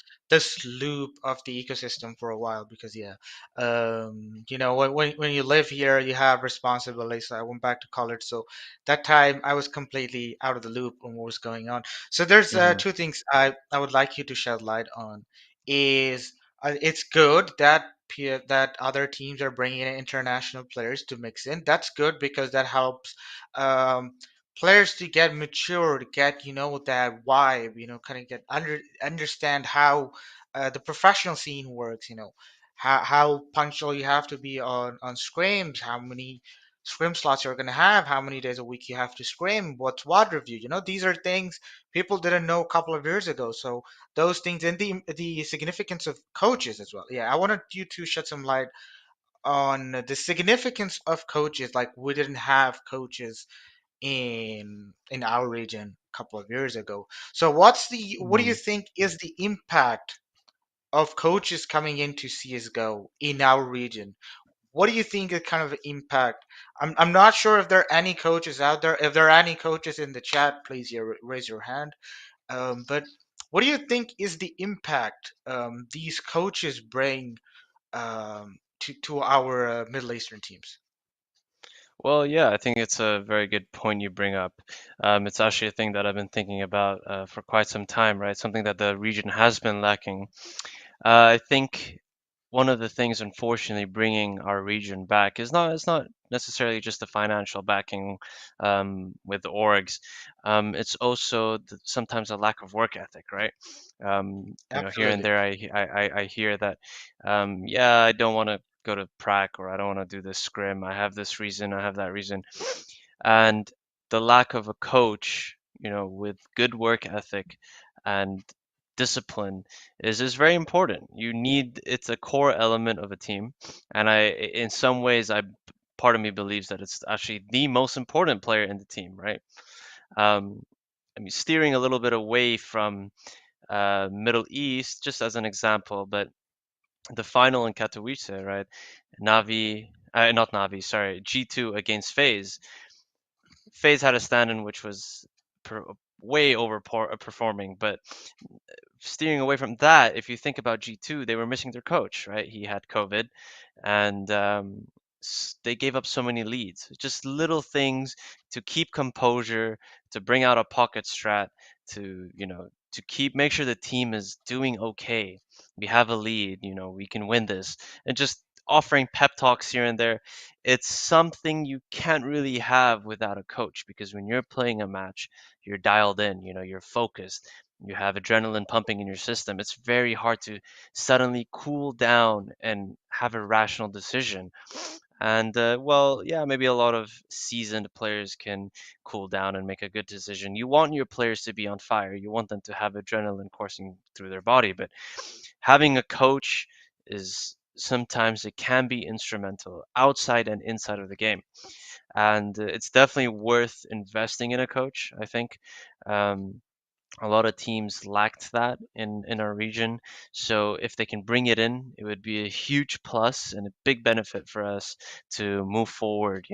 loop of the ecosystem for a while. Because yeah, when you live here, you have responsibilities. So I went back to college, so that time I was completely out of the loop on what was going on. So there's Hmm. two things I would like you to shed light on. Is it's good that that other teams are bringing in international players to mix in. That's good because that helps um, players to get mature, to get that vibe, kind of get understand how the professional scene works. How punctual you have to be on scrims, how many scrim slots you're going to have, how many days a week you have to scrim, what's WOD review. These are things people didn't know a couple of years ago. So those things, and the significance of coaches as well. Yeah, I wanted you to shed some light on the significance of coaches. Like we didn't have coaches in our region a couple of years ago. So what do you Hmm. think is the impact of coaches coming into CS:GO in our region? What do you think is kind of impact? I'm not sure if there are any coaches out there. If there are any coaches in the chat, please, yeah, raise your hand. But what do you think is the impact these coaches bring to our Middle Eastern teams? Well, yeah, I think it's a very good point you bring up. It's actually a thing that I've been thinking about for quite some time, right? Something that the region has been lacking. I think one of the things, unfortunately, bringing our region back is not it's not necessarily just the financial backing with the orgs. It's also sometimes a lack of work ethic, right? Here and Absolutely. there, I hear that, yeah, I don't want to go to prac, or I don't want to do this scrim. I have this reason, I have that reason, and the lack of a coach, with good work ethic and discipline is very important. It's a core element of a team, and in some ways, part of me believes that it's actually the most important player in the team, right? Um, I mean, steering a little bit away from Middle East, just as an example, but the final in Katowice, right? Not Navi, sorry, G2 against FaZe. FaZe had a stand-in which was per, way performing, but steering away from that, if you think about G2, they were missing their coach, right? He had COVID, and they gave up so many leads. Just little things to keep composure, to bring out a pocket strat, to make sure the team is doing okay. We have a lead, we can win this, and just offering pep talks here and there. It's something you can't really have without a coach, because when you're playing a match, you're dialed in, you're focused, you have adrenaline pumping in your system. It's very hard to suddenly cool down and have a rational decision. And well, yeah, maybe a lot of seasoned players can cool down and make a good decision. You want your players to be on fire. You want them to have adrenaline coursing through their body. But having a coach is sometimes it can be instrumental outside and inside of the game. And it's definitely worth investing in a coach, I think. Um, a lot of teams lacked that in our region. So if they can bring it in, it would be a huge plus and a big benefit for us to move forward,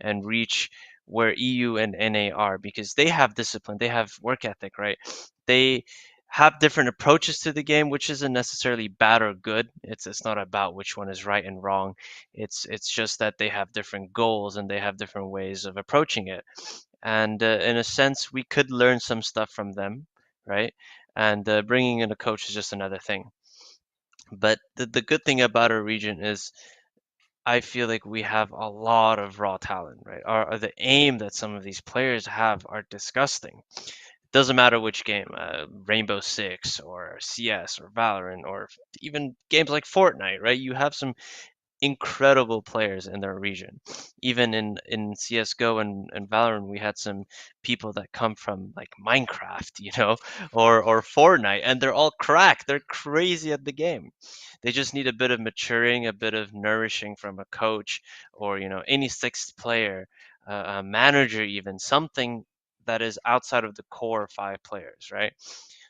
and reach where EU and NA are, because they have discipline, they have work ethic, right? They have different approaches to the game, which isn't necessarily bad or good. It's not about which one is right and wrong. It's just that they have different goals and they have different ways of approaching it. And in a sense, we could learn some stuff from them, right? And bringing in a coach is just another thing. But the good thing about our region is I feel like we have a lot of raw talent, right? The aim that some of these players have are disgusting. Doesn't matter which game, Rainbow Six or CS or Valorant or even games like Fortnite, right? You have some incredible players in their region. Even in CSGO and Valorant, we had some people that come from like Minecraft, or Fortnite, and they're all cracked. They're crazy at the game. They just need a bit of maturing, a bit of nourishing from a coach, or any sixth player, a manager, even something that is outside of the core five players, right?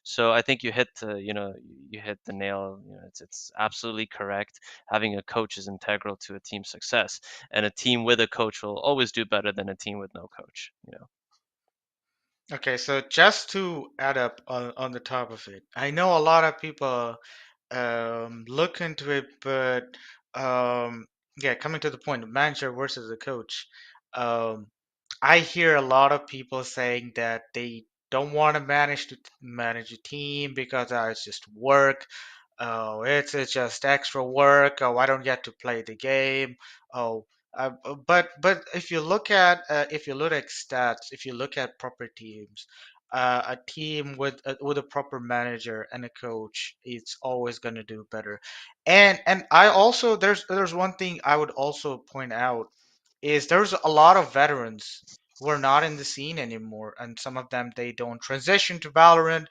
So I think you hit the nail. It's absolutely correct. Having a coach is integral to a team's success, and a team with a coach will always do better than a team with no coach. Okay, so just to add up on the top of it, I know a lot of people look into it, but yeah, coming to the point, the manager versus the coach, um, I hear a lot of people saying that they don't want to manage a team because it's just work. Oh, it's just extra work. Oh, I don't get to play the game. Oh, but if you look at stats, if you look at proper teams, a team with a proper manager and a coach, it's always going to do better. And I also there's one thing I would also point out is there's a lot of veterans who are not in the scene anymore, and some of them they don't transition to Valorant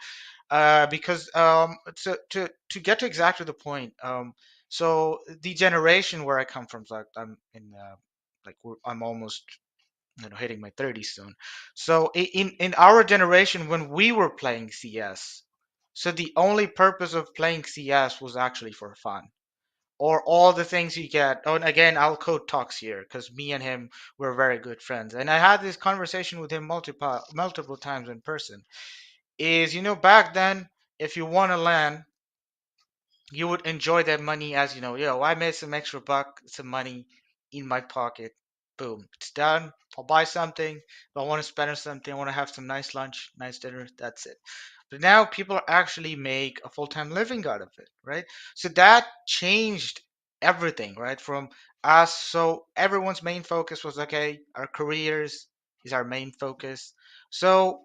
because to get to exactly the point, so the generation where I come from, like I'm in I'm almost hitting my 30s soon. So in our generation when we were playing CS, so the only purpose of playing CS was actually for fun. Or all the things you get. Oh, and again, I'll quote Talks here because me and him were very good friends, and I had this conversation with him multiple times in person is back then if you want to land you would enjoy that money as I made some extra buck, some money in my pocket, boom, it's done. I'll buy something. If I want to spend on something, I want to have some nice lunch, nice dinner. That's it. But now people actually make a full-time living out of it, right? So that changed everything, right? From us, so everyone's main focus was okay, our careers is our main focus. So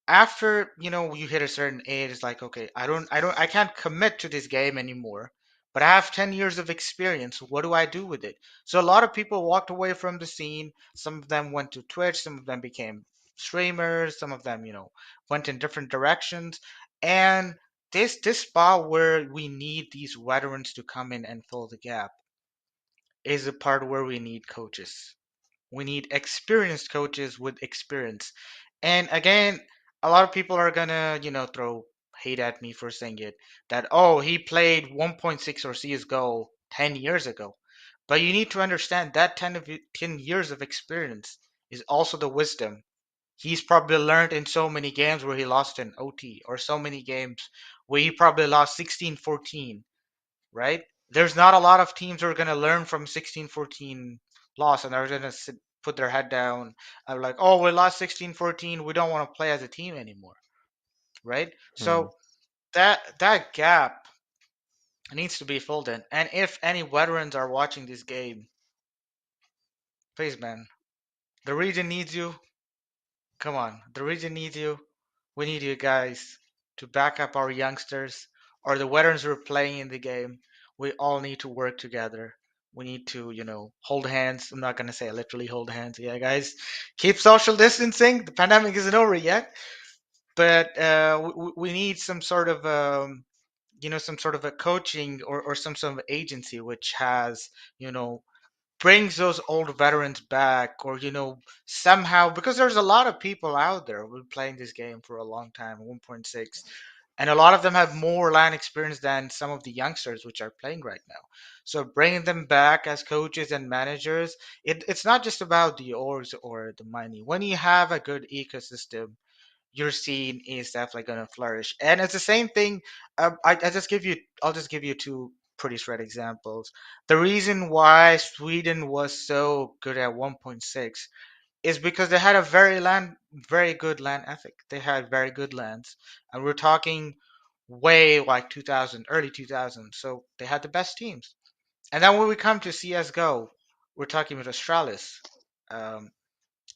after you hit a certain age, it's like okay, I can't commit to this game anymore, but I have 10 years of experience. What do I do with it? So a lot of people walked away from the scene. Some of them went to Twitch, some of them became streamers, some of them went in different directions. And this spot where we need these veterans to come in and fill the gap is a part where we need coaches. We need experienced coaches with experience. And again, a lot of people are gonna, throw hate at me for saying it, that, oh, he played 1.6 or CSGO 10 years ago. But you need to understand that 10 years of experience is also the wisdom. He's probably learned in so many games where he lost in OT, or so many games where he probably lost 16-14, right? There's not a lot of teams who are going to learn from 16-14 loss and are going to put their head down and like, oh, we lost 16-14. We don't want to play as a team anymore, right? Hmm. So that gap needs to be filled in. And if any veterans are watching this game, please, man, the region needs you. Come on, the region needs you. We need you guys to back up our youngsters or the veterans who are playing in the game. We all need to work together. We need to, hold hands. I'm not gonna say literally hold hands. Yeah, guys, keep social distancing. The pandemic isn't over yet, but we need some sort of, some sort of a coaching or some sort of agency which has, you know, brings those old veterans back, or somehow, because there's a lot of people out there who've been playing this game for a long time, 1.6, and a lot of them have more LAN experience than some of the youngsters which are playing right now. So bringing them back as coaches and managers, it's not just about the orgs or the money. When you have a good ecosystem, your scene is definitely going to flourish. And it's the same thing. I'll just give you two pretty straight examples. The reason why Sweden was so good at 1.6 is because they had a very good land ethic. They had very good lands, and we're talking way like 2000, early 2000. So they had the best teams. And then when we come to CS:GO, we're talking with Australis. Um,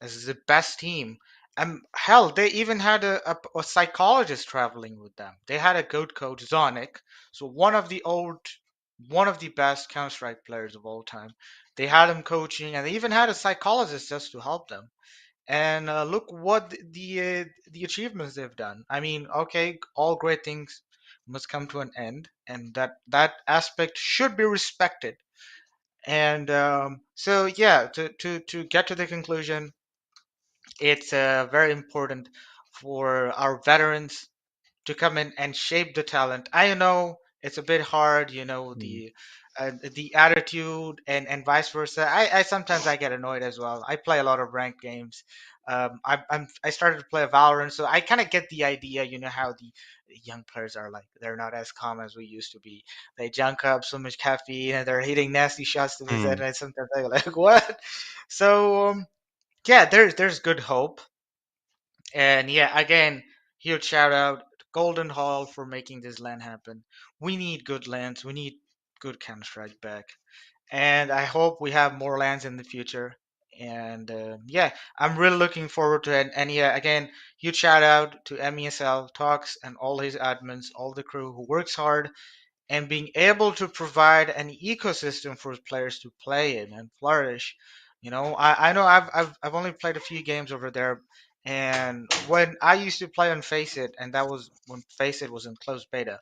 this is the best team. And hell, they even had a psychologist traveling with them. They had a good coach, Zonic. So one of the best Counter Strike players of all time. They had him coaching, and they even had a psychologist just to help them. And look what the achievements they've done. I mean, okay, all great things must come to an end, and that aspect should be respected. And so yeah, to get to the conclusion, it's very important for our veterans to come in and shape the talent. I know it's a bit hard, Hmm. the attitude and vice versa. I sometimes I get annoyed as well. I play a lot of ranked games. I started to play Valorant, so I kind of get the idea. You know how the young players are like. They're not as calm as we used to be. They junk up so much caffeine and they're hitting nasty shots to the head. Hmm. And sometimes I like what? So yeah, there's good hope. And yeah, again, huge shout out to Golden Hall for making this land happen. We need good lands. We need good Counter Strike back. And I hope we have more lands in the future. And yeah, I'm really looking forward to it. And yeah, again, huge shout out to MESL Talks and all his admins, all the crew who works hard and being able to provide an ecosystem for players to play in and flourish. I know I've only played a few games over there, and when I used to play on Face It, and that was when Face It was in closed beta,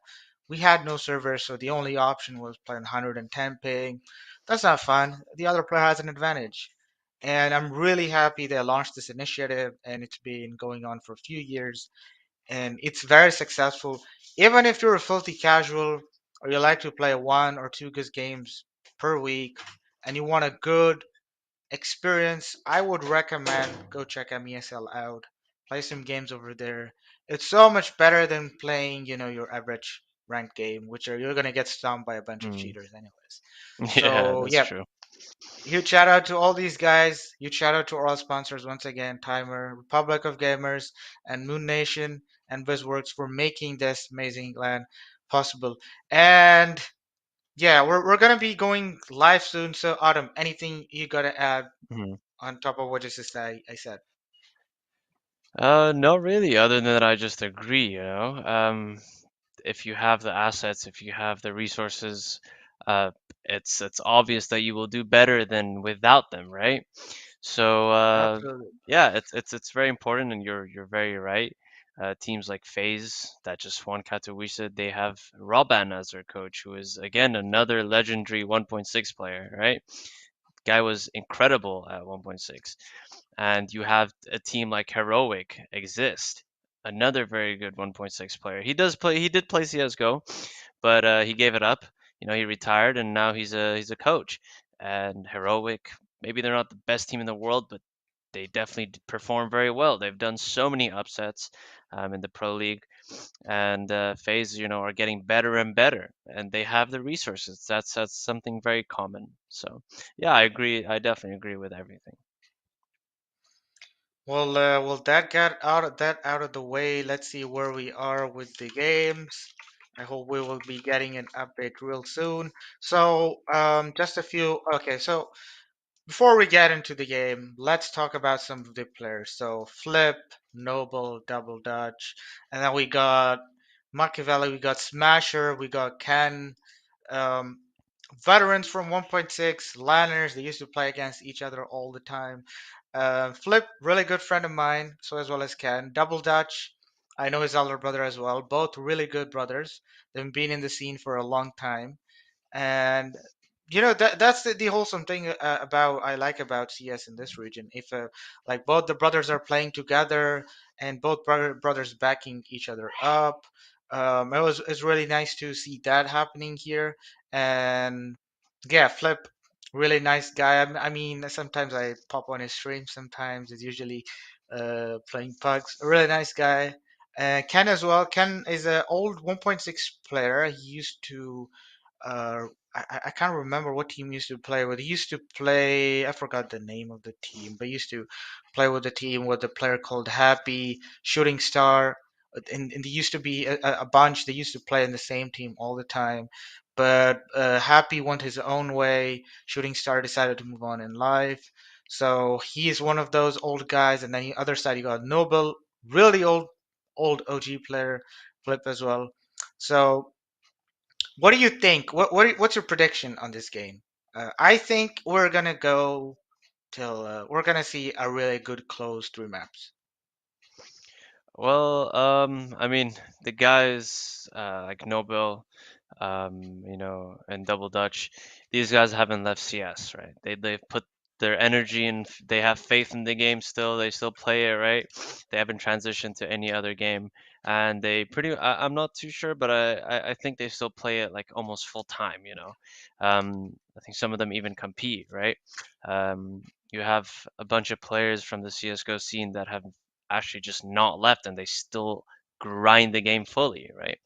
we had no servers, so the only option was playing 110 ping. That's not fun. The other player has an advantage. And I'm really happy they launched this initiative, and it's been going on for a few years and it's very successful. Even if you're a filthy casual or you like to play one or two good games per week and you want a good experience, I would recommend go check MESL out. Play some games over there. It's so much better than playing, your average ranked game, which you're gonna get stomped by a bunch of Hmm. cheaters anyways. Yeah, So that's yeah, true. Huge shout out to all these guys. Huge shout out to all our sponsors once again: Timer, Republic of Gamers, and Moon Nation and BizWorks for making this amazing land possible. And yeah, we're gonna be going live soon. So Autumn, anything you gotta add Mhm. on top of what I said? No, really. Other than that, I just agree. If you have the assets, if you have the resources, uh, it's obvious that you will do better than without them, right? So Absolutely. yeah, it's very important, and you're very right. Teams like FaZe that just won Katowice, they have Robban as their coach, who is again another legendary 1.6 player, right? Guy was incredible at 1.6. And you have a team like Heroic exist, another very good 1.6 player. He did play CS:GO, but he gave it up. He retired, and now he's a coach. And Heroic, maybe they're not the best team in the world, but they definitely perform very well. They've done so many upsets in the pro league, and FaZe, are getting better and better, and they have the resources. That's something very common. So yeah, I agree. I definitely agree with everything. Well, that got out of the way. Let's see where we are with the games. I hope we will be getting an update real soon. So, just a few. Okay, so before we get into the game, let's talk about some of the players. So, Flip, Noble, Double Dutch, and then we got Makaveli, we got Smasher, we got Ken. Um, Veterans from 1.6, Lanners, they used to play against each other all the time. Flip, really good friend of mine, so as well as Ken. Double Dutch, I know his elder brother as well. Both really good brothers. They've been in the scene for a long time, and that's the wholesome thing about I like about CS in this region. If like both the brothers are playing together and both brothers backing each other up, it's really nice to see that happening here. And yeah, Flip, really nice guy. I mean, sometimes I pop on his stream. Sometimes it's usually playing pugs. A really nice guy. Ken as well. Ken is an old 1.6 player. He used to uh, I can't remember what team he used to play with. He used to play, I forgot the name of the team, but he used to play with the team with a player called Happy, Shooting Star, and they used to be a bunch. They used to play in the same team all the time. But Happy went his own way. Shooting Star decided to move on in life. So he is one of those old guys. And then the other side, you got Noble, really old OG player, Flip as well. So what do you think? What's your prediction on this game? I think we're gonna go till we're gonna see a really good close three maps. Well, I mean, the guys like Nobel, and Double Dutch, these guys haven't left CS, right? They've put their energy and they have faith in the game still. They still play it, right? They haven't transitioned to any other game, and I'm not too sure, but I think they still play it like almost full time. I think some of them even compete, right? You have a bunch of players from the CS:GO scene that have actually just not left, and they still grind the game fully, right?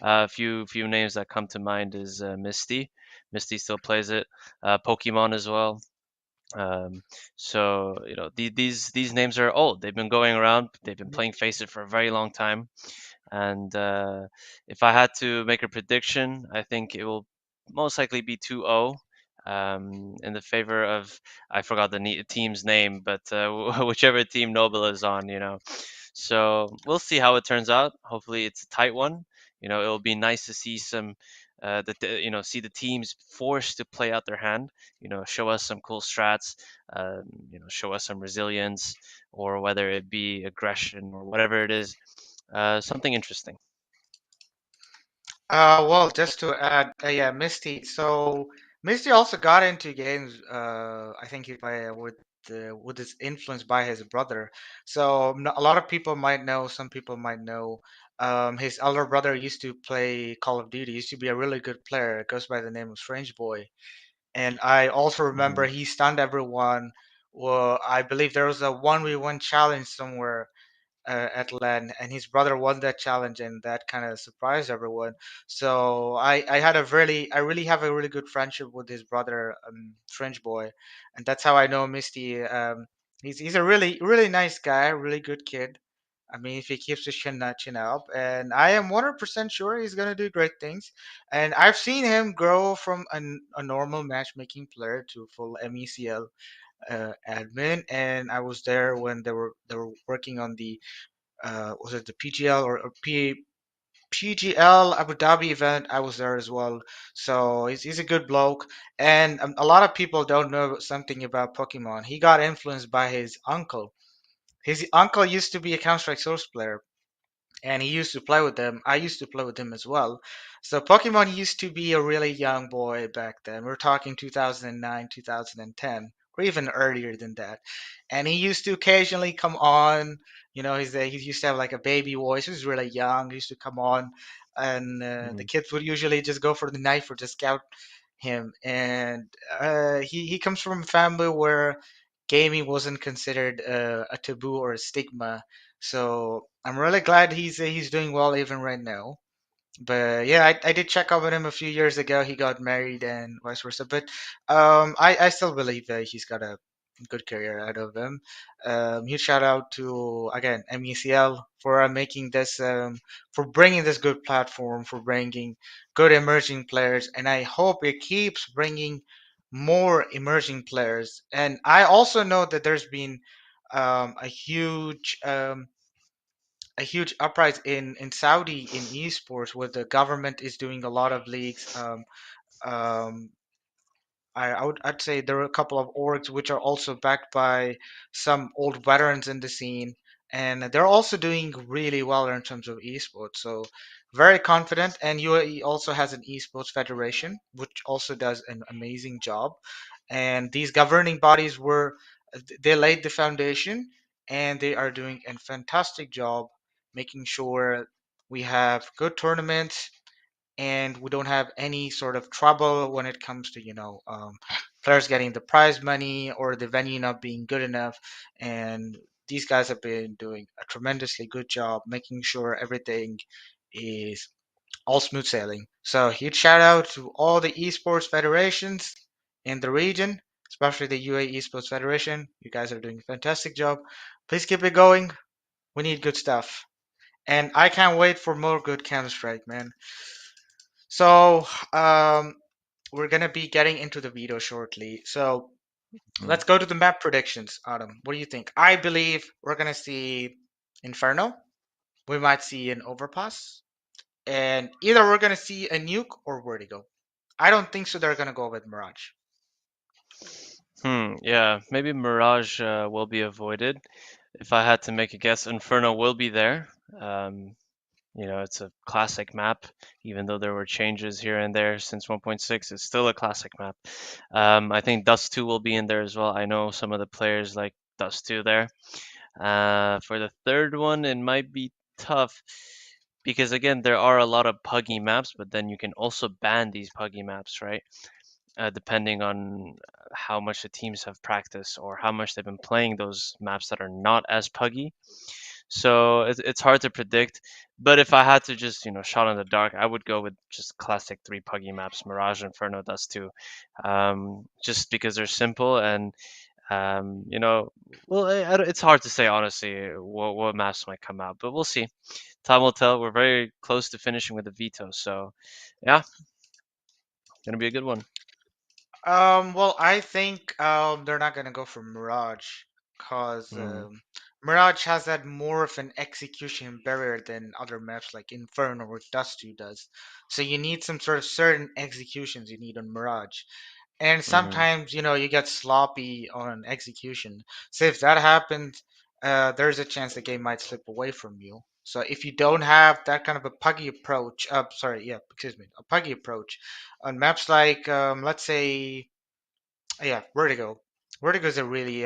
A few names that come to mind is Misty. Misty still plays it. Pokemon as well. Um, so these names are old. They've been going around. They've been playing Face It for a very long time. And if I had to make a prediction, I think it will most likely be 2-0 in the favor of, I forgot the team's name, but whichever team Noble is on, So we'll see how it turns out. Hopefully, it's a tight one. It'll be nice to see see the teams forced to play out their hand. Show us some cool strats. Show us some resilience, or whether it be aggression or whatever it is, something interesting. Well, just to add, yeah, Misty. So Misty also got into games. I think he by with his influence by his brother. So a lot of people might know. Some people might know. His elder brother used to play Call of Duty. Used to be a really good player. It goes by the name of Strange Boy. And I also remember Hmm. he stunned everyone. Well, I believe there was a 1v1 challenge somewhere, at LAN, and his brother won that challenge, and that kind of surprised everyone. So I really have a really good friendship with his brother, French boy, and that's how I know Misty. He's a really nice guy, really good kid. I mean, if he keeps his chin up, and I am 100% sure he's gonna do great things. And I've seen him grow from a normal matchmaking player to full MECL admin, and I was there when they were working on the was it the PGL or PGL Abu Dhabi event? I was there as well. So he's a good bloke, and a lot of people don't know something about Pokemon. He got influenced by his uncle. His uncle used to be a Counter Strike Source player, and he used to play with them. I used to play with him as well. So Pokemon used to be a really young boy back then. We're talking 2009, 2010, or even earlier than that. And he used to occasionally come on. You know, he used to have like a baby voice. He was really young. He used to come on, and the Mm. kids would usually just go for the knife or just scout him. And he comes from a family where gaming wasn't considered a taboo or a stigma, so I'm really glad he's doing well even right now. But yeah, I did check up with him a few years ago. He got married and vice versa. But I still believe that he's got a good career out of him. Huge shout out to again MECL for making this for bringing this good platform, for bringing good emerging players, and I hope it keeps bringing more emerging players. And I also know that there's been a huge uprise in Saudi in esports, where the government is doing a lot of leagues. Um, I'd say there are a couple of orgs which are also backed by some old veterans in the scene, and they're also doing really well in terms of esports. So very confident. And UAE also has an esports federation, which also does an amazing job. And these governing bodies they laid the foundation, and they are doing a fantastic job making sure we have good tournaments and we don't have any sort of trouble when it comes to players getting the prize money or the venue not being good enough. And these guys have been doing a tremendously good job making sure everything is all smooth sailing. So huge shout out to all the esports federations in the region, especially the UAE Esports Federation. You guys are doing a fantastic job. Please keep it going. We need good stuff. And I can't wait for more good Counter Strike, man. So, we're gonna be getting into the video shortly. So Mm. let's go to the map predictions, Autumn. What do you think? I believe we're gonna see Inferno. We might see an Overpass, and either we're gonna see a Nuke or Vertigo. I don't think so. They're gonna go with Mirage. Yeah, maybe Mirage will be avoided. If I had to make a guess, Inferno will be there. Um, it's a classic map, even though there were changes here and there since 1.6. It's still a classic map. I think Dust 2 will be in there as well. I know some of the players like Dust 2 there. For the third one, it might be tough because again, there are a lot of puggy maps, but then you can also ban these puggy maps, right? Depending on how much the teams have practiced or how much they've been playing those maps that are not as puggy. So it's hard to predict. But if I had to just, shot in the dark, I would go with just classic three puggy maps, Mirage, Inferno, Dust 2. Just because they're simple and, well, it's hard to say, honestly, what maps might come out, but we'll see. Time will tell. We're very close to finishing with the veto. So, yeah, going to be a good one. Well, I think they're not gonna go for Mirage because Mm, Mirage has that more of an execution barrier than other maps like Inferno or Dust 2 does. So you need some sort of certain executions you need on Mirage. And hmm sometimes, you get sloppy on execution. So if that happens, there's a chance the game might slip away from you. So if you don't have that kind of a puggy approach, sorry, yeah, excuse me, a puggy approach on maps like, let's say, yeah, Vertigo. Vertigo is a really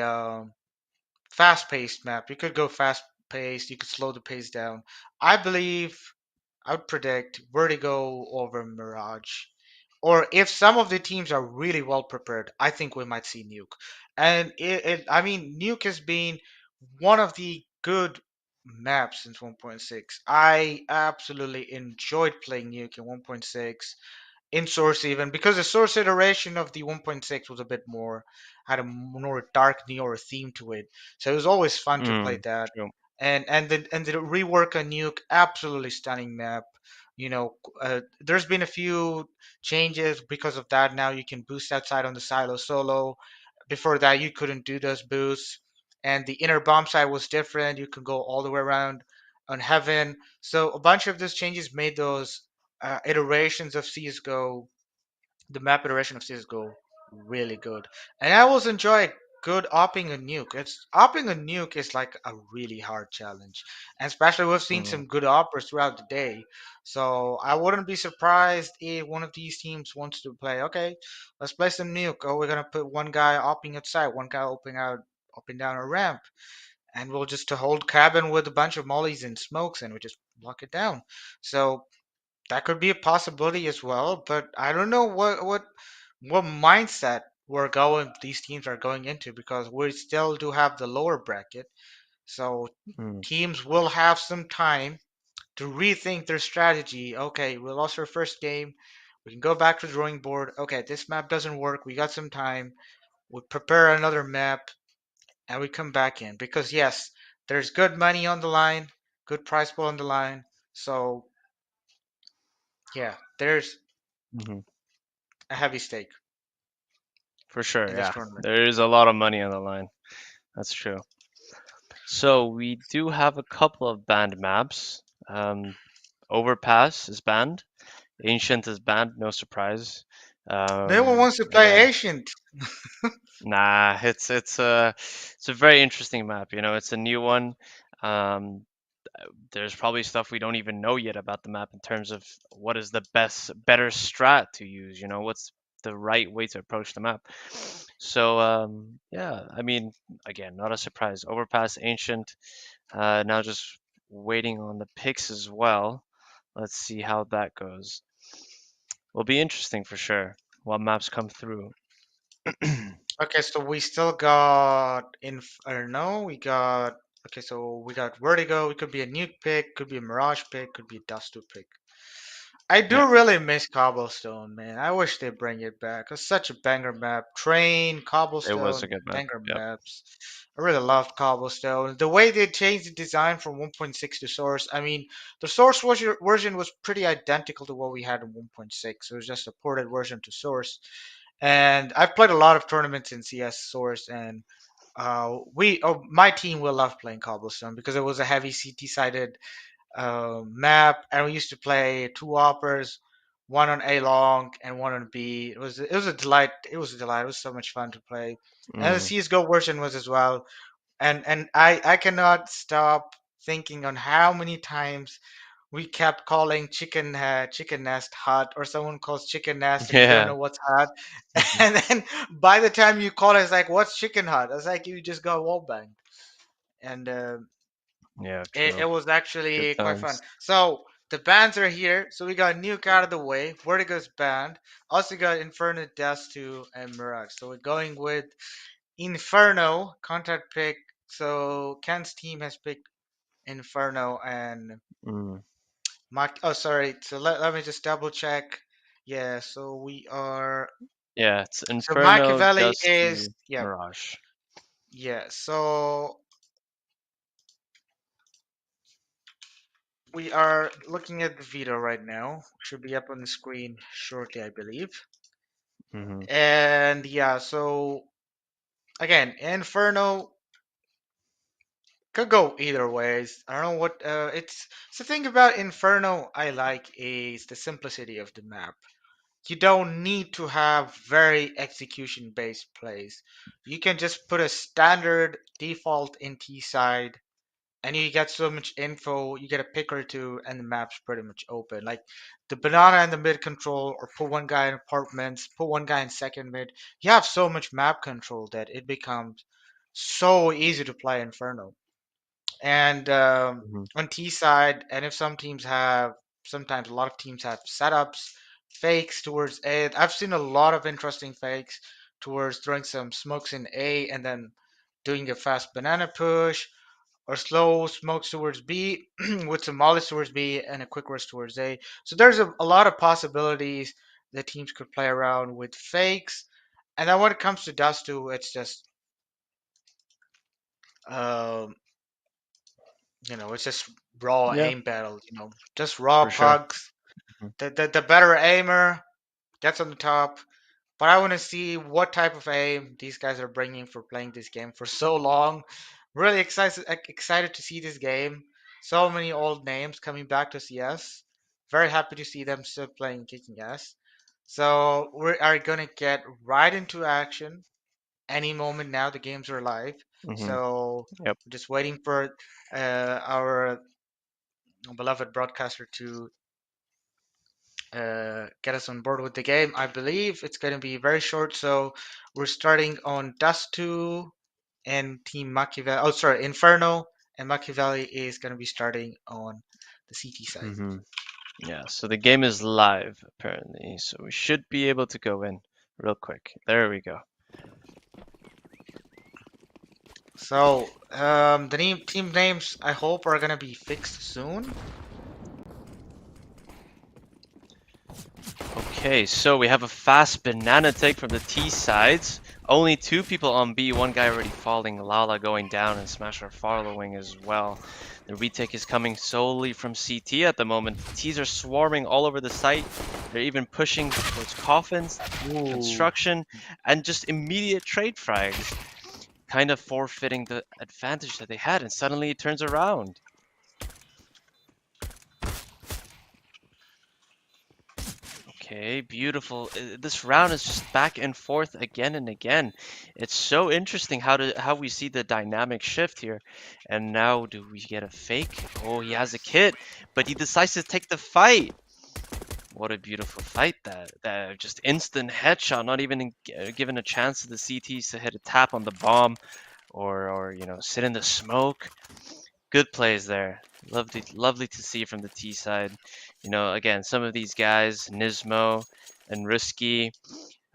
fast-paced map. You could go fast-paced, you could slow the pace down. I believe I would predict Vertigo over Mirage. Or if some of the teams are really well prepared, I think we might see Nuke. And I mean, Nuke has been one of the good maps since 1.6. I absolutely enjoyed playing Nuke in 1.6, in Source even, because the Source iteration of the 1.6 was a bit more, had a more dark Neo theme to it. So it was always fun to play Mm, that. true. And the rework on Nuke, absolutely stunning map. There's been a few changes because of that. Now you can boost outside on the silo solo. Before that, you couldn't do those boosts. And the inner bomb site was different. You could go all the way around on Heaven. So a bunch of those changes made those iterations of CSGO, the map iteration of CSGO, really good. And I always enjoy good opping a nuke. It's opping a nuke is like a really hard challenge, and especially we've seen Mm, some good oppers throughout the day. So I wouldn't be surprised if one of these teams wants to play. Okay, let's play some nuke. Oh, we're gonna put one guy opping outside, one guy opening out, up and down a ramp, and we'll just to hold cabin with a bunch of mollies and smokes, and we just block it down. So that could be a possibility as well, but I don't know what mindset these teams are going into, because we still do have the lower bracket. So mm, teams will have some time to rethink their strategy. Okay, we lost our first game. We can go back to the drawing board. Okay, this map doesn't work. We got some time. We prepare another map and we come back in, because yes, there's good money on the line, good prize pool on the line. So yeah, there's hmm. a heavy stake For sure, in this yeah. tournament. There is a lot of money on the line. That's true. So we do have a couple of banned maps. Overpass is banned. Ancient is banned. No surprise. No one wants to play Again, Ancient. nah. It's a very interesting map. You know, it's a new one. Um, there's probably stuff we don't even know yet about the map in terms of what is the better strat to use. You know, what's the right way to approach the map. So yeah, I mean, again, not a surprise. Overpass, Ancient. Now just waiting on the picks as well. Let's see how that goes. Will be interesting for sure. What maps come through. Okay, so we still got no, we got okay, so we got Vertigo. It could be a nuke pick, could be a Mirage pick, could be a Dust 2 pick. I Yeah, do really miss Cobblestone, man. I wish they bring it back. It's such a banger map. Train, it was a Cobblestone, good map. banger Yep. maps. I really loved Cobblestone. The way they changed the design from 1.6 to Source. I mean, the Source version was pretty identical to what we had in 1.6. It was just a ported version to Source. And I've played a lot of tournaments in CS Source, and my team will love playing Cobblestone because it was a heavy CT sided map, and we used to play two operas, one on A long and one on B. It was a delight. It was a delight. It was so much fun to play, and the Mm. CS:GO version was as well. And I cannot stop thinking on how many times we kept calling chicken nest hut, or someone calls chicken nest and you don't Yeah. know what's hut. Mhm. And then by the time you call it, it's like, what's chicken hut? It's like you just got wall banged. And Yeah, it true. was Good actually quite fun. times. So the bands are here. So we got Nuke out of the way. Vertigo's band. Also got Inferno, Dust 2, and Mirage. So we're going with Inferno contact pick. So Ken's team has picked Inferno, and Mm. Oh, sorry. So let me just double check. Yeah. So we are. Yeah, it's So Inferno, Makaveli is. Dusty, Yeah. Mirage. Yeah. So we are looking at the video right now. Should be up on the screen shortly, I believe. Hmm. And yeah. So again, Inferno could go either ways. I don't know what. It's the thing about Inferno I like is the simplicity of the map. You don't need to have very execution based plays. You can just put a standard default in T side and you get so much info, you get a pick or two, and the map's pretty much open. Like the banana in the mid control, or put one guy in apartments, put one guy in second mid. You have so much map control that it becomes so easy to play Inferno. And Hmm. on T side, and if some teams have, sometimes a lot of teams have setups, fakes towards A. I've seen a lot of interesting fakes towards throwing some smokes in A and then doing a fast banana push. or slow smokes towards B with some mollies towards B and a quick rush towards A. So there's a lot of possibilities that teams could play around with fakes. And then when it comes to Dust 2, it's just um, it's just raw Yeah, aim battle, just raw for sure. pugs. Mhm. The better aimer gets on the top. But I want to see what type of aim these guys are bringing for playing this game for so long. Really excited to see this game. So many old names coming back to CS. Very happy to see them still playing kicking ass. So we are gonna get right into action any moment now. The games are live. Mhm. So Yep. we're just waiting for our beloved broadcaster to get us on board with the game. I believe it's going to be very short, so we're starting on Dust 2 and Team Makaveli. Oh, sorry, Inferno and Makaveli is going to be starting on the CT side. Mhm. Yeah. So the game is live apparently, so we should be able to go in real quick. There we go. So the team names I hope are going to be fixed soon. Okay, so we have a fast banana take from the T sides. Only 2 people on B, 1 guy already falling, Lala going down, and Smasher following as well. The retake is coming solely from CT at the moment. The T's are swarming all over the site. They're even pushing towards coffins, construction, and just immediate trade frags, kind of forfeiting the advantage that they had, and suddenly it turns around. Okay, beautiful. This round is just back and forth again and again. It's so interesting how we see the dynamic shift here. And now do we get a fake? Oh, he has a kit, but he decides to take the fight. What a beautiful fight that just instant headshot, not even given a chance to the CTs to hit a tap on the bomb or sit in the smoke. Good plays there. Lovely to see from the T side. Again, some of these guys, Nismo and Risky.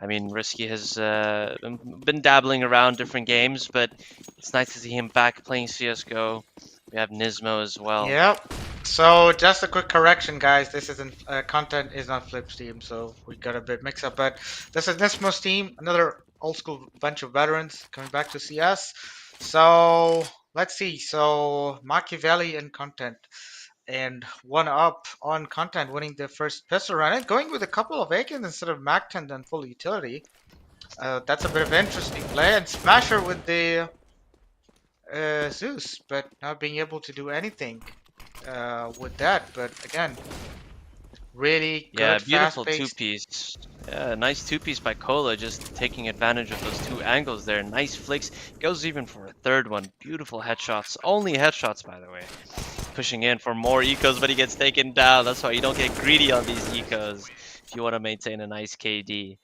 I mean, Risky has been dabbling around different games, but it's nice to see him back playing CSGO. We have Nismo as well. Yep. So just a quick correction, guys. This isn't content is not Flip's team, so we got a bit mixed up. But this is Nismo's team, another old school bunch of veterans coming back to CS. So let's see. So Machiavelli and content, and one up on content, winning the first pistol round and going with a couple of Akins instead of Mac-10 and full utility. That's a bit of interesting play, and Smasher with the Zeus, but not being able to do anything with that. But again, really Yeah, good, beautiful fast-paced. two-piece. Yeah, nice two-piece by Cola, just taking advantage of those 2 angles there. Nice flicks. Goes even for a third one. Beautiful headshots. Only headshots, by the way. Pushing in for more ecos, but he gets taken down. That's why you don't get greedy on these ecos if you want to maintain a nice KD.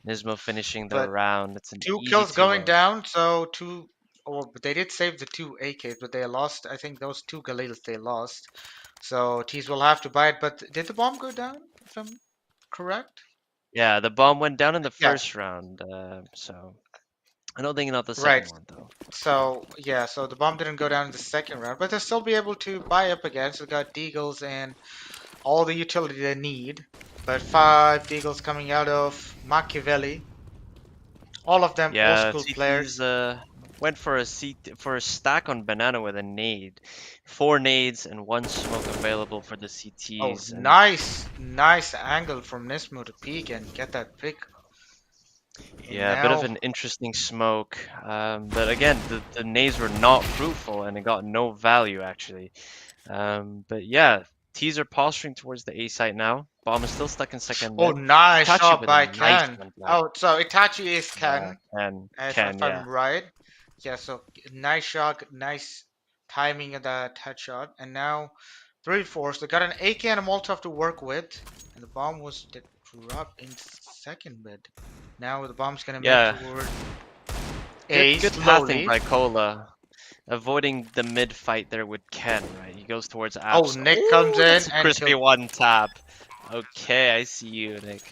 Nismo finishing the But round. It's an 2 easy kills going 2-0. down, so 2. Oh, but they did save the 2 AKs, but they lost. I think those 2 Galelas they lost. So Tees will have to buy it. But did the bomb go down? If I'm correct. Yeah, the bomb went down in the Yeah. first round, so I don't think not the Right. second one though. So yeah, so the bomb didn't go down in the second round, but they'll still be able to buy up again. So they got Deagles and all the utility they need. But 5 Deagles coming out of Machiavelli. All of them old Yeah, school CT's players. went for a stack on banana with a nade. 4 nades and 1 smoke available for the Oh, CTs, and nice angle from Nismo to peek and get that pick. And yeah, a bit of now, an interesting smoke. But again, the nades were not fruitful and it got no value actually. But yeah, T's are posturing towards the A site now. Bomb is still stuck in second oh, mid. nice Itachi shot with a by nice Ken. one back. Oh, so Itachi is Yeah, Ken, Ken, if yeah. I'm right. Yeah, so nice shot, nice timing of that headshot. And now 3-4. So they got an AK and a Molotov to work with. And the bomb was dropped in second mid. Now the bomb's gonna make Yeah, toward A good pathing slowly. by Cola. Avoiding the mid fight there with Ken, right? He goes towards Oh, apps. Nick comes Oh, in that's a and crispy kills. one tap. Okay, I see you, Nick.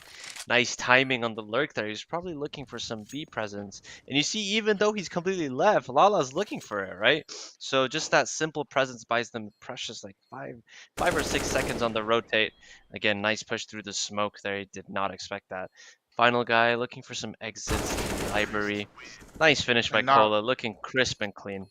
Nice timing on the lurk there. He's probably looking for some B presence. And you see, even though he's completely left, Lala's looking for it, right? So just that simple presence buys them precious like 5 or 6 seconds on the rotate. Again, nice push through the smoke there. He did not expect that. Final guy looking for some exits to the library. Nice finish by And now, Cola, looking crisp and clean.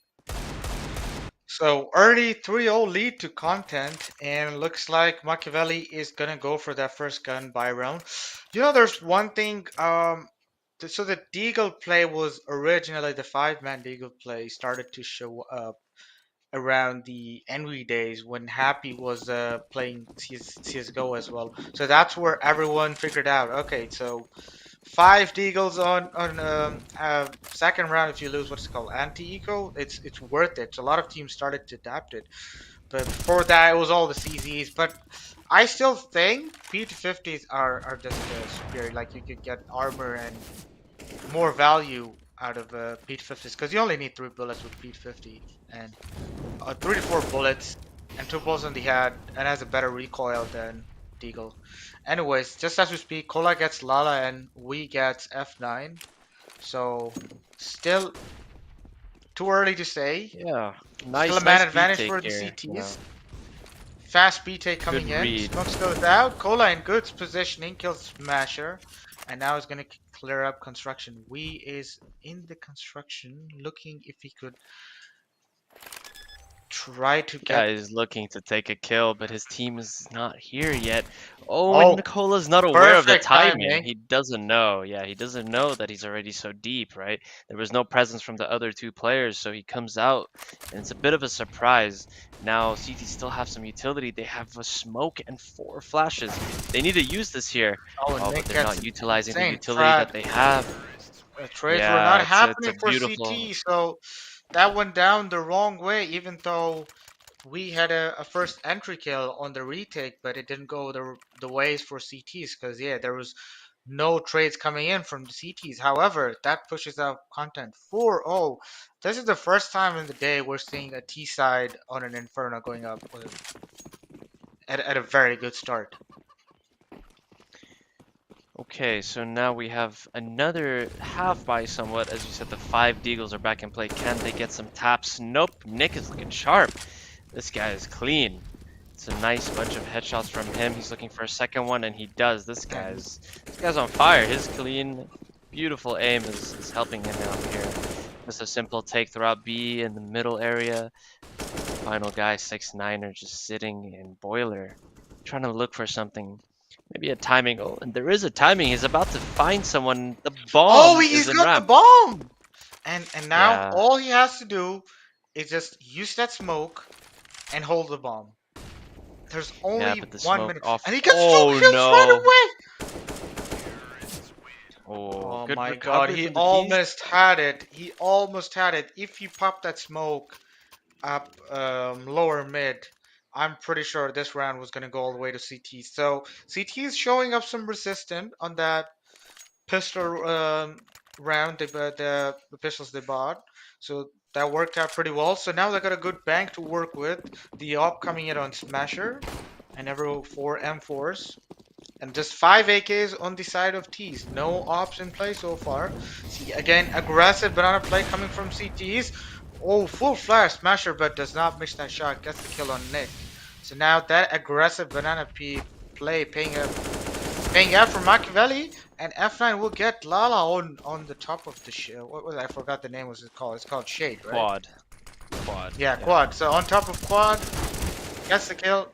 so early 3-0 lead to content, and looks like Makaveli is gonna go for that first gun buy round. You know, there's one thing. So the Deagle play was originally the 5-man Deagle play started to show up around the Envy days when Happy was playing CSGO as well. So that's where everyone figured out. Okay, so 5 Deagles on second round. If you lose what's it called, anti-eco, it's worth it. So a lot of teams started to adapt it. But before that, it was all the CZs. But I still think P250s are just superior. Like you could get armor and more value out of P250s because you only need 3 bullets with P250 and 3 to 4 bullets and 2 bullets on the head and has a better recoil than Deagle. Anyways, just as we speak, Kola gets Lala and we get F9. So still too early to say. Yeah, Still a nice, man nice beat advantage take for the here. You know, CTs. Fast B take good coming in. read. Smokes goes out. Kola in good positioning kills Smasher. And now he's gonna clear up construction. We is in the construction looking if he could try to Guy get. is looking to take a kill, but his team is not here yet. Oh, and Oh, Nicola's not aware of the perfect timing. timing. He doesn't know. Yeah, he doesn't know that he's already so deep, right? There was no presence from the other 2 players, so he comes out, and it's a bit of a surprise. Now, CT still have some utility. They have a smoke and 4 flashes. They need to use this here. Oh, and Oh, but Nick they're gets not utilizing the insane utility that trad. they have. Trades were Yeah, not it's a happening for beautiful. CT, so that went down the wrong way. Even though we had a first entry kill on the retake, but it didn't go the ways for CTs because yeah, there was no trades coming in from the CTs. However, that pushes out content 4-0. This is the first time in the day we're seeing a T side on an Inferno going up at a very good start. Okay, so now we have another half buy somewhat. As you said, the 5 Deagles are back in play. Can they get some taps? Nope. Nick is looking sharp. This guy is clean. It's a nice bunch of headshots from him. He's looking for a second one, and he does. This guy's on fire. His clean, beautiful aim is helping him out here. Just a simple take throughout B in the middle area. Final guy, 6'9", just sitting in boiler, trying to look for something. Maybe a timing. Oh, and there is a timing. He's about to find someone. The Oh, bomb he's is in got the ramp. bomb! And now Yeah, all he has to do is just use that smoke and hold the bomb. There's yeah, only but the 1 smoke minute, off. and he gets 2 Oh kills right no. away. Oh, Oh good my god, recovery he from the tees. almost had it. He almost had it. If you pop that smoke up lower mid, I'm pretty sure this round was gonna go all the way to CT. So CT is showing up some resistance on that pistol round. The pistols they bought, so that worked out pretty well. So now they got a good bank to work with. The op coming in on Smasher, and every 4 M4s. And just 5 AKs on the side of T's. No ops in play so far. See, again, aggressive banana play coming from CTs. Oh, full flash smasher, but does not miss that shot. Gets the kill on Nick. So now that aggressive banana play paying out for Makaveli, and F9 will get Lala on the top of the what was it? I forgot the name. Was it called? It's called Shade, right? Quad. Yeah, quad. So on top of quad, gets the kill,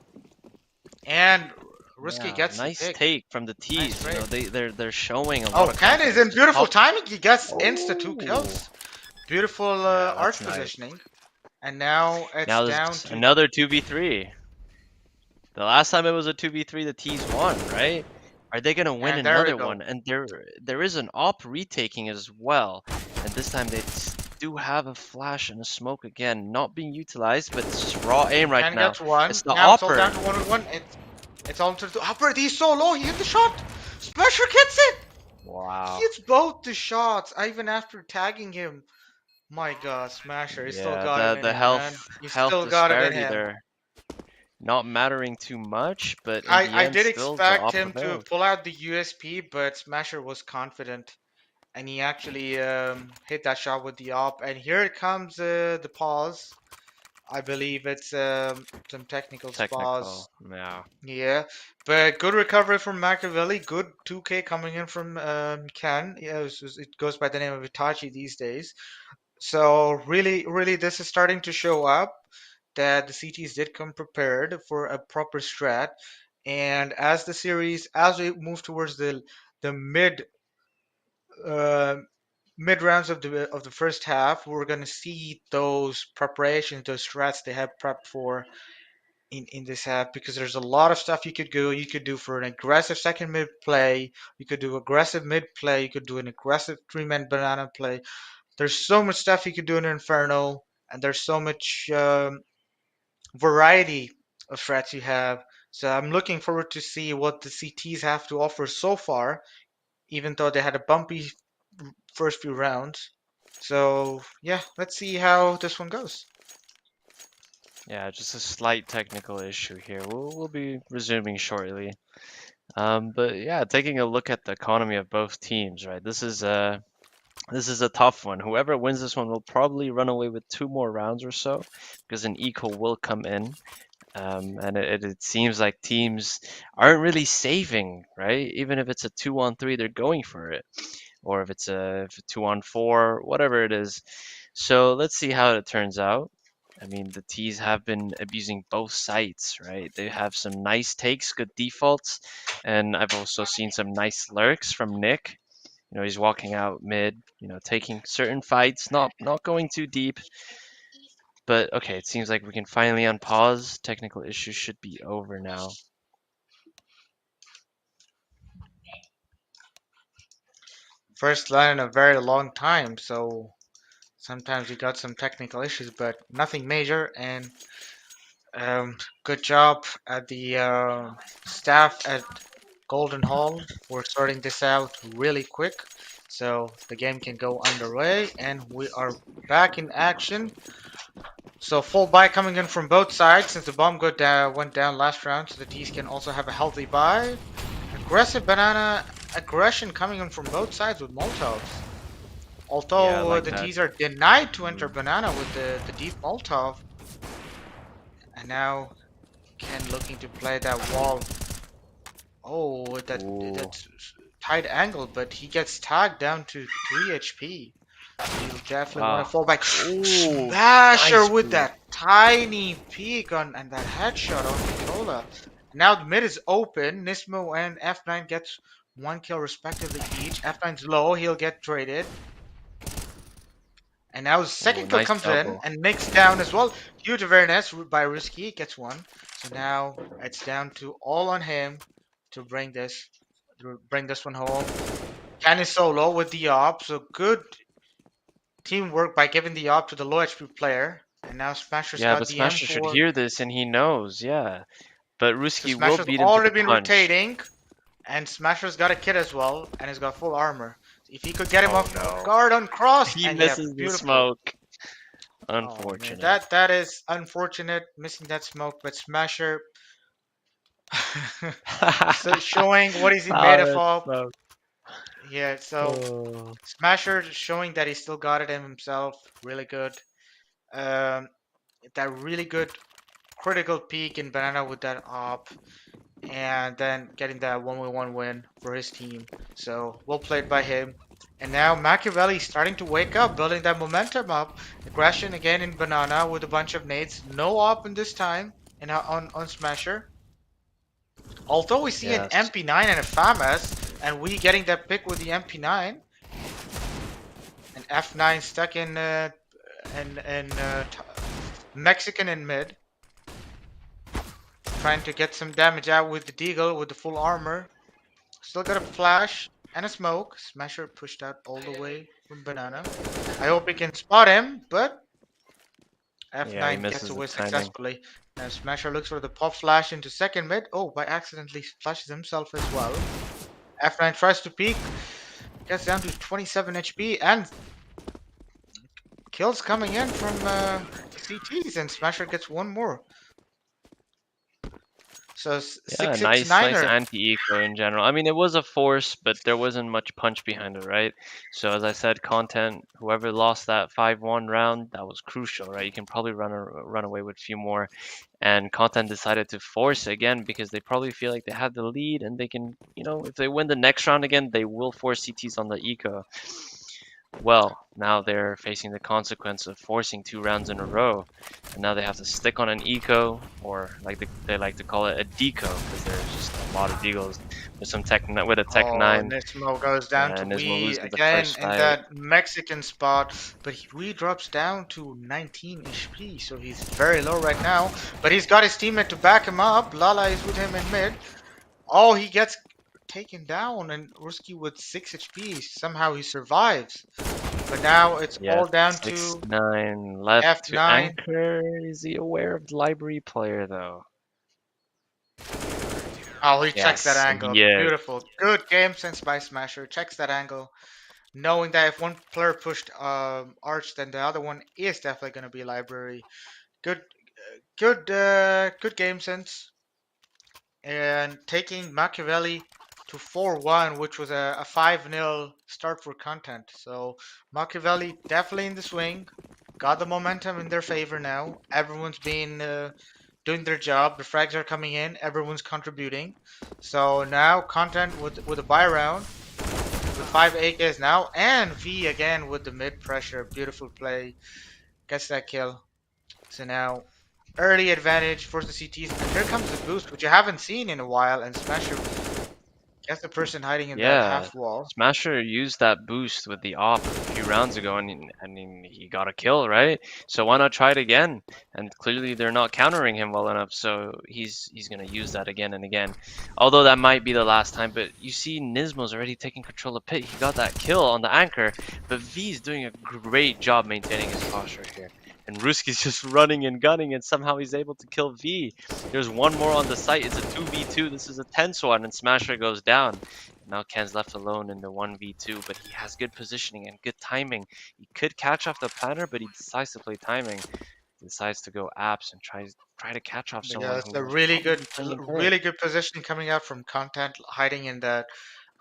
and Risky Yeah, gets the nice pick. take from the tees. Nice You know, trade. they're showing a lot Oh, of Ken is confidence. in beautiful Top- timing. He gets insta 2 Oh. kills. Beautiful Yeah, arch that's nice. positioning. And now it's Now down there's to another 2v3. The last time it was a 2v3, the tees won, right? Are they gonna win and there we another go. one? And there is an op retaking as well. And this time they do have a flash and a smoke again, not being utilized, but it's just raw aim right Ken now. gets 1. It's the Now it's all down opper. to 1-1. It's all to the upper. He's so low. He hit the shot. Smasher gets it. Wow. He hits both the shots. Even after tagging him. My God, Smasher. He still Yeah, got it in the him, man. health He health still got it in disparity him. there. not mattering too much, but in the I end, did still the expect op him to prevailed. pull out the USP, but Smasher was confident, and he actually hit that shot with the op. And here it comes the pause. I believe it's some technical pause. Technical, yeah. Yeah, but good recovery from Makaveli. Good 2K coming in from Ken. Yeah, it goes by the name of Itachi these days. So really, really, this is starting to show up that the CTs did come prepared for a proper strat. And as the series, as we move towards the uh, mid rounds of the first half, we're gonna see those preparations, those strats they have prepped for in this half, because there's a lot of stuff you could go. You could do for an aggressive second mid play. You could do aggressive mid play. You could do an aggressive three-man banana play. There's so much stuff you could do in Inferno, and there's so much variety of threats you have. So I'm looking forward to see what the CTs have to offer so far, even though they had a bumpy first few rounds. So yeah, let's see how this one goes. Yeah, just a slight technical issue here. We'll be resuming shortly. But yeah, taking a look at the economy of both teams, right? This is a tough one. Whoever wins this one will probably run away with 2 more rounds or so, because an equal will come in. And it seems like teams aren't really saving, right? Even if it's a 2-on-3, they're going for it. Or if it's a 2-on-4, whatever it is. So let's see how it turns out. I mean, the T's have been abusing both sides, right? They have some nice takes, good defaults, and I've also seen some nice lurks from Nick. You know, he's walking out mid, you know, taking certain fights, not going too deep. But okay, it seems like we can finally unpause. Technical issues should be over now. First line in a very long time, so sometimes we got some technical issues, but nothing major. And good job at the staff at Golden Hall for sorting this out really quick, so the game can go underway. And we are back in action. So full buy coming in from both sides since the bomb went down last round, so the T's can also have a healthy buy. Aggressive banana aggression coming in from both sides with Molotovs. Yeah, I Although like the that. T's are denied to enter banana with the deep Molotov. And now Ken looking to play that wall. Oh, Ooh. that's tight angle, but he gets tagged down to 3 HP. He'll definitely want to Ah. fall back. Ooh. Smasher Nice with move. that tiny peek on and that headshot on Nicola. Now the mid is open. Nismo and F9 gets 1 kill respectively each. F9's low, he'll get traded. And now his Ooh, second kill nice comes in, double. and Nick's down as well. Huge awareness by Risky, gets one. So now it's down to all on him to bring this one home. Can is solo with the op, so good teamwork by giving the op to the low HP player. And now Smasher's Yeah, got but the Smasher should M4. hear this and he knows, yeah. But So Ruski will Smasher's beat him to the already been punch. rotating, and Smasher's got a kit as well, and he's got full armor. So if he could get him Oh off no. guard on cross, He and yeah, misses the beautiful. smoke. Oh man, Unfortunate. that is unfortunate, missing that smoke, but Smasher so showing what is he Ah, made of that all. smoke. Yeah, so Oh. Smasher showing that he still got it in himself, really good. Um, that really good critical peak in Banana with that op, and then getting that 1v1 win for his team. So well played by him. And now Makaveli starting to wake up, building that momentum up. Aggression again in Banana with a bunch of nades. No op in this time and on Smasher. Although we see an Yes. MP9 and a FAMAS, and we getting that pick with the MP9, and F9 stuck in Mexican in mid, trying to get some damage out with the Deagle with the full armor. Still got a flash and a smoke. Smasher pushed out all the way from Banana. I hope he can spot him, but Yeah, he F9 gets misses the away timing. successfully. Now Smasher looks for the pop flash into second mid. Oh, by accidentally flashes himself as well. F9 tries to peek, gets down to 27 HP, and kills coming in from CTs, and Smasher gets one more. So Yeah, 6-6 nice niner. anti-eco in general. I mean, it was a force, but there wasn't much punch behind it, right? So as I said, content, whoever lost that 5-1 round, that was crucial, right? You can probably run away with a few more. And content decided to force again because they probably feel like they have the lead and they can, if they win the next round again, they will force CTs on the eco. Well, now they're facing the consequence of forcing 2 rounds in a row, and now they have to stick on an eco, or like they like to call it a deco, because there's just a lot of deagles with some with a tech Oh, 9. Nismo goes down to Nismo we loses the again first in fight. that Mexican spot, but we drops down to 19 HP, so he's very low right now. But he's got his teammate to back him up. Lala is with him in mid. Oh, he gets taken down, and Ruski with 6 HP. Somehow he survives. But now it's Yeah, all down to 6-9 left to F9. anchor. Is he aware of the library player though? Oh, he checks that Yes, angle. he is. Beautiful. Good game sense by Smasher. Checks that angle, knowing that if one player pushed Arch, then the other one is definitely going to be Library. Good, good game sense. And taking Makaveli to 4-1, which was a 5-0 start for content. So Makaveli definitely in the swing. Got the momentum in their favor now. Everyone's been doing their job. The frags are coming in. Everyone's contributing. So now content with a buy round with 5 AKs now, and V again with the mid pressure. Beautiful play. Gets that kill. So now early advantage for the CTs. And here comes the boost, which you haven't seen in a while. And Smasher gets the person hiding in that Yeah, half wall. Smasher used that boost with the op a few rounds ago, and he got a kill, right? So why not try it again? And clearly they're not countering him well enough, so he's gonna use that again and again. Although that might be the last time, but you see Nismo's already taking control of pit. He got that kill on the anchor, but V's doing a great job maintaining his posture here. And Ruski's just running and gunning, and somehow he's able to kill V. There's one more on the site. It's a 2v2. This is a tense one, and Smasher goes down. Now Ken's left alone in the 1v2, but he has good positioning and good timing. He could catch off the planner, but he decides to play timing. He decides to go apps and try to catch off Yeah, someone it's who a was probably playing in pit. really good position coming out from content, hiding in that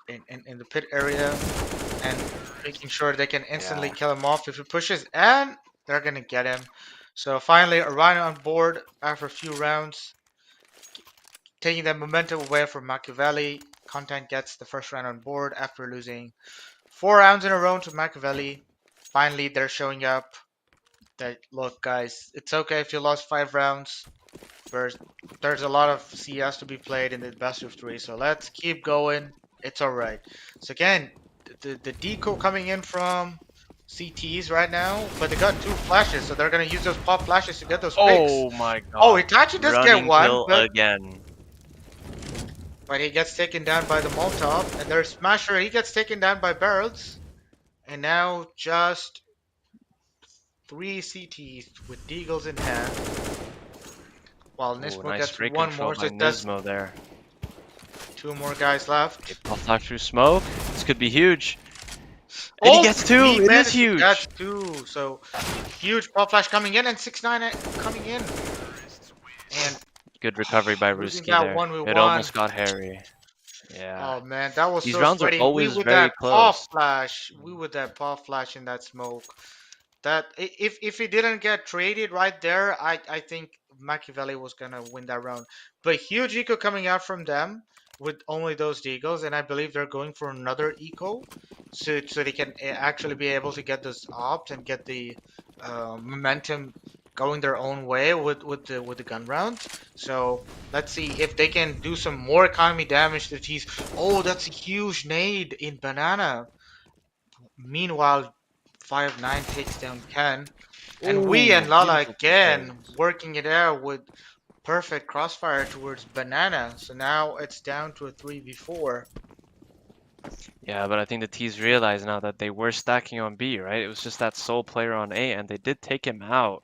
in the pit area, and making sure they can instantly Yeah. kill him off if he pushes, and they're gonna get him. So finally, Orion on board after a few rounds, taking that momentum away from Makaveli. Content gets the first round on board after losing 4 rounds in a row to Makaveli. Finally, they're showing up. That look, guys, it's okay if you lost 5 rounds. There's a lot of CS to be played in the best of 3, so let's keep going. It's all right. So again, the deco coming in from CTs right now, but they got 2 flashes, so they're gonna use those pop flashes to get those picks. Oh my Oh, god. Itachi does get Running one, kill but again. he gets taken down by the Molotov, and there's Smasher. He gets taken down by Barrels, and now just 3 CTs with Deagles in hand. While Oh, Nismo nice gets spray one control more, so by it does Nismo there. 2 more guys left. Pop flash through smoke. This could be huge. And he gets 2. He It is managed to huge. get 2. So huge pop flash coming in, and 6-9 coming in. And Good recovery by losing Ruski that there. 1v1. It almost got hairy. Yeah. Oh man, that was These so rounds are sweaty. We always with very that pop close. flash. We with that pop flash in that smoke. That if he didn't get traded right there, I think Machiavelli was gonna win that round. But huge eco coming out from them with only those deagles, and I believe they're going for another eco, so they can actually be able to get those ops and get the momentum going their own way with the gun rounds. So let's see if they can do some more economy damage to these. Oh, that's a huge nade in banana. Meanwhile, 5-9 takes down Ken. And we and Ooh, Lala beautiful again plays. working it out with perfect crossfire towards Banana. So now it's down to a 3v4. Yeah, but I think the T's realize now that they were stacking on B, right? It was just that sole player on A, and they did take him out.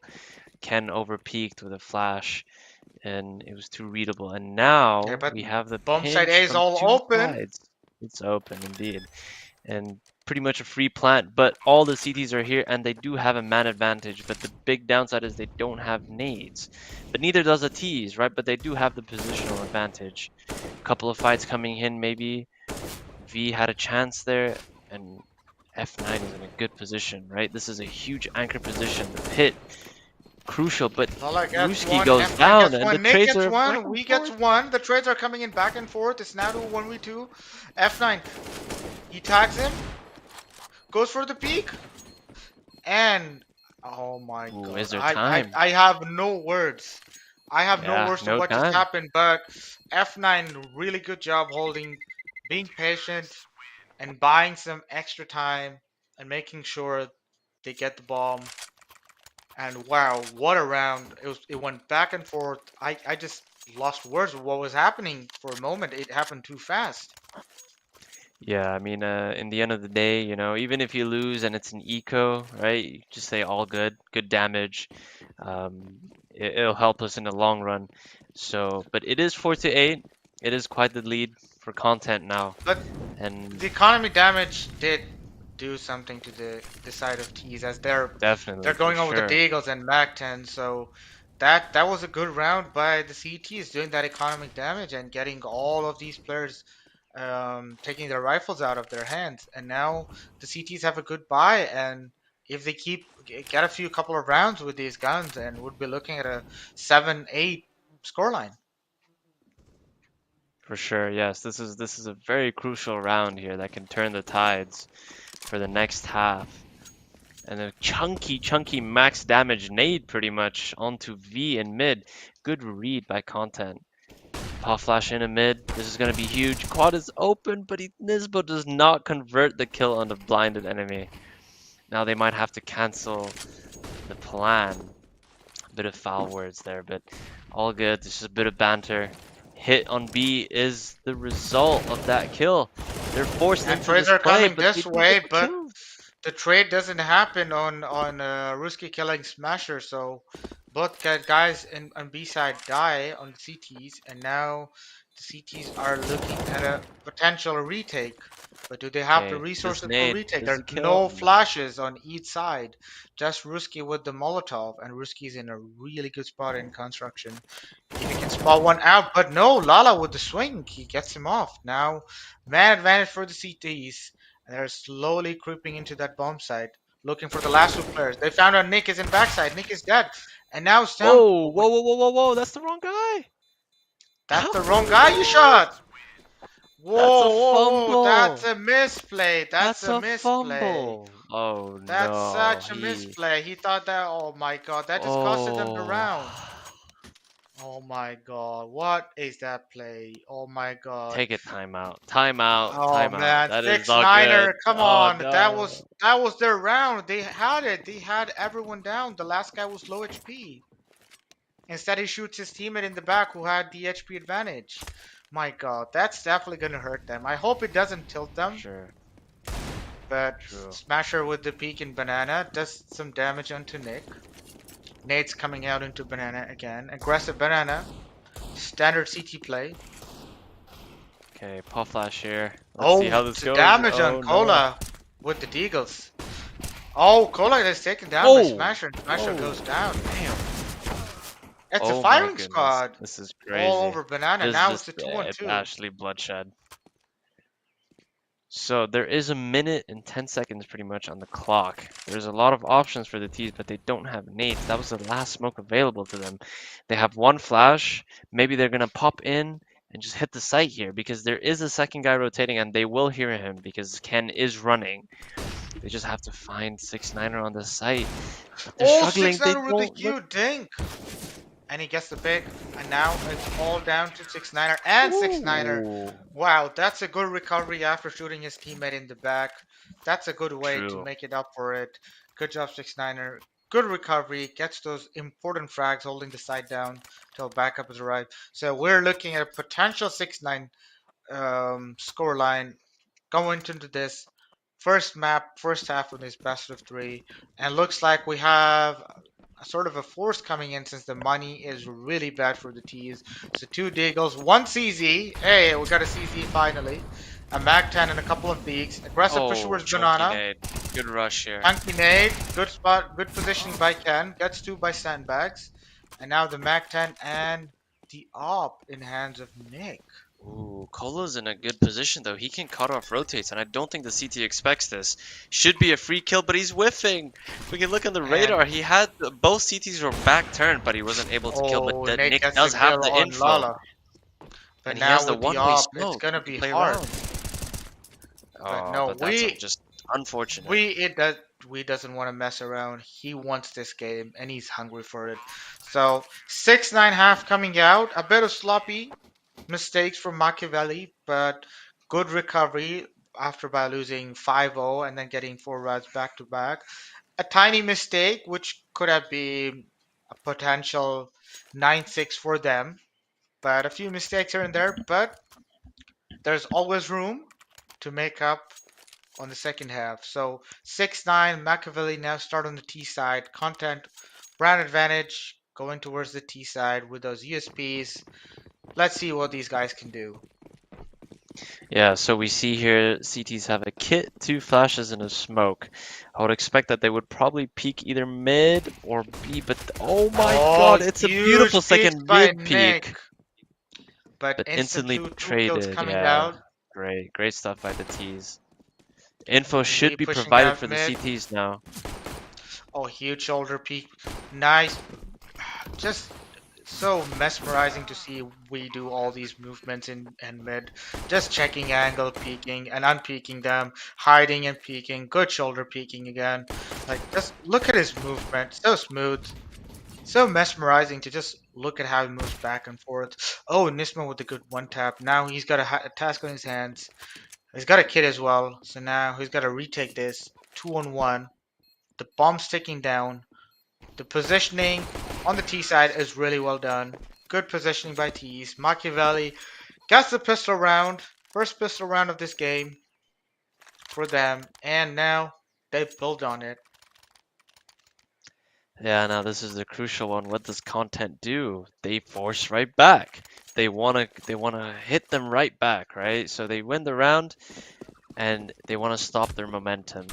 Ken overpeaked with a flash, and it was too readable. And Yeah, now but we have the bomb site pinch A is from all 2 open. sides. It's open indeed. and pretty much a free plant, but all the CTs are here and they do have a man advantage, but the big downside is they don't have nades. But neither does the T's, right? But they do have the positional advantage. A couple of fights coming in, maybe V had a chance there, and F9 is in a good position, right? This is a huge anchor position. The pit, crucial, but Lala gets Ruski one, goes F9 down, gets and the one, Nick trades gets are back one, and we gets forth. one. The trades are coming in back and forth. It's now to 1v2. F9, he tags him, goes for the peak, and oh my Ooh, god, is there I, I, time? I have no words. I have no Yeah, words to no what just time. happened, but F9 really good job holding, being patient, and buying some extra time and making sure they get the bomb. And wow, what a round! It went back and forth. I just lost words of what was happening for a moment. It happened too fast. Yeah, I mean, in the end of the day, you know, even if you lose and it's an eco, right? You just say all good, good damage. It'll help us in the long run. So, but it is 4-8. It is quite the lead for content now, But and the economy damage did do something to the side of T's as they're definitely for going over the sure. Deagles and Mac 10. So that was a good round by the CTs doing that economic damage and getting all of these players taking their rifles out of their hands. And now the CTs have a good buy, and if they get a few couple of rounds with these guns, and would be looking at a 7-8 scoreline. For sure, yes. This is a very crucial round here that can turn the tides for the next half. And a chunky max damage nade pretty much onto V in mid. Good read by content. Pop flash in a mid. This is gonna be huge. Quad is open, but Nisbo does not convert the kill on the blinded enemy. Now they might have to cancel the plan. A bit of foul words there, but all good. This is a bit of banter. Hit on B is the result of that kill. They're forced And into trades this are play, coming but they this do get way, the but kill. the trade doesn't happen on Ruski killing Smasher, so both guys on B side die on the CTs, and now the CTs are looking at a potential retake. But do they have the Okay, this resources for nade retake? is There's the kill. no No. flashes on each side, just Ruski with the Molotov, and Ruski's in a really good spot in construction. If he can spot one out, but no, Lala with the swing, he gets him off. Now, man advantage for the CTs. And they're slowly creeping into that bomb site, looking for the last two players. They found out Nick is in backside. Nick is dead. And now it's down. Whoa, Oh, whoa, whoa, whoa, whoa, whoa! That's the wrong guy. that's How the did wrong he guy you know? shot. That's a Whoa, whoa, whoa. That's fumble. a misplay. That's That's a a misplay. fumble. Oh That's no, such a he. misplay. He thought that, oh my god, that just costed them the Oh. round. Oh my god, what is that play? Oh my god. Take a timeout. Timeout. Oh Timeout. man, That is six not good. niner, come Oh on. no. That was their round. They had it. They had everyone down. The last guy was low HP. Instead, he shoots his teammate in the back who had the HP advantage. My god, that's definitely gonna hurt them. I hope it doesn't tilt For them. sure. But True. Smasher with the peek in Banana does some damage onto Nick. Nate's coming out into Banana again. Aggressive Banana. Standard CT play. Okay, paw flash here. Let's see Oh, how this the goes. damage on Oh no. Cola with the Deagles. Oh, Kola is taken down by Oh. Smasher, and Smasher Oh. goes down. Damn. It's a Oh my firing goodness. squad This is all crazy. over Banana. This is Now it's just a 2-on-2. Ashley bloodshed. So there is a minute and 10 seconds pretty much on the clock. There's a lot of options for the T's, but they don't have nades. That was the last smoke available to them. They have one flash. Maybe they're going to pop in and just hit the site here because there is a second guy rotating and they will hear him because Ken is running. They just have to find 6ix9iner on the site. But they're Oh, struggling. They 6-9 with the don't look. huge dink. And he gets the pick. And now it's all down to 6-9er and 6-9er. Ooh, Wow, that's a good recovery after shooting his teammate in the back. That's a good way to true. make it up for it. Good job, 6-9er. Good recovery. Gets those important frags holding the side down till backup has arrived. So we're looking at a potential 6-9 score line going into this first map, first half of this best of three. And looks like we have a sort of a force coming in since the money is really bad for the T's. So two Deagles, one CZ. Hey, we got a CZ finally. A Mag 10 and a couple of peaks. Aggressive push Oh, towards chunky Banana. nade. Good rush here. Chunky nade. Good spot. Good positioning by Ken. Gets 2 by Sandbags. And now the Mag 10 and the AWP in hands of Nick. Ooh, Colo's in a good position though. He can cut off rotates, and I don't think the CT expects this. Should be a free kill, but he's whiffing. We can look on the radar. He had both CTs were back turned, but he wasn't able to kill. But Nick Nick gets does the have kill the on info, Lala. But and he has now the with the one-way AWP, it's smoke. gonna He can be play hard. around. But Oh, no, but that's just unfortunate. we doesn't want to mess around. He wants this game and he's hungry for it. So 6-9 half coming out. A bit of sloppy mistakes from Makaveli, but good recovery after by losing 5-0 and then getting 4 rounds back to back. A tiny mistake which could have been a potential 9-6 for them, but a few mistakes here and there, but there's always room to make up on the second half. So 6-9, Makaveli now start on the T side. Content, brand advantage going towards the T side with those USPs. Let's see what these guys can do. Yeah, so we see here CTs have a kit, 2 flashes, and a smoke. I would expect that they would probably peek either mid or B, but oh my god, it's a beautiful Huge peaks second by mid Nick, peek. but But instant instantly two kills traded, coming yeah. out. Great stuff by the T's. Info should We be pushing provided out for the mid. CTs now. Oh, huge shoulder peak. Nice. Just so mesmerizing to see we do all these movements in and mid, just checking angle, peeking and unpeaking them, hiding and peeking, good shoulder peeking again. Like just look at his movement, so smooth, so mesmerizing to just look at how he moves back and forth. Oh, Nismo with a good one tap. Now he's got a task on his hands. He's got a kid as well, so now he's got to retake this 2-on-1. The bomb's ticking down. The positioning on the T side is really well done. Good positioning by T's. Machiavelli gets the pistol round. First pistol round of this game for them. And now they build on it. Yeah, now this is the crucial one. What does content do? They force right back. They wanna hit them right back, right? So they win the round and they want to stop their momentum.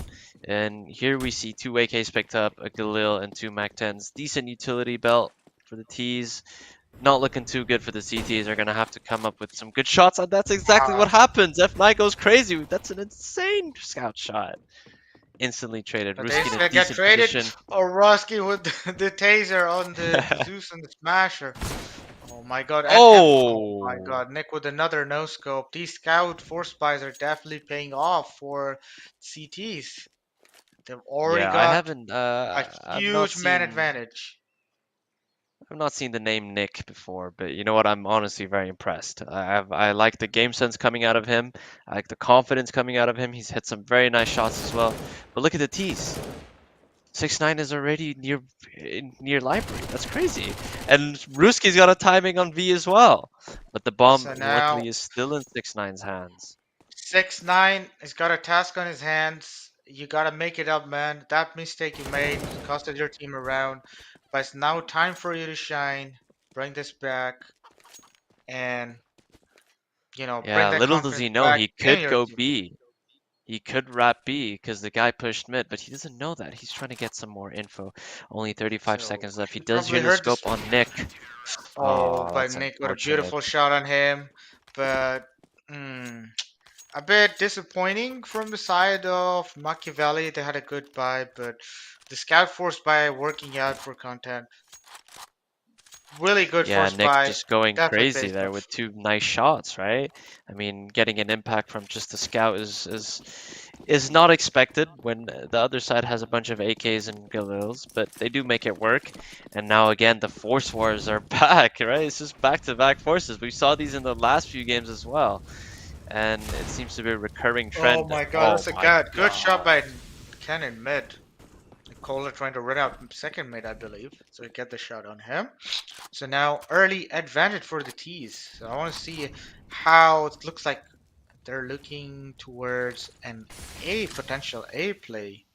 And here we see 2 AKs picked up, a Galil and 2 Mac-10s. Decent utility belt for the T's. Not looking too good for the CTs. They're going to have to come up with some good shots, and that's exactly what happens. F9 goes crazy. That's an insane scout shot. Instantly traded. But Ruski in a they get decent traded. position. Or Roski with the taser on the Zeus and the Smasher. Oh my god. Oh my Oh! god. Nick with another no scope. These scout force buys are definitely paying off for CTs. They've already Yeah, I got haven't, a huge man advantage. I've not seen the name Nick before, but you know what? I'm honestly very impressed. I like the game sense coming out of him. I like the confidence coming out of him. He's hit some very nice shots as well. But look at the T's. 6-9 is already near library. That's crazy. And Ruski's got a timing on V as well. But the bomb So now luckily is still in 6-9's hands. 6-9 has got a task on his hands. You gotta make it up, man. That mistake you made costed your team around. But it's now time for you to shine. Bring this back. And, bring Yeah, that little does confidence he know back he in could your go team. B. He could wrap B because the guy pushed mid, but he doesn't know that. He's trying to get some more info. Only 35 So, seconds left. He he does probably hear the heard this. scope on Nick. Oh, Oh, but that's Nick got a unfortunate. beautiful shot on him. But, a bit disappointing from the side of Machiavelli. They had a good buy, but the scout force buy working out for content. Really good Yeah, force Nick buy. just going Definitely crazy pays there off. with 2 nice shots, right? I mean, getting an impact from just the scout is not expected when the other side has a bunch of AKs and Galils, but they do make it work. And now again, the force wars are back, right? It's just back-to-back forces. We saw these in the last few games as well, and it seems to be a recurring Oh trend. my god, Oh that's a my good shot god. by Ken in mid. Kohler trying to run out second mid, I believe. So we get the shot on him. So now early advantage for the T's. So I want to see how it looks like they're looking towards an A potential A play.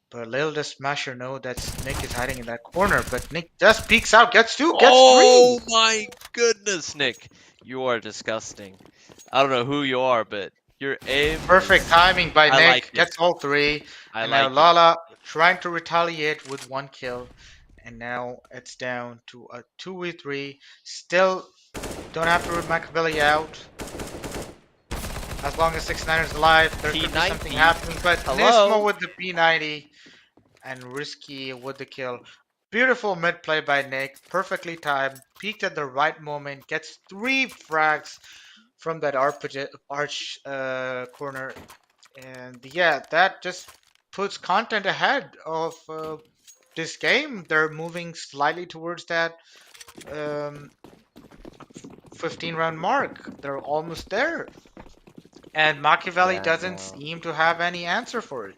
But little does Smasher know that Nick is hiding in that corner. But Nick just peeks out, gets two, gets Oh three. my goodness, Nick. You are disgusting. I don't know who you are, but Your aim Perfect is. timing by I like Nick. it. Gets all three. I And now like it. Lala trying to retaliate with 1 kill. And now it's down to a 2v3. Still don't have to root Makaveli out. As long as 6ix9ine is alive, there could be something P90. happening. But Hello. Nismo with the P90 and Risky with the kill. Beautiful mid play by Nick. Perfectly timed. Peaked at the right moment. Gets 3 frags from that arch corner. And yeah, that just puts content ahead of this game. They're moving slightly towards that um, 15 round mark. They're almost there. And Machiavelli Yeah, doesn't no. seem to have any answer for it.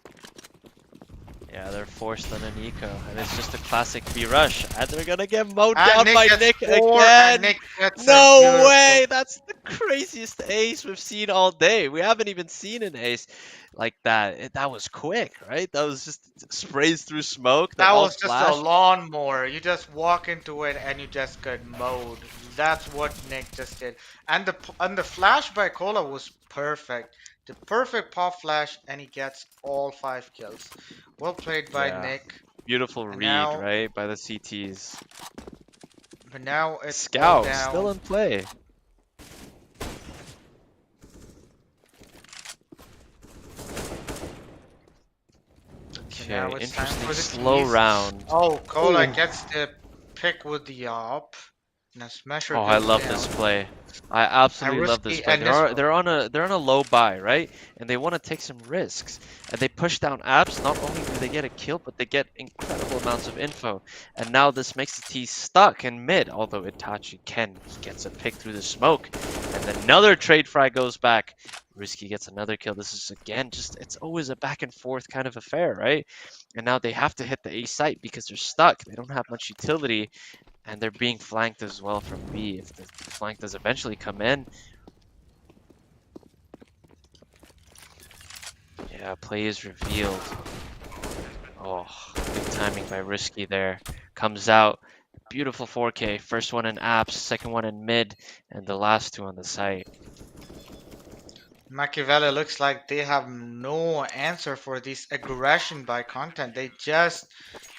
Yeah, they're forced on an eco, and it's just a classic B rush, and they're gonna get mowed And down Nick by gets Nick 4, and again. Nick gets a No beautiful. way! That's the craziest ace we've seen all day. We haven't even seen an ace like that. That was quick, right? That was just sprays through smoke. They're That all was just a flashed. lawnmower. You just walk into it and you just get mowed. That's what Nick just did. And the flash by Cola was perfect. The perfect pop flash, and he gets all 5 kills. Well played by Yeah, Nick. beautiful And read, now, right, by the CTs. but now it's all Scout still down. in play. And now Okay, it's time interesting for the slow tease. round. Oh, Cola Ooh. gets the pick with the op. Now Smasher Oh, I goes love down. this play. I absolutely love this Risky play. and Nismo. They're on a low buy, right? And they want to take some risks. And they push down apps. Not only do they get a kill, but they get incredible amounts of info. And now this makes the T stuck in mid. Although Itachi gets a pick through the smoke. And another trade fry goes back. Risky gets another kill. This is again just it's always a back and forth kind of affair, right? And now they have to hit the A site because they're stuck. They don't have much utility. And they're being flanked as well from B if the flank does eventually come in. Yeah, play is revealed. Oh, good timing by Risky there. Comes out. Beautiful 4K. First one in apps, second one in mid, and the last two on the site. Machiavelli looks like they have no answer for this aggression by content. They just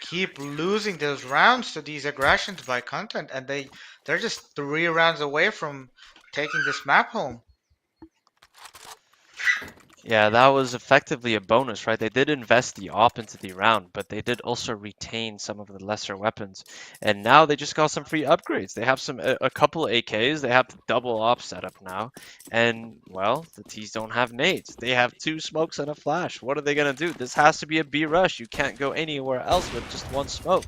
keep losing those rounds to these aggressions by content, and they're just 3 rounds away from taking this map home. Yeah, that was effectively a bonus, right? They did invest the op into the round, but they did also retain some of the lesser weapons. And now they just got some free upgrades. They have a couple AKs. They have the double op setup now. And, well, the T's don't have nades. They have 2 smokes and a flash. What are they going to do? This has to be a B rush. You can't go anywhere else with just 1 smoke.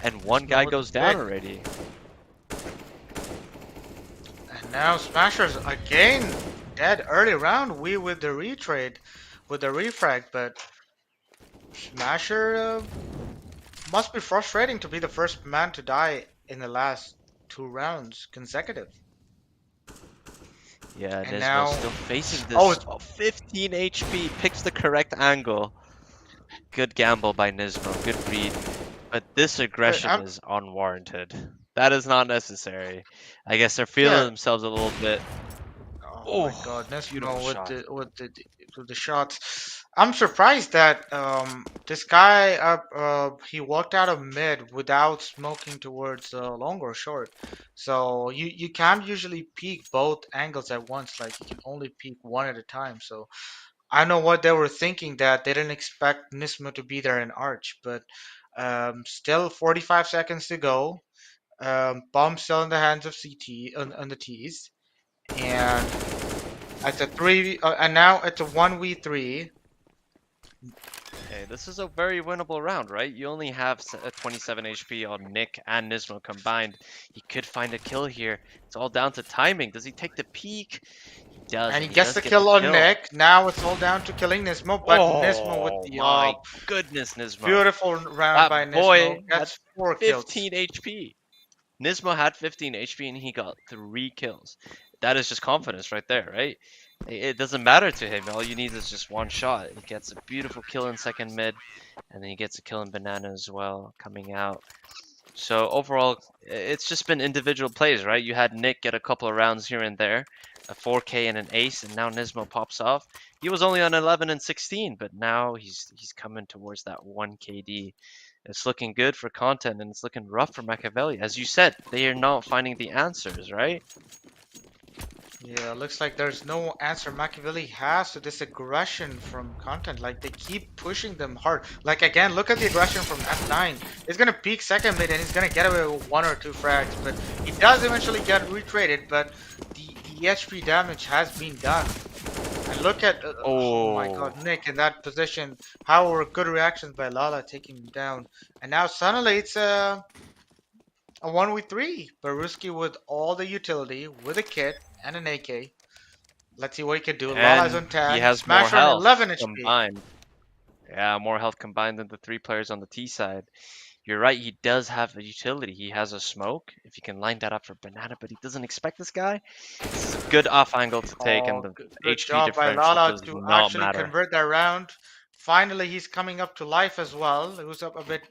And one guy goes down already. And now Smashers again dead early round. We with the retrade, with the refrag, but Smasher must be frustrating to be the first man to die in the last 2 rounds consecutive. Yeah, And Nismo now still facing this. Oh, 15 HP, picks the correct angle. Good gamble by Nismo, good read. But this aggression I'm, is unwarranted. That is not necessary. I guess they're feeling yeah. themselves a little bit. Oh my God, beautiful Nesmo shot. with the shots. I'm surprised that this guy he walked out of mid without smoking towards long or short. So you can't usually peek both angles at once. Like you can only peek one at a time. So I know what they were thinking, that they didn't expect Nismo to be there in Arch, but still 45 seconds to go. Bomb still in the hands of CT on the T's. And it's a and now it's a 1v3. Okay, this is a very winnable round, right? You only have 27 HP on Nick and Nismo combined. He could find a kill here. It's all down to timing. Does he take the peak? He does, And and he he gets does the get the kill on kill. Nick. Now it's all down to killing Nismo, but Nismo with Oh the my goodness, Nismo. beautiful round by That Nismo. boy had Gets 4 kills. 15 HP. Nismo had 15 HP and he got 3 kills. That is just confidence right there, right? It doesn't matter to him. All you need is just one shot. He gets a beautiful kill in second mid, and then he gets a kill in banana as well coming out. So overall, it's just been individual plays, right? You had Nick get a couple of rounds here and there, a 4K and an ace, and now Nismo pops off. He was only on 11 and 16, but now he's coming towards that 1 KD. It's looking good for content, and it's looking rough for Makaveli. As you said, they are not finding the answers, right? Yeah, looks like there's no answer Machiavelli has to this aggression from content. Like they keep pushing them hard. Like again, look at the aggression from F9. He's gonna peek second mid and he's gonna get away with 1 or 2 frags, but he does eventually get retraded. But the HP damage has been done. And look at oh my Oh, God, Nick in that position. How were good reactions by Lala taking him down? And now suddenly it's a 1v3. Baruski with all the utility, with a kit and an AK. Let's see what he can do. Lala's and on he 10. has more Smasher on health 11 HP. combined. Yeah, more health combined than the 3 players on the T side. You're right, he does have a utility. He has a smoke, if he can line that up for Banana, but he doesn't expect this guy. This is a good off angle to take, and Oh, the good HP job by differential Lala does to not actually matter. convert that round. Finally, he's coming up to life as well. He was up a bit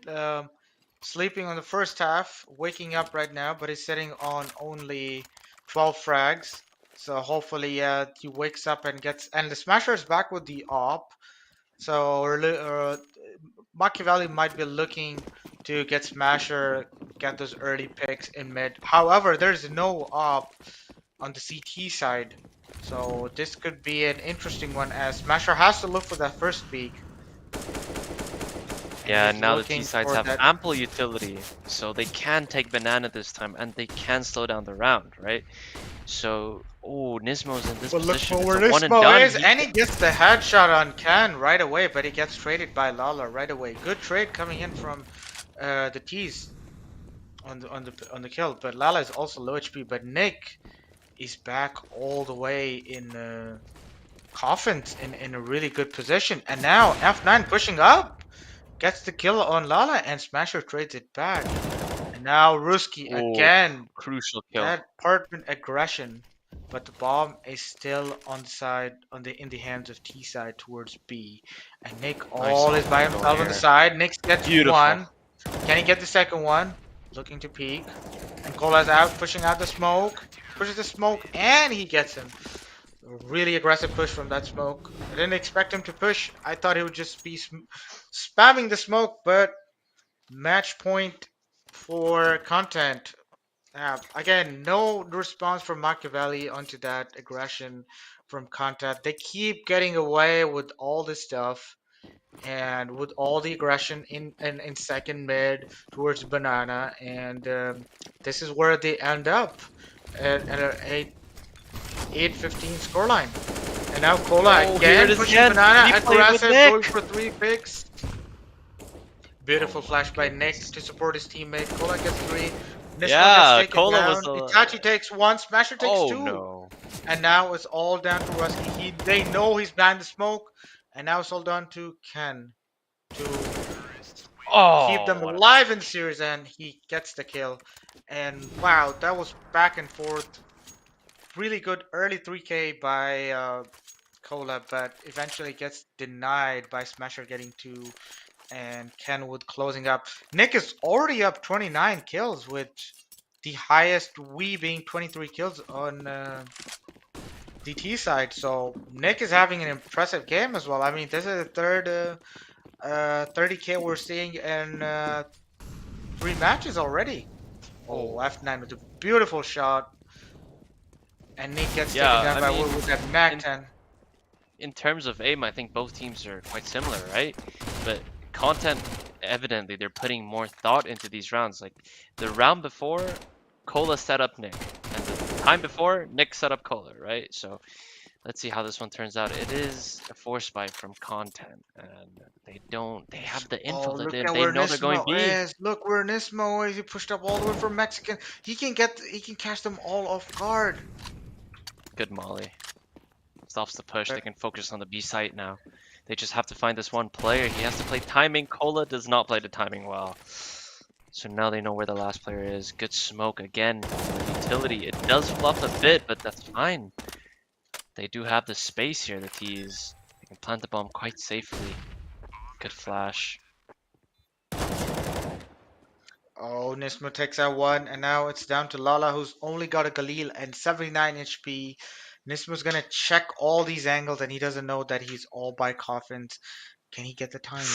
sleeping on the first half, waking up right now, but he's sitting on only 12 frags. So hopefully he wakes up and gets... And the Smasher is back with the op. So Machiavelli might be looking to get Smasher, get those early picks in mid. However, there's no op on the CT side. So this could be an interesting one as Smasher has to look for that first peak. And Yeah, he's and now the T looking sides for have that. ample utility, so they can take Banana this time, and they can slow down the round, right? So, oh, Nismo's in this But look position. for It's where a one and done. is, and he gets the headshot on Can right away, but he gets traded by Lala right away. Good trade coming in from the T's on the kill. But Lala is also low HP, but Nick is back all the way in Coffins in a really good position. And now F9 pushing up. Gets the kill on Lala and Smasher trades it back. And now Ruski Oh, again. crucial kill. That apartment aggression. But the bomb is still on the side in the hands of T side towards B. And Nick Nice all is off by angle himself on the here. side. Nick gets Beautiful. one. Can he get the second one? Looking to peek. And Cola's out, pushing out the smoke. Pushes the smoke and he gets him. A really aggressive push from that smoke. I didn't expect him to push. I thought he would just be spamming the smoke, but match point for content. Again, no response from Machiavelli onto that aggression from content. They keep getting away with all this stuff and with all the aggression in second mid towards Banana, and this is where they end up at an 8-15 scoreline. And now Cola Oh, here again it is pushing again. Banana, He played with aggressive, Nick. going for 3 picks. Beautiful Oh my flash by Nick goodness. to support his teammate. Cola gets 3. Nismo Yeah, gets taken Cola down. was a. Itachi takes 1. Smasher takes Oh 2. no. And now it's all down to Rusky. They know he's behind the smoke. And now it's all down to Ken to keep them Oh, what a alive in the series. And he gets the kill. And wow, that was back and forth. Really good early 3K by Cola, but eventually gets denied by Smasher getting 2 and Kenwood closing up. Nick is already up 29 kills, with the highest we being 23 kills on DT side. So Nick is having an impressive game as well. I mean, this is the third 30k we're seeing in 3 matches already. Oh, F9 with a beautiful shot. And Nick gets taken Yeah, down I by mean, Wood with that Mac 10. in terms of aim, I think both teams are quite similar, right? But content, evidently, they're putting more thought into these rounds. Like the round before, Cola set up Nick, and the time before, Nick set up Cola, right? So let's see how this one turns out. It is a force buy from content, and they have the info Oh, that look they, at they where know they're going Nismo B. is. Look where Nismo is. He pushed up all the way from Mexican. He can catch them all off guard. Good Molly. Stops the push. They can focus on the B site now. They just have to find this one player. He has to play timing. Cola does not play the timing well. So now they know where the last player is. Good smoke again. Utility. It does fluff a bit, but that's fine. They do have the space here, the T's. They can plant the bomb quite safely. Good flash. Oh, Nismo takes out 1, and now it's down to Lala, who's only got a Galil and 79 HP. Nismo's gonna check all these angles and he doesn't know that he's all by coffins. Can he get the timing?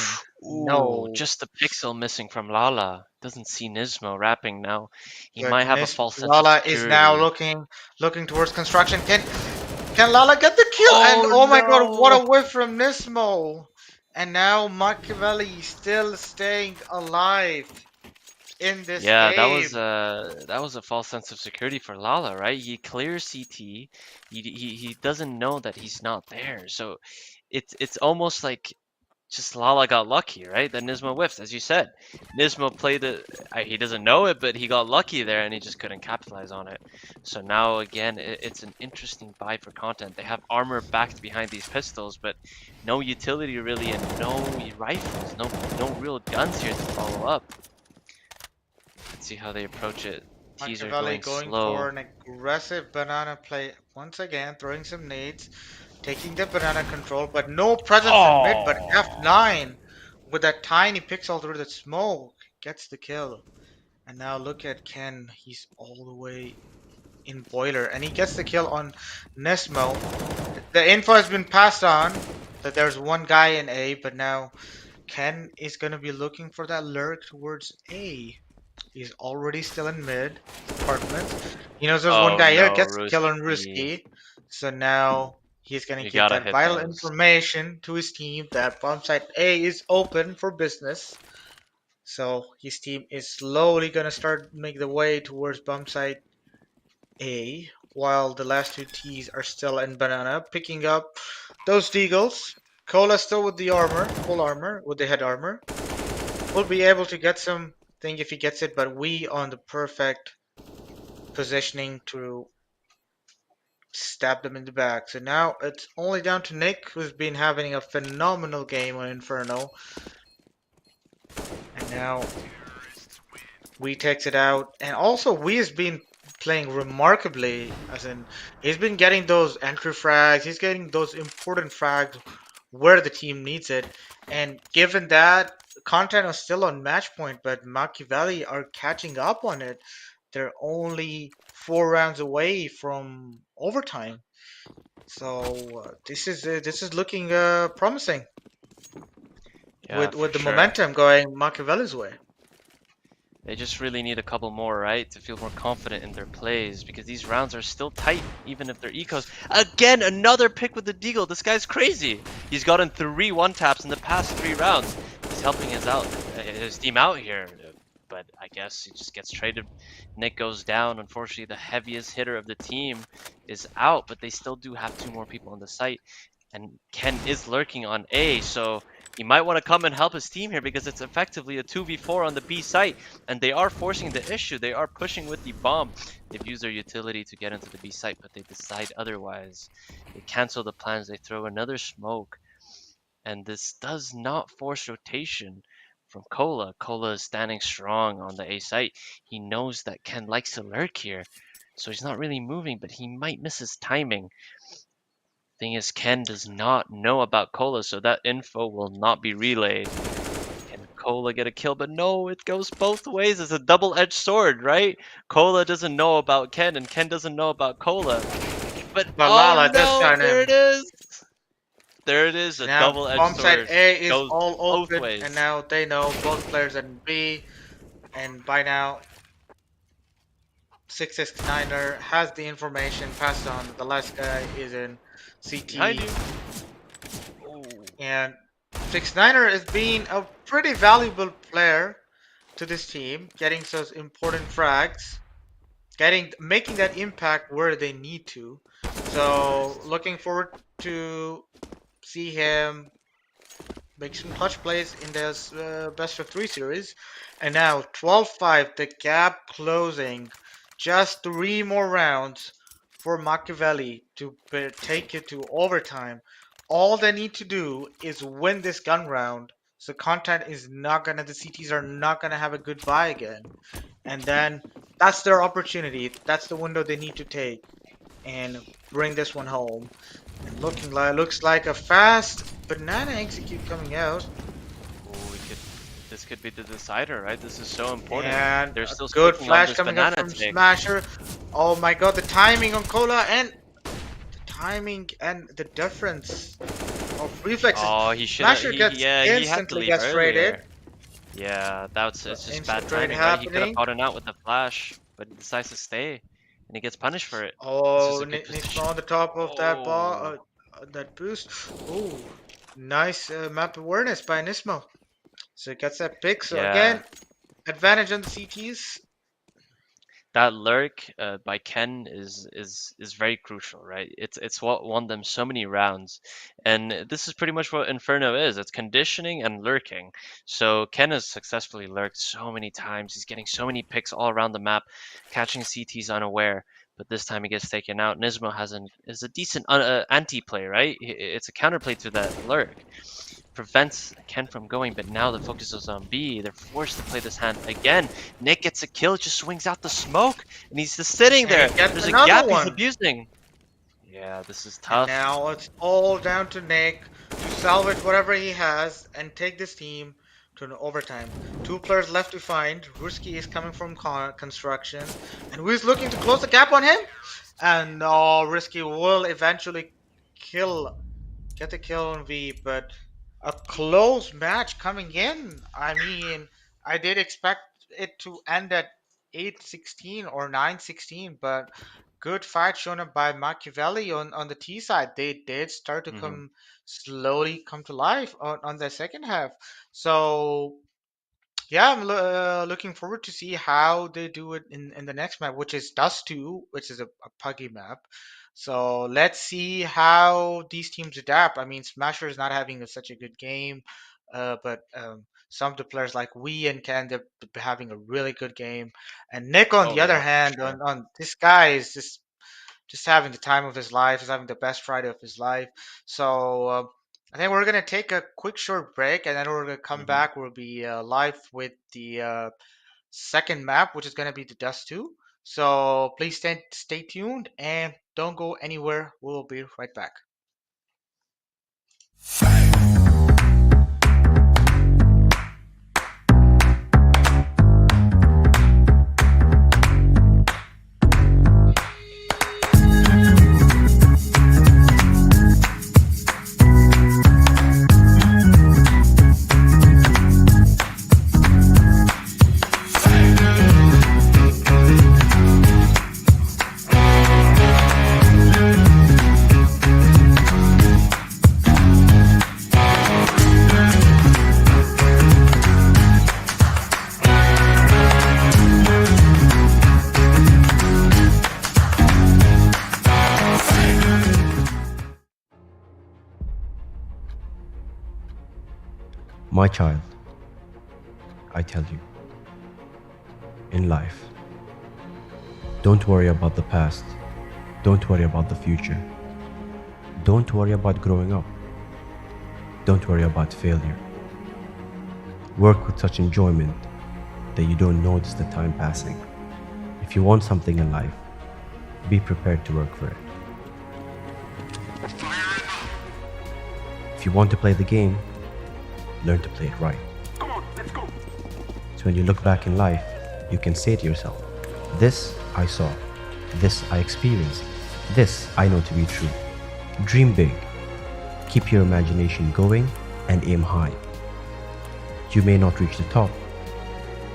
Ooh, No. just a pixel missing from Lala. Doesn't see Nismo rapping now. He But might have a false sense of Lala is now security. looking towards construction. Can Lala get the kill? And Oh oh my god, what no! a whiff from Nismo! And now Makaveli still staying alive in this Yeah, game. that was a false sense of security for Lala, right? He clears CT. He doesn't know that he's not there. So it's almost like just Lala got lucky, right? That Nismo whiffed, as you said. Nismo played it. He doesn't know it, but he got lucky there, and he just couldn't capitalize on it. So now again, it's an interesting buy for content. They have armor backed behind these pistols, but no utility really, and no rifles, no real guns here to follow up. Let's see how they approach it. Teaser Makaveli going going for slow. an aggressive banana play once again, throwing some nades, taking the banana control, but no presence in mid. But F9 with that tiny pixel through the smoke gets the kill. And now look at Ken. He's all the way in boiler, and he gets the kill on Nismo. The info has been passed on that there's one guy in A, but now Ken is gonna be looking for that lurk towards A. He's already still in mid apartments. He knows there's one Oh guy here, no, gets the kill on Ruski. Risky. So now he's gonna You give gotta that hit vital those. information to his team that bomb site A is open for business. So his team is slowly gonna start make the way towards bomb site A, while the last two T's are still in banana, picking up those deagles. Cola still with the armor, full armor, with the head armor. Will be able to get something if he gets it, but we on the perfect positioning to stab them in the back. So now it's only down to Nick, who's been having a phenomenal game on Inferno. And now we takes it out. And also we has been playing remarkably, as in he's been getting those entry frags, he's getting those important frags where the team needs it. And given that content is still on match point, but Makaveli are catching up on it. They're only 4 rounds away from overtime. So this is looking promising Yeah, for with the sure. momentum going Makaveli's way. They just really need a couple more, right, to feel more confident in their plays because these rounds are still tight, even if they're ecos. Again, another pick with the deagle. This guy's crazy. He's gotten 3 one-taps in the past 3 rounds. He's helping his team out here, but I guess he just gets traded. Nick goes down. Unfortunately, the heaviest hitter of the team is out, but they still do have 2 more people on the site. And Ken is lurking on A, so he might want to come and help his team here because it's effectively a 2v4 on the B site, and they are forcing the issue. They are pushing with the bomb. They've used their utility to get into the B site, but they decide otherwise. They cancel the plans. They throw another smoke, and this does not force rotation from Cola. Cola is standing strong on the A site. He knows that Ken likes to lurk here, so he's not really moving, but he might miss his timing. Thing is, Ken does not know about Cola, so that info will not be relayed. Can Cola get a kill? But no, it goes both ways. It's a double-edged sword, right? Cola doesn't know about Ken, and Ken doesn't know about Cola. But But oh Lala this no, time there in. it is. There it is, So a now double-edged bomb site sword. A is Goes all both open, ways. and now they know both players are in B. And by now, 669er has the information passed on. The last guy is in Behind CT, you. Oh, and 69er is being a pretty valuable player to this team, getting those important frags, making that impact where they need to. So looking forward to see him make some clutch plays in this best of 3 series. And now 12-5, the gap closing. Just 3 more rounds for Makaveli to take it to overtime. All they need to do is win this gun round. So content is not gonna, the CTs are not gonna have a good buy again. And then that's their opportunity. That's the window they need to take and bring this one home. And looks like a fast banana execute coming out. this could be the decider, right? This is so important. And They're a still good sticking on flash this coming up banana from take. Smasher. Oh my god, the timing on Cola, and the timing and the difference of reflexes. Oh, he should have. Smasher gets Yeah, he had to instantly leave gets traded. earlier. Yeah, that's So it's just bad instant trade timing, right? He could have happening. bought it out with the flash, but he decides to stay, and he gets punished for it. This is Oh, a good Nismo position. on the top of that ball, Oh, that boost. Oh, nice map awareness by Nismo. So he gets that pick. So yeah. again, advantage on the CTs. That lurk by Ken is very crucial, right? It's what won them so many rounds, and this is pretty much what Inferno is. It's conditioning and lurking. So Ken has successfully lurked so many times. He's getting so many picks all around the map, catching CTs unaware. But this time he gets taken out. Nismo is a decent anti-play, right? It's a counterplay to that lurk, prevents Ken from going, but now the focus is on B. They're forced to play this hand again. Nick gets a kill, just swings out the smoke, and he's just sitting And he there. gets There's a another gap he's one. abusing. Yeah, this is And tough. now it's all down to Nick to salvage whatever he has and take this team to an overtime. Two players left to find. Ruski is coming from construction. And who's looking to close the gap on him? And Risky will eventually get the kill on V, but a close match coming in. I mean, I did expect it to end at 8-16 or 9-16, but good fight shown up by Makaveli on the T side. They did start to Hmm. slowly come to life on the second half. So yeah, I'm looking forward to see how they do it in the next map, which is Dust 2, which is a puggy map. So let's see how these teams adapt. I mean, Smasher is not having such a good game, but some of the players like We and Ken, they're having a really good game. And Nick, on Oh the other yeah, for hand, sure. on this guy is just having the time of his life. He's having the best Friday of his life. So I think we're gonna take a quick short break, and then we're gonna come Hmm. back. We'll be live with the second map, which is gonna be the Dust 2. So please stay tuned and don't go anywhere. We'll be right back. My child, I tell you, in life, don't worry about the past. Don't worry about the future. Don't worry about growing up. Don't worry about failure. Work with such enjoyment that you don't notice the time passing. If you want something in life, be prepared to work for it. If you want to play the game, learn to play it right. So when you look back in life, you can say to yourself, this I saw, this I experienced, this I know to be true. Dream big, keep your imagination going, and aim high. You may not reach the top,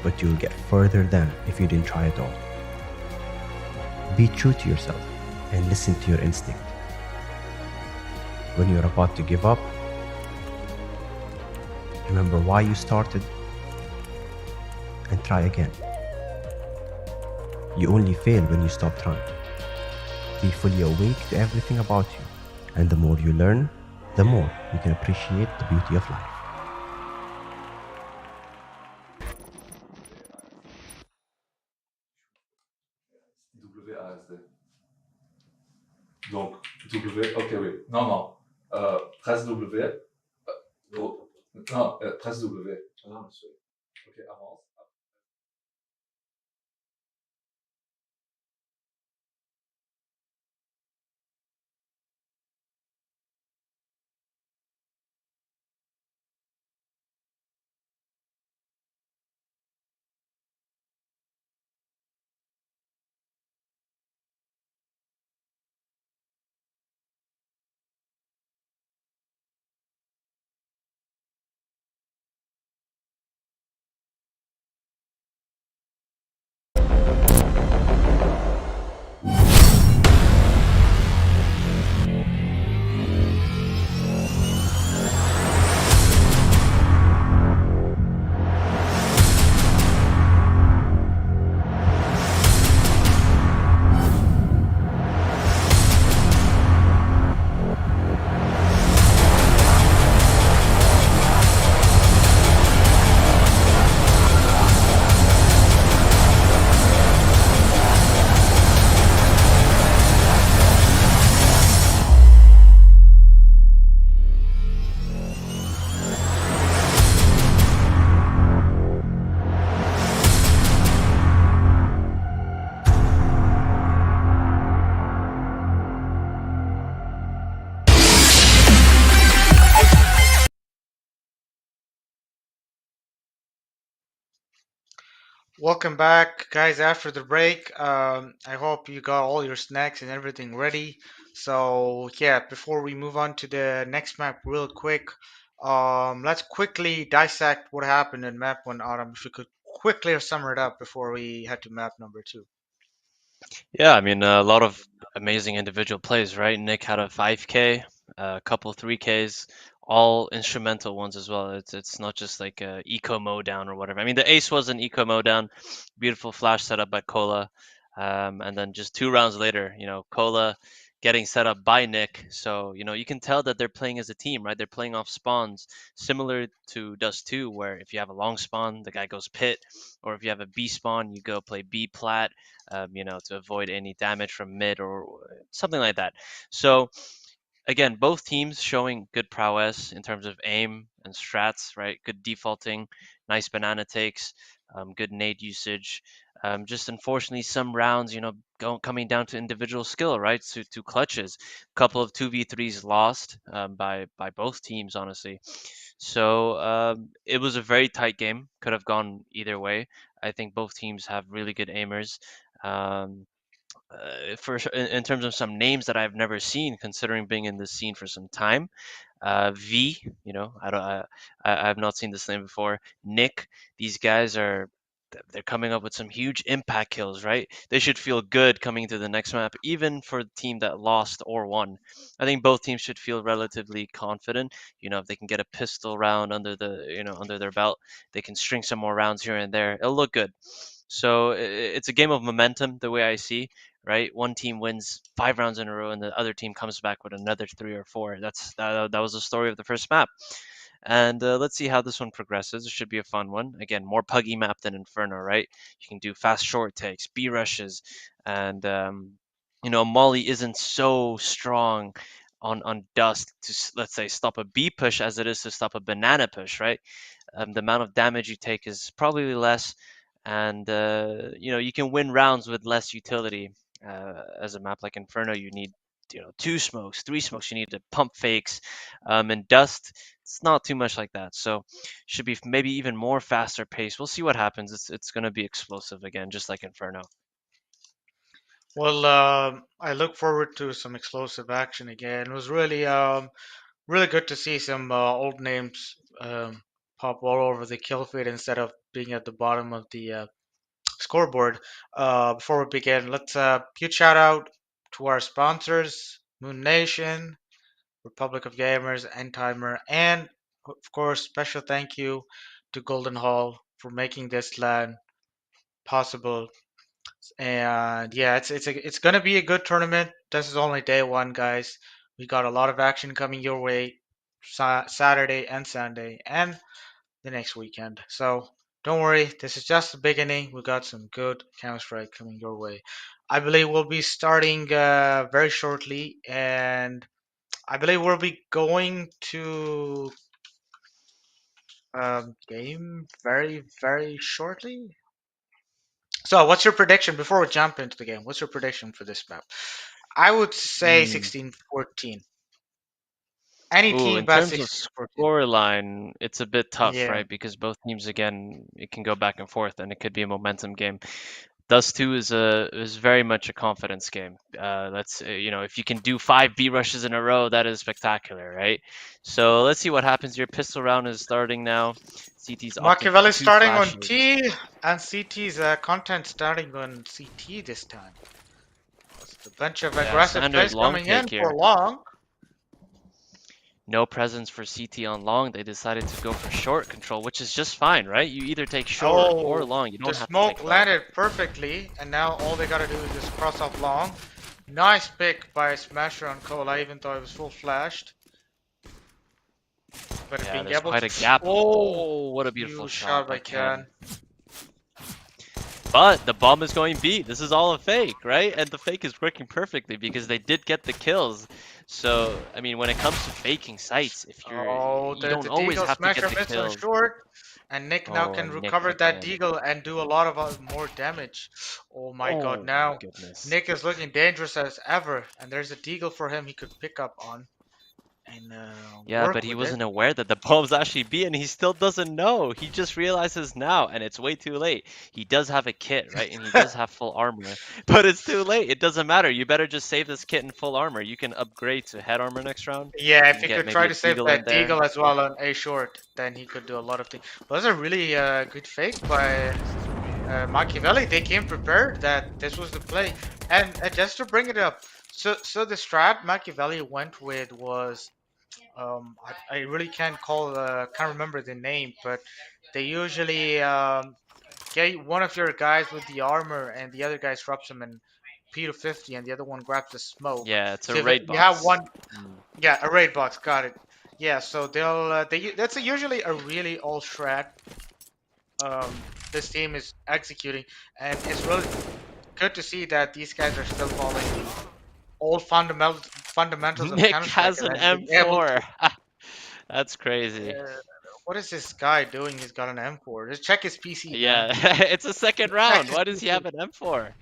but you'll get further than if you didn't try at all. Be true to yourself and listen to your instinct. When you're about to give up, remember why you started and try again. You only fail when you stop trying. Be fully awake to everything about you, and the more you learn, the more you can appreciate the beauty of life. WASD. Donc, W, ok, oui. Non, non. Presse W. Non, presse W. Ok, avance. Welcome back, guys, after the break. I hope you got all your snacks and everything ready. So, yeah, before we move on to the next map, real quick, let's quickly dissect what happened in map one, Autumn. If you could quickly sum it up before we head to map number two. Yeah, I mean, a lot of amazing individual plays, right? Nick had a 5K, a couple 3Ks, all instrumental ones as well. It's not just like a eco mode down or whatever. I mean, the ace was an eco mode down, beautiful flash setup by Cola, and then just 2 rounds later, Cola getting set up by Nick. So you can tell that they're playing as a team, right? They're playing off spawns, similar to Dust 2, where if you have a long spawn, the guy goes pit, or if you have a B spawn, you go play B plat, to avoid any damage from mid or something like that. So again, both teams showing good prowess in terms of aim and strats, right? Good defaulting, nice banana takes, good nade usage. Just unfortunately, some rounds, coming down to individual skill, right? To clutches, a couple of 2v3s lost by both teams, honestly. So it was a very tight game. Could have gone either way. I think both teams have really good aimers. Um, in terms of some names that I've never seen, considering being in this scene for some time. V, I don't, I have not seen this name before. Nick, these guys they're coming up with some huge impact kills, right? They should feel good coming into the next map, even for the team that lost or won. I think both teams should feel relatively confident. If they can get a pistol round under their belt, they can string some more rounds here and there. It'll look good. So it's a game of momentum, the way I see, right? One team wins 5 rounds in a row, and the other team comes back with another 3 or 4. That was the story of the first map, and let's see how this one progresses. It should be a fun one. Again, more puggy map than Inferno, right? You can do fast short takes, B rushes, and Molly isn't so strong on Dust to, let's say, stop a B push as it is to stop a banana push, right? The amount of damage you take is probably less, and you can win rounds with less utility. As a map like Inferno, you need 2 smokes, 3 smokes. You need to pump fakes, and Dust. It's not too much like that, so should be maybe even more faster pace. We'll see what happens. It's going to be explosive again, just like Inferno. Well, I look forward to some explosive action again. It was really good to see some old names pop all over the kill feed instead of being at the bottom of the scoreboard. Before we begin, let's huge shout out to our sponsors, Moon Nation, Republic of Gamers, End Timer, and of course, special thank you to Golden Hall for making this LAN possible. And yeah, it's gonna be a good tournament. This is only day one, guys. We got a lot of action coming your way Saturday and Sunday and the next weekend. So don't worry, this is just the beginning. We got some good Counter Strike coming your way. I believe we'll be starting very shortly, and I believe we'll be going to game very shortly. So, what's your prediction before we jump into the game? What's your prediction for this map? I would say Mm. 16-14. Any Ooh, team in but terms of 16-14. scoreline, it's a bit tough, Yeah. right? Because both teams, again, it can go back and forth, and it could be a momentum game. Dust 2 is very much a confidence game. Let's if you can do 5 B rushes in a row, that is spectacular, right? So let's see what happens. Your pistol round is starting now. CT's opting for Makaveli 2 starting on flashes. T, and CT's content starting on CT this time. It's a bunch of Yeah, aggressive standard plays long coming in take here. for long. No presence for CT on long. They decided to go for short control, which is just fine, right? You either take short or Oh, long. You the don't have to smoke take both. landed perfectly, and now all they gotta do is just cross off long. Nice pick by Smasher on Cola, even though it was full flashed. But Yeah, being there's able quite to. a gap. Oh, Oh, what a beautiful huge shot shot by by Ken. Ken. But the bomb is going B. This is all a fake, right? And the fake is working perfectly because they did get the kills. So, I mean, when it comes to faking sites, Oh, you the don't always Deagle have to get Smasher the missed on kills. short, and Nick now Oh, can and Nick recover that again. Deagle and do a lot of more damage. Oh my god, Oh my now goodness. Nick is looking dangerous as ever, and there's a Deagle for him he could pick up on. and Yeah, but work he with it. wasn't aware that the bomb's actually B, and he still doesn't know. He just realizes now, and it's way too late. He does have a kit, right? And he does have full armor, but it's too late. It doesn't matter. You better just save this kit in full armor. You can upgrade to head armor next round. Yeah, You if can he get could maybe try a to save deagle in that there. deagle as well on A short, then he could do a lot of things. But that's a really good fake by Machiavelli. They came prepared that this was the play, and just to bring it up, so the strat Machiavelli went with was I really can't remember the name, but they usually get one of your guys with the armor, and the other guy drops him in P to 50, and the other one grabs the smoke. Yeah, it's a So if raid you have box. one, yeah, a raid box, got it. Yeah, so that's usually a really old strat. This team is executing, and it's really good to see that these guys are still following the old fundamentals of Nick Counter Strike has and an then being able M4. to. That's crazy. What is this guy doing? He's got an M4. Just check his PC, man. Yeah, it's a second Check round. his Why does he PC. have an M4?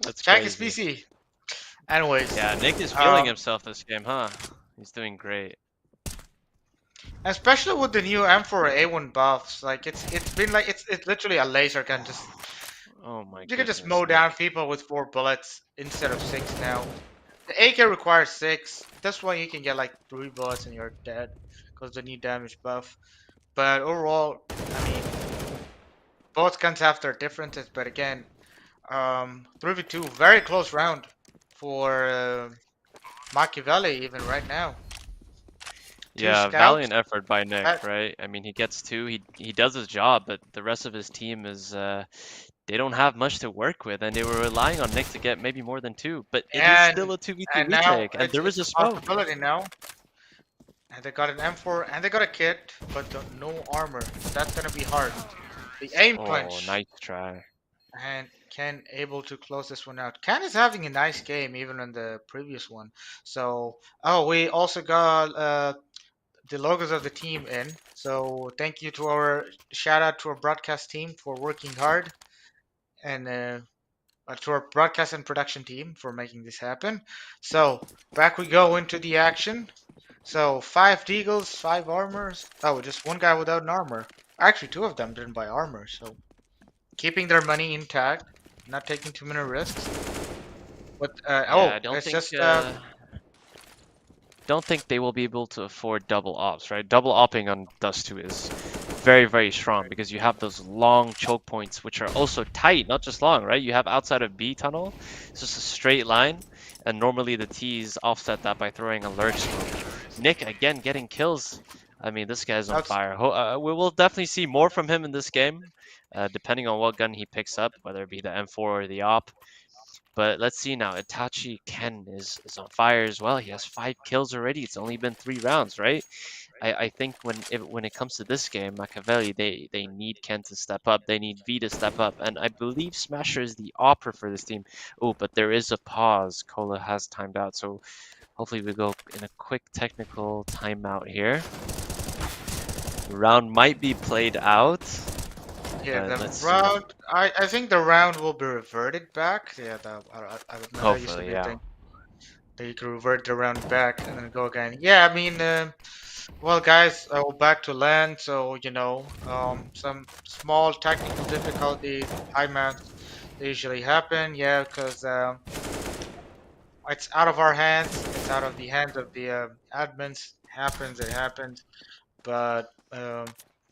That's Check his crazy. PC. Anyways, Yeah, Nick is feeling um, himself this game, huh? He's doing great. especially with the new M4A1 buffs, like it's been like it's literally a laser gun. Just Oh my you can just goodness, mow down Nick. people with 4 bullets instead of 6 now. The AK requires 6. That's why you can get like 3 bullets and you're dead because the new damage buff. But overall, I mean, both guns have their differences. But again, 3v2, very close round for Machiavelli even right now. Two Yeah, scouts. valiant effort by That, Nick, right? I mean, he gets two. He does his job, but the rest of his team is they don't have much to work with, and they were relying on Nick to get maybe more than two. But it is and still a 2v2 and now retake, and there was it's a a smoke. possibility now. And they got an M4 and they got a kit, but no armor. That's gonna be hard. The aim Oh, punch nice try. and Ken able to close this one out. Ken is having a nice game even in the previous one. So we also got the logos of the team in. So thank you to our shout out to our broadcast team for working hard and to our broadcast and production team for making this happen. So back we go into the action. So 5 deagles, 5 armors. Oh, just one guy without an armor. Actually, 2 of them didn't buy armor, so keeping their money intact, not taking too many risks. But Yeah, I it's just don't think they will be able to afford double ops, right? Double opping on Dust 2 is very, very strong because you have those long choke points, which are also tight, not just long, right? You have outside of B tunnel, it's just a straight line, and normally the T's offset that by throwing a lurk smoke. Nick, again, getting kills. I mean, this guy's on that's fire. We will definitely see more from him in this game, depending on what gun he picks up, whether it be the M4 or the op. But let's see now. Itachi Ken is on fire as well. He has 5 kills already. It's only been 3 rounds, right? I think when it comes to this game, Makaveli, they need Ken to step up. They need V to step up. And I believe Smasher is the opera for this team. Oh, but there is a pause. Kola has timed out. So hopefully we go in a quick technical timeout here. The round might be played out. yeah. But The let's see. round. I think the round will be reverted back. Yeah, I don't know. That used to Hopefully, be a yeah. thing. That you could revert the round back and then go again. Yeah, I mean, well, guys, back to land. So some small technical difficulties, timeouts, they usually happen. Yeah, because it's out of our hands. It's out of the hands of the admins. Happens, it happens. But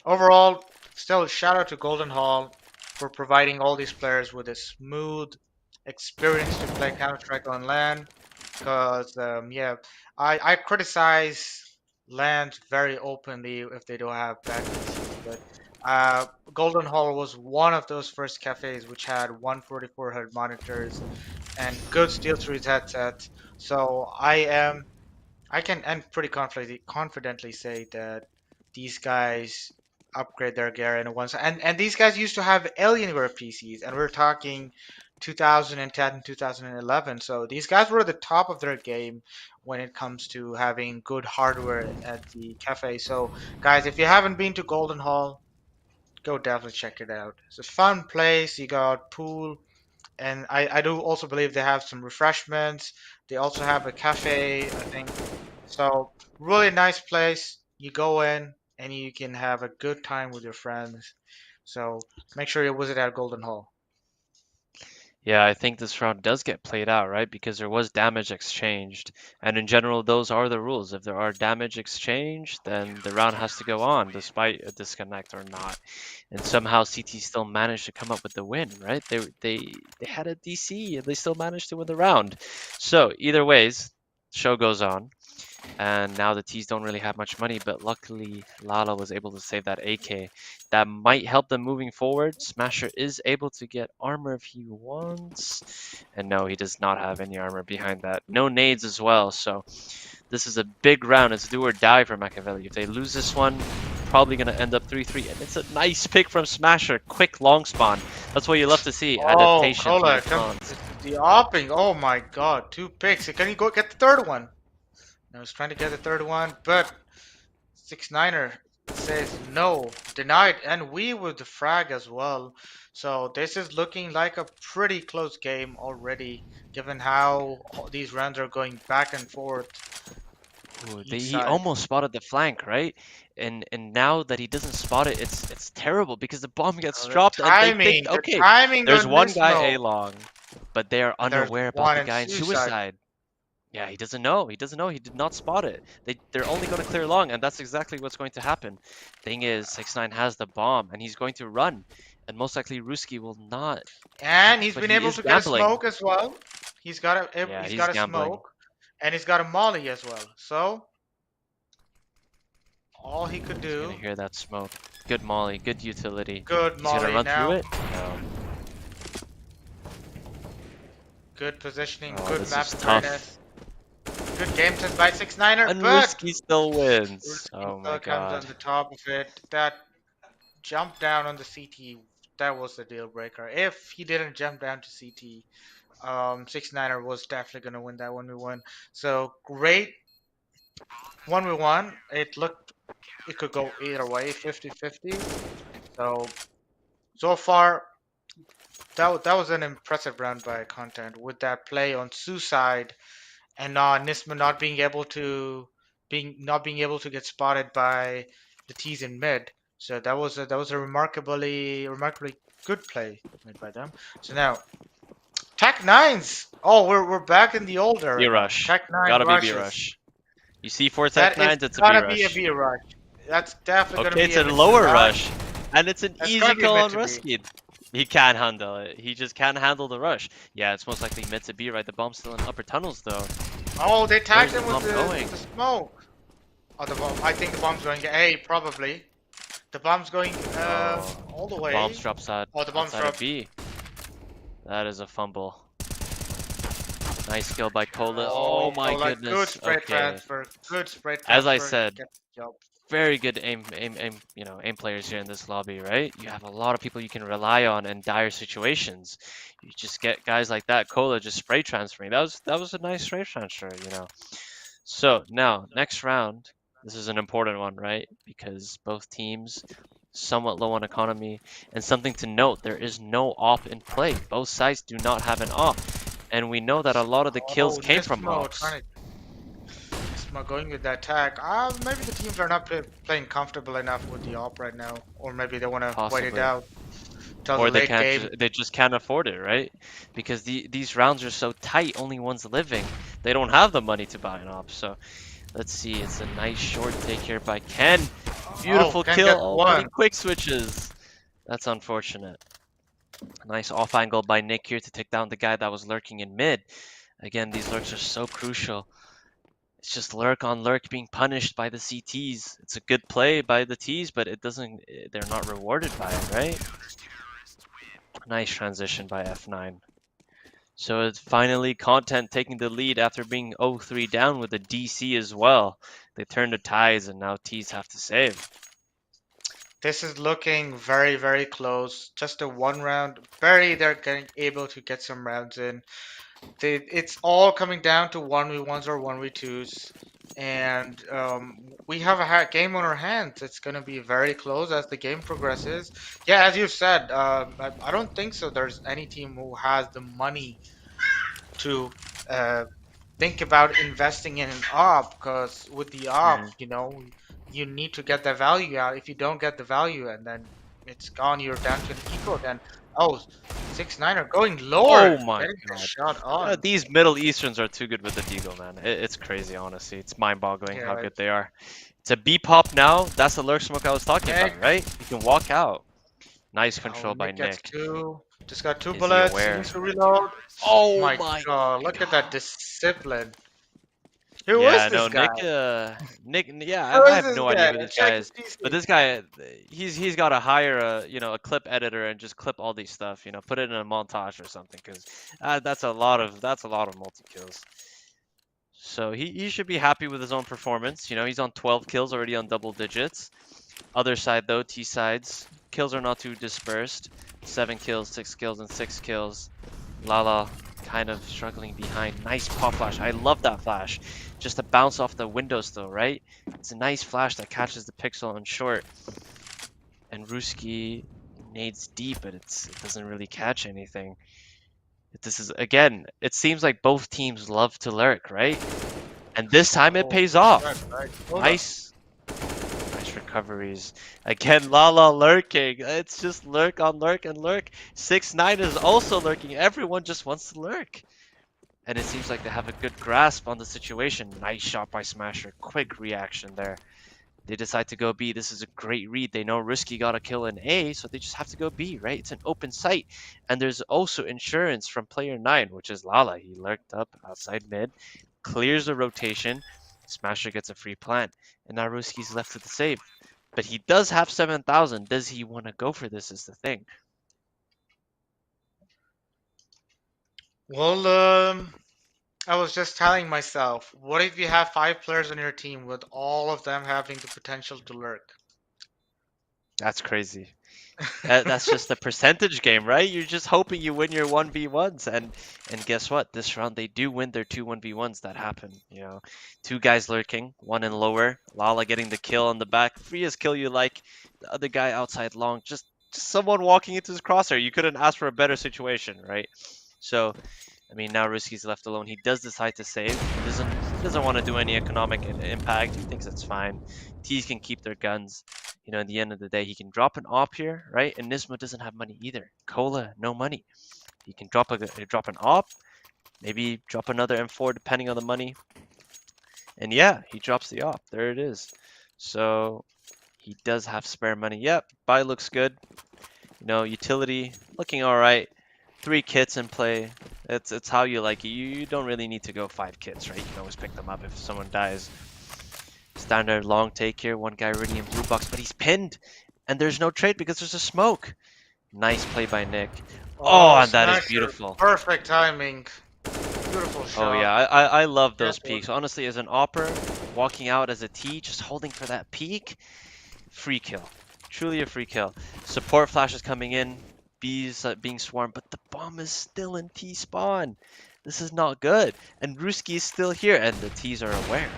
overall, still shout out to Golden Hall for providing all these players with a smooth experience to play Counter Strike on LAN. Because yeah, I criticize LAN very openly if they don't have bad PCs, but Golden Hall was one of those first cafes which had 144 Hz monitors and good Steel Series headsets. So I can and pretty confidently say that these guys upgrade their gear in once. And these guys used to have Alienware PCs, and we're talking 2010, 2011. So these guys were at the top of their game when it comes to having good hardware at the cafe. So guys, if you haven't been to Golden Hall, go definitely check it out. It's a fun place. You got pool, and I do also believe they have some refreshments. They also have a cafe, I think So really nice place. You go in and you can have a good time with your friends. So make sure you visit at Golden Hall. Yeah, I think this round does get played out, right? Because there was damage exchanged. And in general, those are the rules. If there are damage exchanged, then the round has to go on, despite a disconnect or not. And somehow CT still managed to come up with the win, right? They had a DC and they still managed to win the round. So either ways, show goes on. And now the T's don't really have much money, but luckily Lala was able to save that AK. That might help them moving forward. Smasher is able to get armor if he wants. And no, he does not have any armor behind that. No nades as well, so this is a big round. It's do or die for Makaveli. If they lose this one, probably going to end up 3-3. And it's a nice pick from Smasher. Quick long spawn. That's what you love to see. Oh, Adaptation to Kola, your come. clones. The opping. Oh my god. 2 picks. Can he go get the third one? I was trying to get the third one, but 6-9er says no, denied, and we with the frag as well. So this is looking like a pretty close game already, given how these rounds are going back and forth Ooh, each he side. almost spotted the flank, right? And now that he doesn't spot it, it's terrible because the bomb gets dropped and they think, The okay, timing there's on one this guy A smoke, long, but they are and there's unaware about one the in guy in suicide. suicide. Yeah, he doesn't know. He doesn't know. He did not spot it. They're only going to clear long, and that's exactly what's going to happen. Thing is, 6ix9ine has the bomb, and he's going to run, and most likely Ruski will not, And he's but been he able is to get a gambling. smoke as well. Yeah, He's he's got a gambling. smoke, and he's got a molly as well. So all he could He's gonna do, hear that smoke. Good molly, good utility. good He's gonna molly run through now, it? No. good positioning, Oh, good this map is tough. awareness, good game sense by 6-9er, And but Ruski still wins. Ruski Oh my still comes god. on the top of it. That jump down on the CT, that was the deal breaker. If he didn't jump down to CT, 6-9er was definitely gonna win that 1v1. So great 1v1. It could go either way, 50-50. So far that was an impressive round by Content with that play on Suicide and Nisma not being able to get spotted by the T's in mid. So that was a remarkably good play made by them. So now Tech Nines. Oh, we're back in the old B era now. rush. Tech Nine Gotta be B rushes. rush. You see 4 Tech That is 9s, it's a B gonna be a rush. B rush. That's definitely gonna Okay, be it's a a mid to lower rush. rush. And it's an That's easy gonna be a call mid on to B. Ruski. He can't handle it. He just can't handle the rush. Yeah, it's most likely mid to B, right? The bomb's still in upper tunnels though. Oh, they tagged Where's the him with bomb going? the smoke. Oh, the bomb. I think the bomb's going A, probably. The bomb's going Oh, all the the way. bombs drops Oh, the bomb's outside of dropped. B. That is a fumble. Nice skill by Kola. Oh, Oh my like good goodness. spray Okay. transfer. Good spray As I transfer. said, Get the job. very good aim players here in this lobby, right? You have a lot of people you can rely on in dire situations. You just get guys like that, Kola just spray transferring. That was a nice spray transfer, you know. So now, next round, this is an important one, right? Because both teams somewhat low on economy. And something to note, there is no op in play. Both sides do not have an op. And we know that a lot of the kills Oh, came from Nismo ops. Nismo going with that tag. Maybe the teams are not playing comfortable enough with the op right now, or maybe they want to wait it Possibly. out till Or the late game. they just can't afford it, right? Because these rounds are so tight, only one's living. They don't have the money to buy an op. So let's see, it's a nice short take here by Ken. Beautiful Ken kill. gets Oh, one. many quick switches. That's unfortunate. Nice off angle by Nick here to take down the guy that was lurking in mid. Again, these lurks are so crucial. It's just lurk on lurk being punished by the CTs. It's a good play by the Ts, but it doesn't. They're not rewarded by it, right? Nice transition by F9. So it's finally Content taking the lead after being 0-3 down with a DC as well. They turn the tides and now T's have to save. This is looking very close. Just a one round. They're getting able to get some rounds in. It's all coming down to 1v1s or 1v2s. And we have a game on our hands. It's going to be very close as the game progresses. Yeah, as you said, I don't think so. There's any team who has the money to think about investing in an op, because with the op, Mhm. you need to get the value out. If you don't get the value, and then it's gone, you're down to an eco. Then oh, 6-9 are going Oh lower, my getting the god. shot on. These Middle Easterns are too good with the deagle, man. It's crazy, honestly. It's mind-boggling how Yeah, good they are. It's a B pop now. That's the lurk smoke I was talking Nick. about, right? You can walk out. Nice Oh, control by Nick gets Nick. two. Just got two Is he bullets. He aware? needs to reload. Oh My my God, look at that god. discipline. Who is Yeah, this no, guy? Nick, yeah, Who I is have this no idea guy? who this Check guy his is, but PC. this guy, he's got to hire a clip editor and just clip all these stuff, put it in a montage or something, because that's a lot of multi kills. So he should be happy with his own performance. He's on 12 kills already on double digits. Other side though, T sides kills are not too dispersed. 7 kills, 6 kills, and 6 kills. Lala kind of struggling behind. Nice pop flash. I love that flash. Just to bounce off the windows though, right? It's a nice flash that catches the pixel on short. And Ruski nades deep, but it doesn't really catch anything. This is, again, it seems like both teams love to lurk, right? And this time it Oh, pays right, off. right. Hold on. Nice recoveries. Again, Lala lurking. It's just lurk on lurk and lurk. 6-9 is also lurking. Everyone just wants to lurk. And it seems like they have a good grasp on the situation. Nice shot by Smasher. Quick reaction there. They decide to go B. This is a great read. They know Risky got a kill in A, so they just have to go B, right? It's an open site. And there's also insurance from player 9, which is Lala. He lurked up outside mid, clears the rotation. Smasher gets a free plant. And now Risky's left with the save. But he does have 7,000. Does he want to go for this is the thing. Well, I was just telling myself, what if you have 5 players on your team with all of them having the potential to lurk? That's crazy. That's just a percentage game, right? You're just hoping you win your 1v1s, and guess what? This round they do win their 2 1v1s that happen. 2 guys lurking, one in lower. Lala getting the kill on the back. Free as kill you like. The other guy outside long. Just someone walking into his crosshair. You couldn't ask for a better situation, right? So, I mean, now Risky's left alone. He does decide to save. He doesn't want to do any economic impact. He thinks it's fine. T's can keep their guns. At the end of the day, he can drop an op here, right? And Nismo doesn't have money either. Cola, no money. He can drop an op, maybe drop another M4 depending on the money. And yeah, he drops the op. There it is. So he does have spare money. Yep, buy looks good. Utility looking all right. 3 kits in play. It's how you like it. You don't really need to go 5 kits, right? You can always pick them up if someone dies. Standard long take here. One guy already in blue box, but he's pinned. And there's no trade because there's a smoke. Nice play by Nick. Oh, and that is Smasher, beautiful. perfect timing. Beautiful shot. Oh yeah, I love those Careful. peaks. Honestly, as an opper, walking out as a T, just holding for that peak, free kill. Truly a free kill. Support flash is coming in. B's being swarmed, but the bomb is still in T spawn. This is not good. And Ruski is still here, and the T's are aware.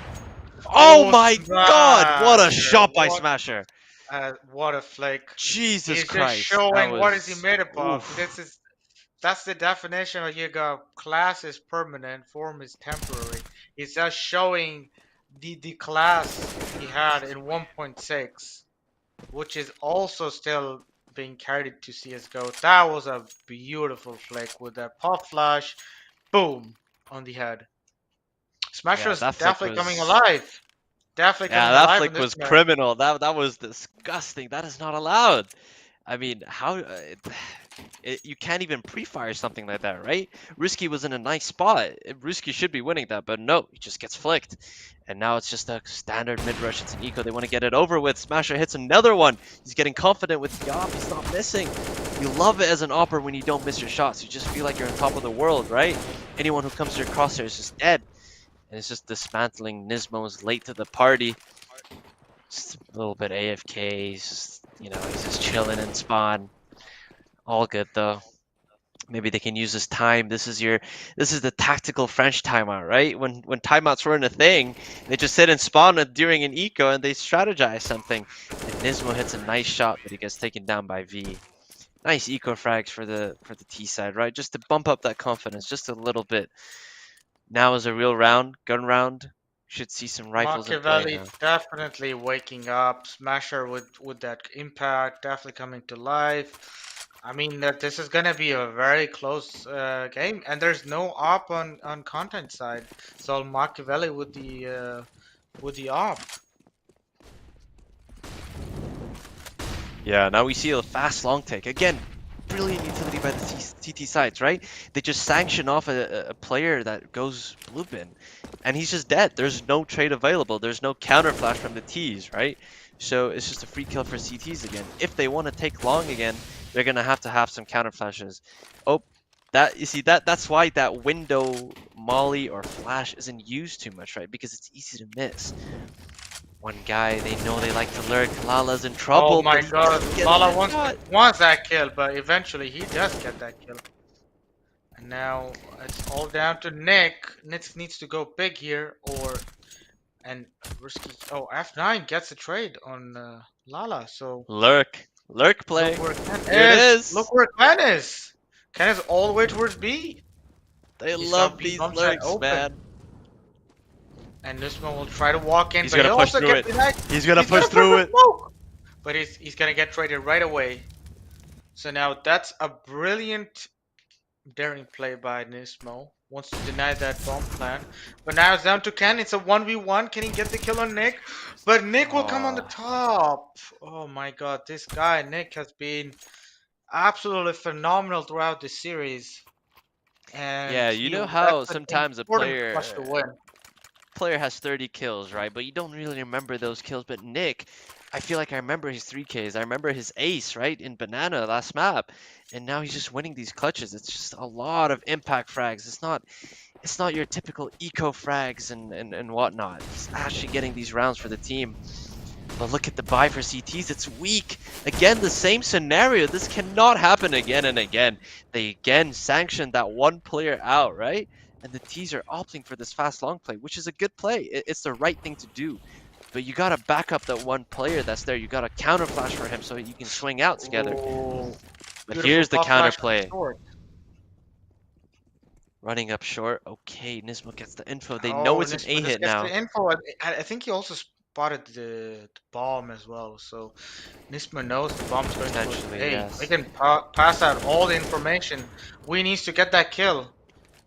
Oh my god! What a Smasher, shot by Smasher! what a flick. Jesus He's just Christ, that showing what is he was made up of. oof. That's the definition of you got class is permanent, form is temporary. He's just showing the class he had in 1.6, which is also still being carried to CSGO. That was a beautiful flick with that pop flash, boom, on the head. Yeah, Smasher's that flick definitely coming was alive. Definitely yeah, coming that alive in flick this was match. criminal. That was disgusting. That is not allowed. I mean, how you can't even pre-fire something like that, right? Risky was in a nice spot. Risky should be winning that, but no, he just gets flicked. And now it's just a standard mid-rush. It's an eco. They want to get it over with. Smasher hits another one. He's getting confident with the op. He's not missing. You love it as an opper when you don't miss your shots. You just feel like you're on top of the world, right? Anyone who comes to your crosshair is just dead. And it's just dismantling. Nismo's late to the party. Just a little bit AFK. He's just, he's just chilling in spawn. All good though. Maybe they can use this time. This is the tactical French timeout, right? When timeouts weren't a thing, they just sit and spawn during an eco and they strategize something. And Nismo hits a nice shot, but he gets taken down by V. Nice eco frags for the T side, right? Just to bump up that confidence just a little bit. Now is a real round, gun round. Should see some rifles in play Makaveli now. definitely waking up. Smasher with that impact definitely coming to life. I mean that this is gonna be a very close game, and there's no op on content side. So Makaveli with the op. Yeah, now we see a fast long take. Again, brilliant utility by the CT sides, right? They just sanction off a player that goes blue bin, and he's just dead. There's no trade available. There's no counter flash from the Ts, right? So it's just a free kill for CTs again. If they want to take long again, they're gonna have to have some counter flashes. Oh, that you see that's why that window molly or flash isn't used too much, right? Because it's easy to miss. One guy, they know they like to lurk. Lala's in Oh trouble, my but he god, doesn't get Lala the shot. wants that kill, but eventually he does get that kill. And now it's all down to Nick. Nick needs to go big here, and risky. Oh, F9 gets a trade on Lala. So Lurk play. look where Ken Here it is. is. Look where Ken is. Ken is all the way towards B. They He's got love B these bomb site lurks, open. man. And Nismo will try to walk in, He's but he gonna push also through gets it. denied. He's gonna push gonna through the it. smoke. But he's gonna get traded right away. So now that's a brilliant daring play by Nismo. Wants to deny that bomb plan. But now it's down to Ken. It's a 1v1. Can he get the kill on Nick? But Nick will come on the Aw. top. Oh my god. This guy, Nick, has been absolutely phenomenal throughout the series. And Yeah, you know that's how an sometimes a important player clutch to win. has 30 kills, right? But you don't really remember those kills. But Nick, I feel like I remember his 3Ks. I remember his ace, right, in Banana last map. And now he's just winning these clutches. It's just a lot of impact frags. It's not your typical eco frags and whatnot. He's actually getting these rounds for the team. But look at the buy for CTs. It's weak. Again, the same scenario. This cannot happen again and again. They again sanctioned that one player out, right? And the Ts are opting for this fast long play, which is a good play. It's the right thing to do. But you gotta back up that one player that's there. You gotta counter flash for him so you can swing out together. Oh, But beautiful here's the pop counter flash from play. short. Running up short. Okay, Nismo gets the info. They know Oh, it's an A Nismo just hit gets now. the info. I think he also spotted the bomb as well. So Nismo knows the bomb's going to Potentially, hey, yes. we can pass out all the information. We needs to get that kill.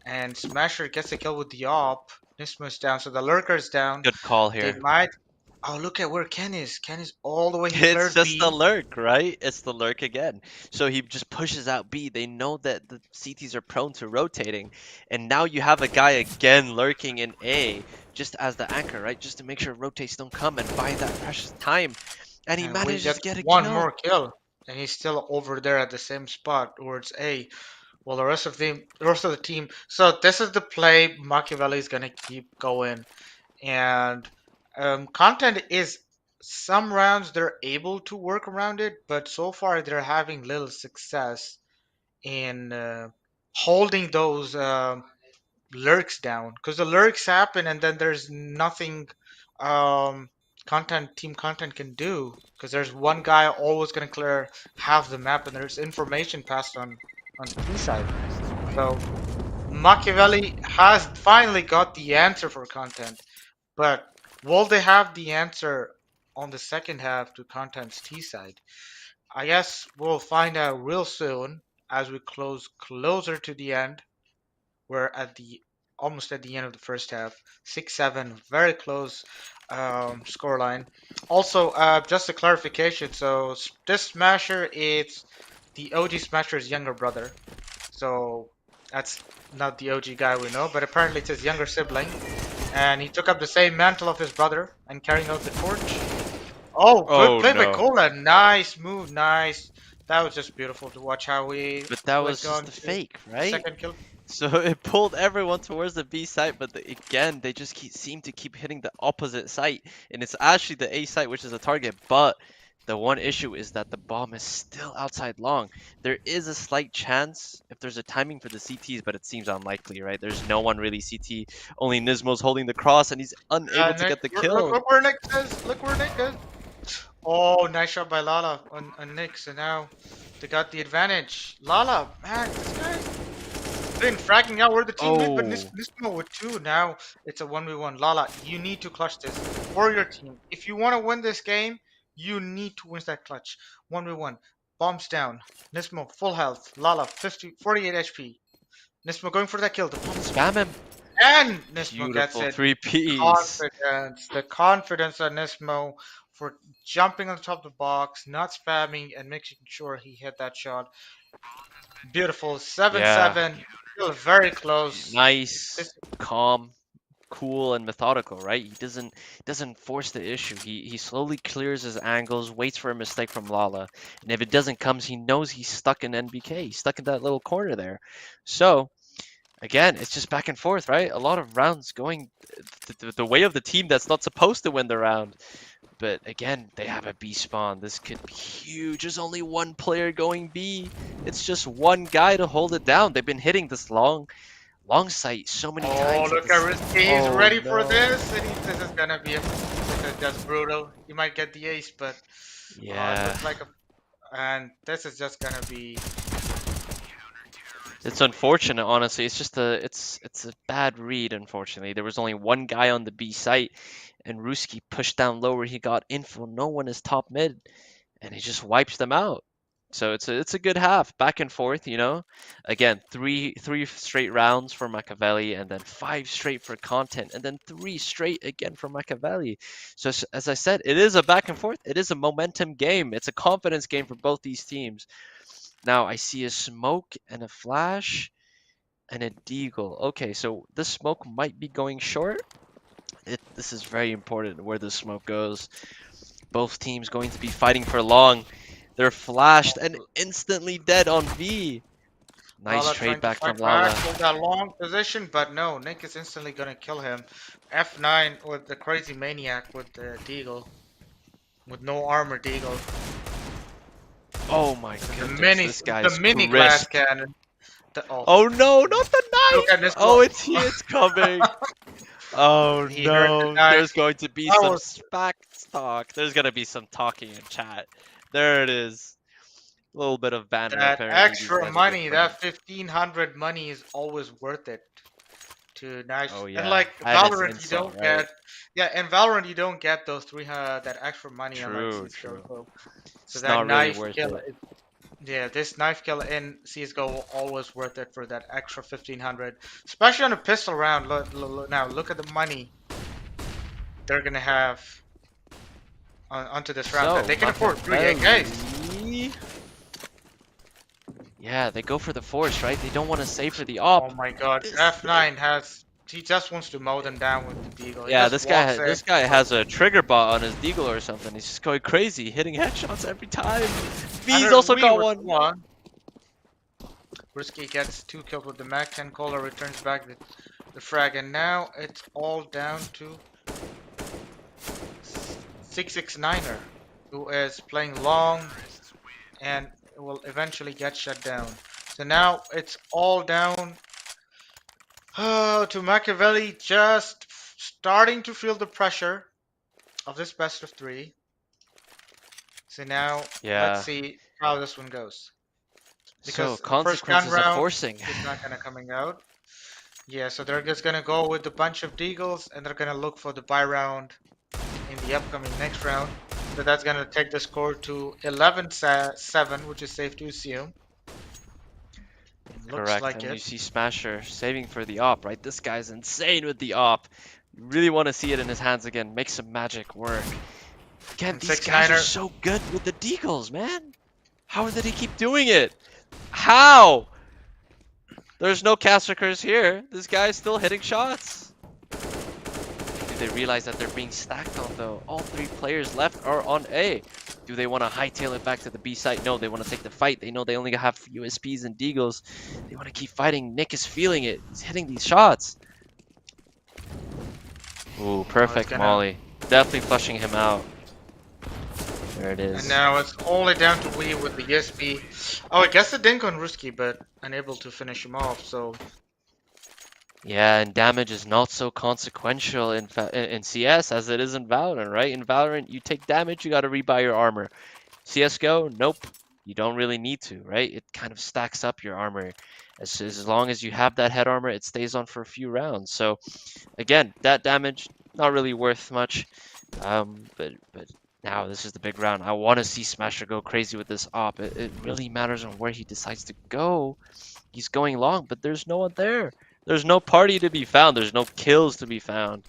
And Smasher gets the kill with the op. Nismo's down, so the lurker's down. Good call They here. might. Oh, look at where Ken is. Ken is all the way. He It's cleared just the B. lurk, right? It's the lurk again. So he just pushes out B. They know that the CTs are prone to rotating. And now you have a guy again lurking in A just as the anchor, right? Just to make sure rotates don't come and buy that precious time. And he And we manages get to get a one kill. more kill. And he's still over there at the same spot towards A. Well, the rest of the team. So this is the play Machiavelli is gonna keep going, and content is some rounds they're able to work around it, but so far they're having little success in holding those lurks down because the lurks happen and then there's nothing um, team content can do because there's one guy always gonna clear half the map and there's information passed on the T side. So Machiavelli has finally got the answer for content, but will they have the answer on the second half to content's T side? I guess we'll find out real soon as we close closer to the end. We're at the almost at the end of the first half, 6-7, very close scoreline. Also, just a clarification. So this Smasher is the OG Smasher's younger brother. So that's not the OG guy we know, but apparently it's his younger sibling. And he took up the same mantle of his brother and carrying out the torch. Oh, good Oh play by no. Cola. Nice move, nice. That was just beautiful to watch how we But that was clicked just on a to fake, the right? second kill. So it pulled everyone towards the B site, but again, they just seem to keep hitting the opposite site, and it's actually the A site which is the target. But the one issue is that the bomb is still outside long. There is a slight chance if there's a timing for the CTs, but it seems unlikely, right? There's no one really CT. Only Nismo's holding the cross, and he's unable to Nick, get the look, kill. look where Nick is. Look where Nick is. Oh, nice shot by Lala on Nick. So now they got the advantage. Lala, man, this guy. been fragging out where the team mid, but Oh, Nismo with 2. Now it's a 1v1. Lala, you need to clutch this for your team. If you want to win this game, you need to win that clutch. 1v1. Bombs down. Nismo full health. Lala 48 HP. Nismo going for that kill. The bomb is spam him. and Nismo gets Beautiful it. 3Ps. Confidence. The confidence on Nismo for jumping on top of the box, not spamming, and making sure he hit that shot. Beautiful. Yeah, 7-7. Still very close. nice, This calm, cool, and methodical, right? He doesn't force the issue. He slowly clears his angles, waits for a mistake from Lala, and if it doesn't come, he knows he's stuck in NBK. He's stuck in that little corner there. So again, it's just back and forth, right? A lot of rounds going the way of the team that's not supposed to win the round. But again, they have a B spawn. This could be huge. There's only one player going B. It's just one guy to hold it down. They've been hitting this long sight so many Oh, times. look at Risky. He's Oh ready for no. this. And this is gonna be that's brutal. He might get the ace, but it Yeah, looks like a. And this is just gonna be. it's unfortunate, honestly. It's just it's a bad read, unfortunately. There was only one guy on the B site, and Ruski pushed down lower. He got info. No one is top mid, and he just wipes them out. So it's a good half, back and forth, you know. Again, three straight rounds for Makaveli, and then 5 straight for Content, and then 3 straight again for Makaveli. So as I said, it is a back and forth. It is a momentum game. It's a confidence game for both these teams. Now I see a smoke and a flash and a deagle. Okay, so this smoke might be going short. This is very important where the smoke goes. Both teams going to be fighting for long. They're flashed and instantly dead on V. Nice Lala trade trying to back from fight back Lala. with that long position, but no, Nick is instantly gonna kill him. F9 with the crazy maniac with the Deagle. With no armor Deagle. Oh my The goodness, this guy's mini glass crisp. cannon. Oh no, not the Look at knife! this Oh, block. it's coming. Oh He heard the no, knife. there's going to be That some was spack talk. There's gonna be some talking in chat. There it is. A little bit of banner that apparently. These extra guys are good money, friends. that 1500 money is always worth it to nice. Oh And yeah, like and it's Valorant, you insult, don't right? get. Yeah, in Valorant you don't get those 300 that extra money unlike True, CS:GO. true. So It's that not really knife worth kill, it. yeah, this knife kill in CS:GO always worth it for that extra 1500, especially on a pistol round. Now look at the money they're gonna have onto this round. So That they can afford 3 AKs. Makaveli. Yeah, they go for the force, right? They don't want to save for the op. Oh my god, This F9 has. He just wants to mow them down with the Deagle. He Yeah, just this guy walks in. this guy has a trigger bot on his deagle or something. He's just going crazy, hitting headshots every time. V's also got one. Risky gets 2 kills with the Mac 10 caller, returns back the frag, and now it's all down to 669er, who is playing long and will eventually get shut down. So now it's all down to Makaveli, just starting to feel the pressure of this best of 3. So now Yeah. let's see how this one goes. So Because the first gun consequences of round forcing. is not gonna coming out. Yeah, so they're just gonna go with a bunch of deagles and they're gonna look for the buy round in the upcoming next round. So that's gonna take the score to 11-7, which is safe to assume. Looks Correct. like And it. you see Smasher saving for the op, right? This guy's insane with the op. You really want to see it in his hands again. Make some magic work. Again, And these guys are 6-9er. so good with the deagles, man. How did he keep doing it? How? There's no Castricers here. This guy's still hitting shots. Do they realize that they're being stacked on though? All 3 players left are on A. Do they want to hightail it back to the B site? No, they want to take the fight. They know they only have USPs and deagles. They want to keep fighting. Nick is feeling it. He's hitting these shots. Ooh, perfect gonna- molly. Definitely flushing him out. There it is. And now it's only down to Wee with the USP. Oh, I guess it didn't go on Risky, but unable to finish him off, so. Yeah, and damage is not so consequential in CS as it is in Valorant, right? In Valorant, you take damage, you got to rebuy your armor. CSGO, nope, you don't really need to, right? It kind of stacks up your armor. As long as you have that head armor, it stays on for a few rounds. So again, that damage not really worth much. But now this is the big round. I want to see Smasher go crazy with this op. It really matters on where he decides to go. He's going long, but there's no one there. There's no party to be found. There's no kills to be found.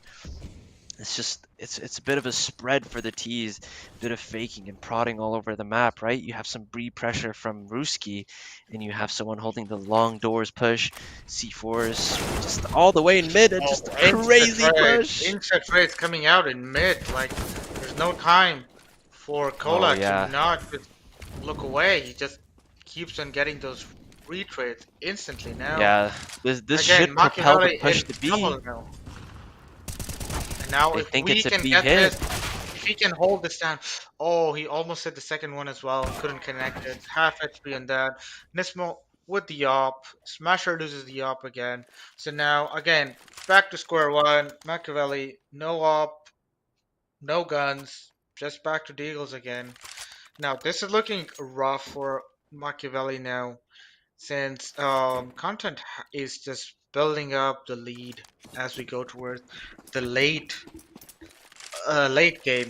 It's just it's a bit of a spread for the T's, a bit of faking and prodding all over the map, right? You have some breed pressure from Ruski, and you have someone holding the long doors push, C4s just all the way in mid, and just a crazy push. Insect trades coming out in mid. Like, there's no time for Cola yeah. to not just look away. He just keeps on getting those retrades instantly now. Yeah, this Again, should propel the Makaveli push in to B. trouble now. And now They if think we it's a can B get hit. this, if he can hold this down. Oh, he almost hit the second one as well. Couldn't connect it. Half HP on that. Nismo with the op. Smasher loses the op again. So now, again, back to square one. Makaveli, no op, no guns. Just back to Deagles again. Now, this is looking rough for Makaveli now, since content is just building up the lead as we go towards the late game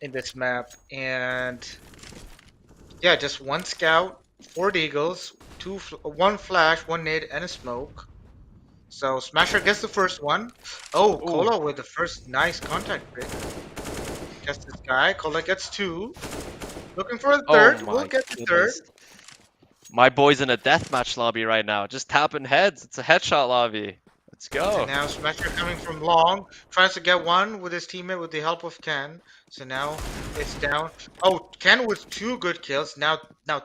in this map. And yeah, just one scout, 4 deagles, one flash, one nade, and a smoke. So Smasher gets the first one. Oh, Ooh. Cola with the first nice contact pick. Gets this guy. Cola gets 2. Looking for a third. Oh We'll my get the goodness. third. My boy's in a deathmatch lobby right now, just tapping heads. It's a headshot lobby. Let's go. And now Smasher coming from long, tries to get one with his teammate with the help of Ken. So now it's down. Oh, Ken with 2 good kills. Now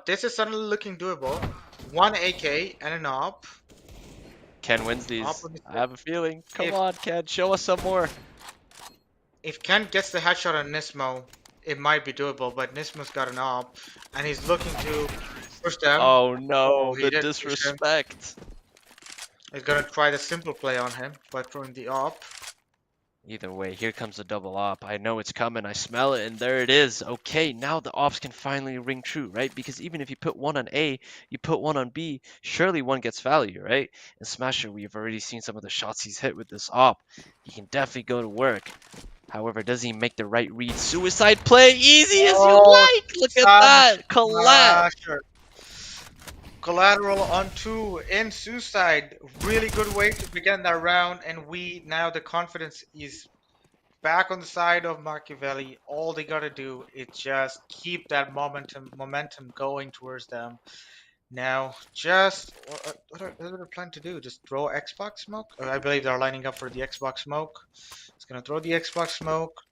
this is suddenly looking doable. 1 AK and an op. Ken wins these. Opposite. I have a feeling. Come If- on, Ken, show us some more. If Ken gets the headshot on Nismo, it might be doable. But Nismo's got an op, and he's looking to push them. Oh no, he the did push him. disrespect. He's gonna try the simple play on him by throwing the op. Either way, here comes the double op. I know it's coming. I smell it, and there it is. Okay, now the ops can finally ring true, right? Because even if you put one on A, you put one on B, surely one gets value, right? And Smasher, we've already seen some of the shots he's hit with this op. He can definitely go to work. However, does he make the right read? Suicide play, easy as you like. Look at that, collapse. Smasher. Collateral on 2 in suicide. Really good way to begin that round, and now the confidence is back on the side of Makaveli. All they gotta do is just keep that momentum going towards them. Now, just what are they planning to do? Just throw Xbox smoke? I believe they're lining up for the Xbox smoke. It's gonna throw the Xbox smoke.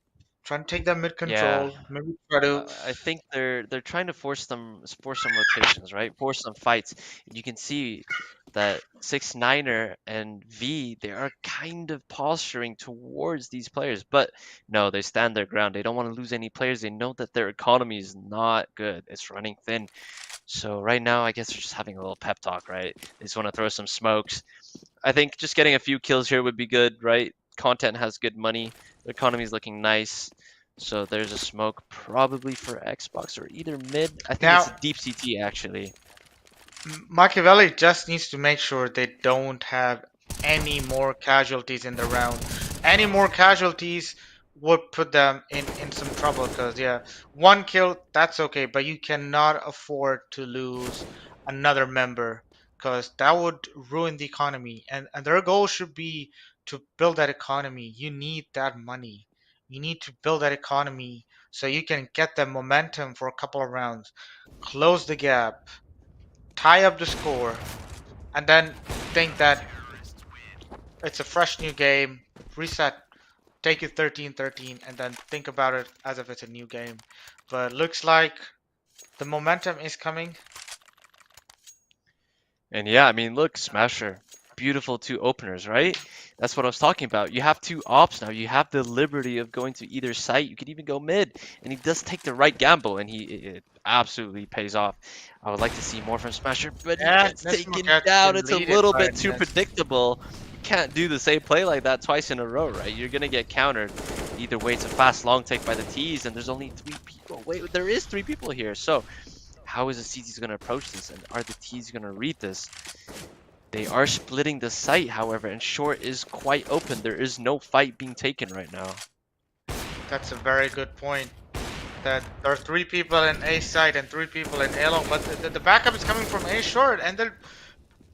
Trying to take that mid control. Yeah. Maybe try to. I think they're trying to force some rotations, right? Force some fights. And you can see that 6ix9ine and V, they are kind of posturing towards these players, but no, they stand their ground. They don't want to lose any players. They know that their economy is not good. It's running thin. So right now, I guess they're just having a little pep talk, right? They just want to throw some smokes. I think just getting a few kills here would be good, right? Content has good money. The economy is looking nice. So there's a smoke probably for Xbox or either mid. I think it's a deep CT actually. Makaveli just needs to make sure they don't have any more casualties in the round. Any more casualties would put them in some trouble, because yeah, 1 kill, that's okay, but you cannot afford to lose another member, because that would ruin the economy, and their goal should be to build that economy. You need that money. You need to build that economy so you can get the momentum for a couple of rounds, close the gap, tie up the score, and then think that it's a fresh new game, reset, take it 13-13, and then think about it as if it's a new game. But looks like the momentum is coming. And yeah, I mean, look, Smasher, beautiful 2 openers, right? That's what I was talking about. You have 2 ops now. You have the liberty of going to either site. You could even go mid, and he does take the right gamble, and it absolutely pays off. I would like to see more from Smasher, but he gets taken down. It's a little bit too predictable. You can't do the same play like that twice in a row, right? You're gonna get countered. Either way, it's a fast long take by the T's, and there's only 3 people. Wait, there is 3 people here, so how is the CTs going to approach this, and are the T's going to read this? They are splitting the site, however, and short is quite open. There is no fight being taken right now. That's a very good point. That there are 3 people in A side and 3 people in A long, but the backup is coming from A short, and then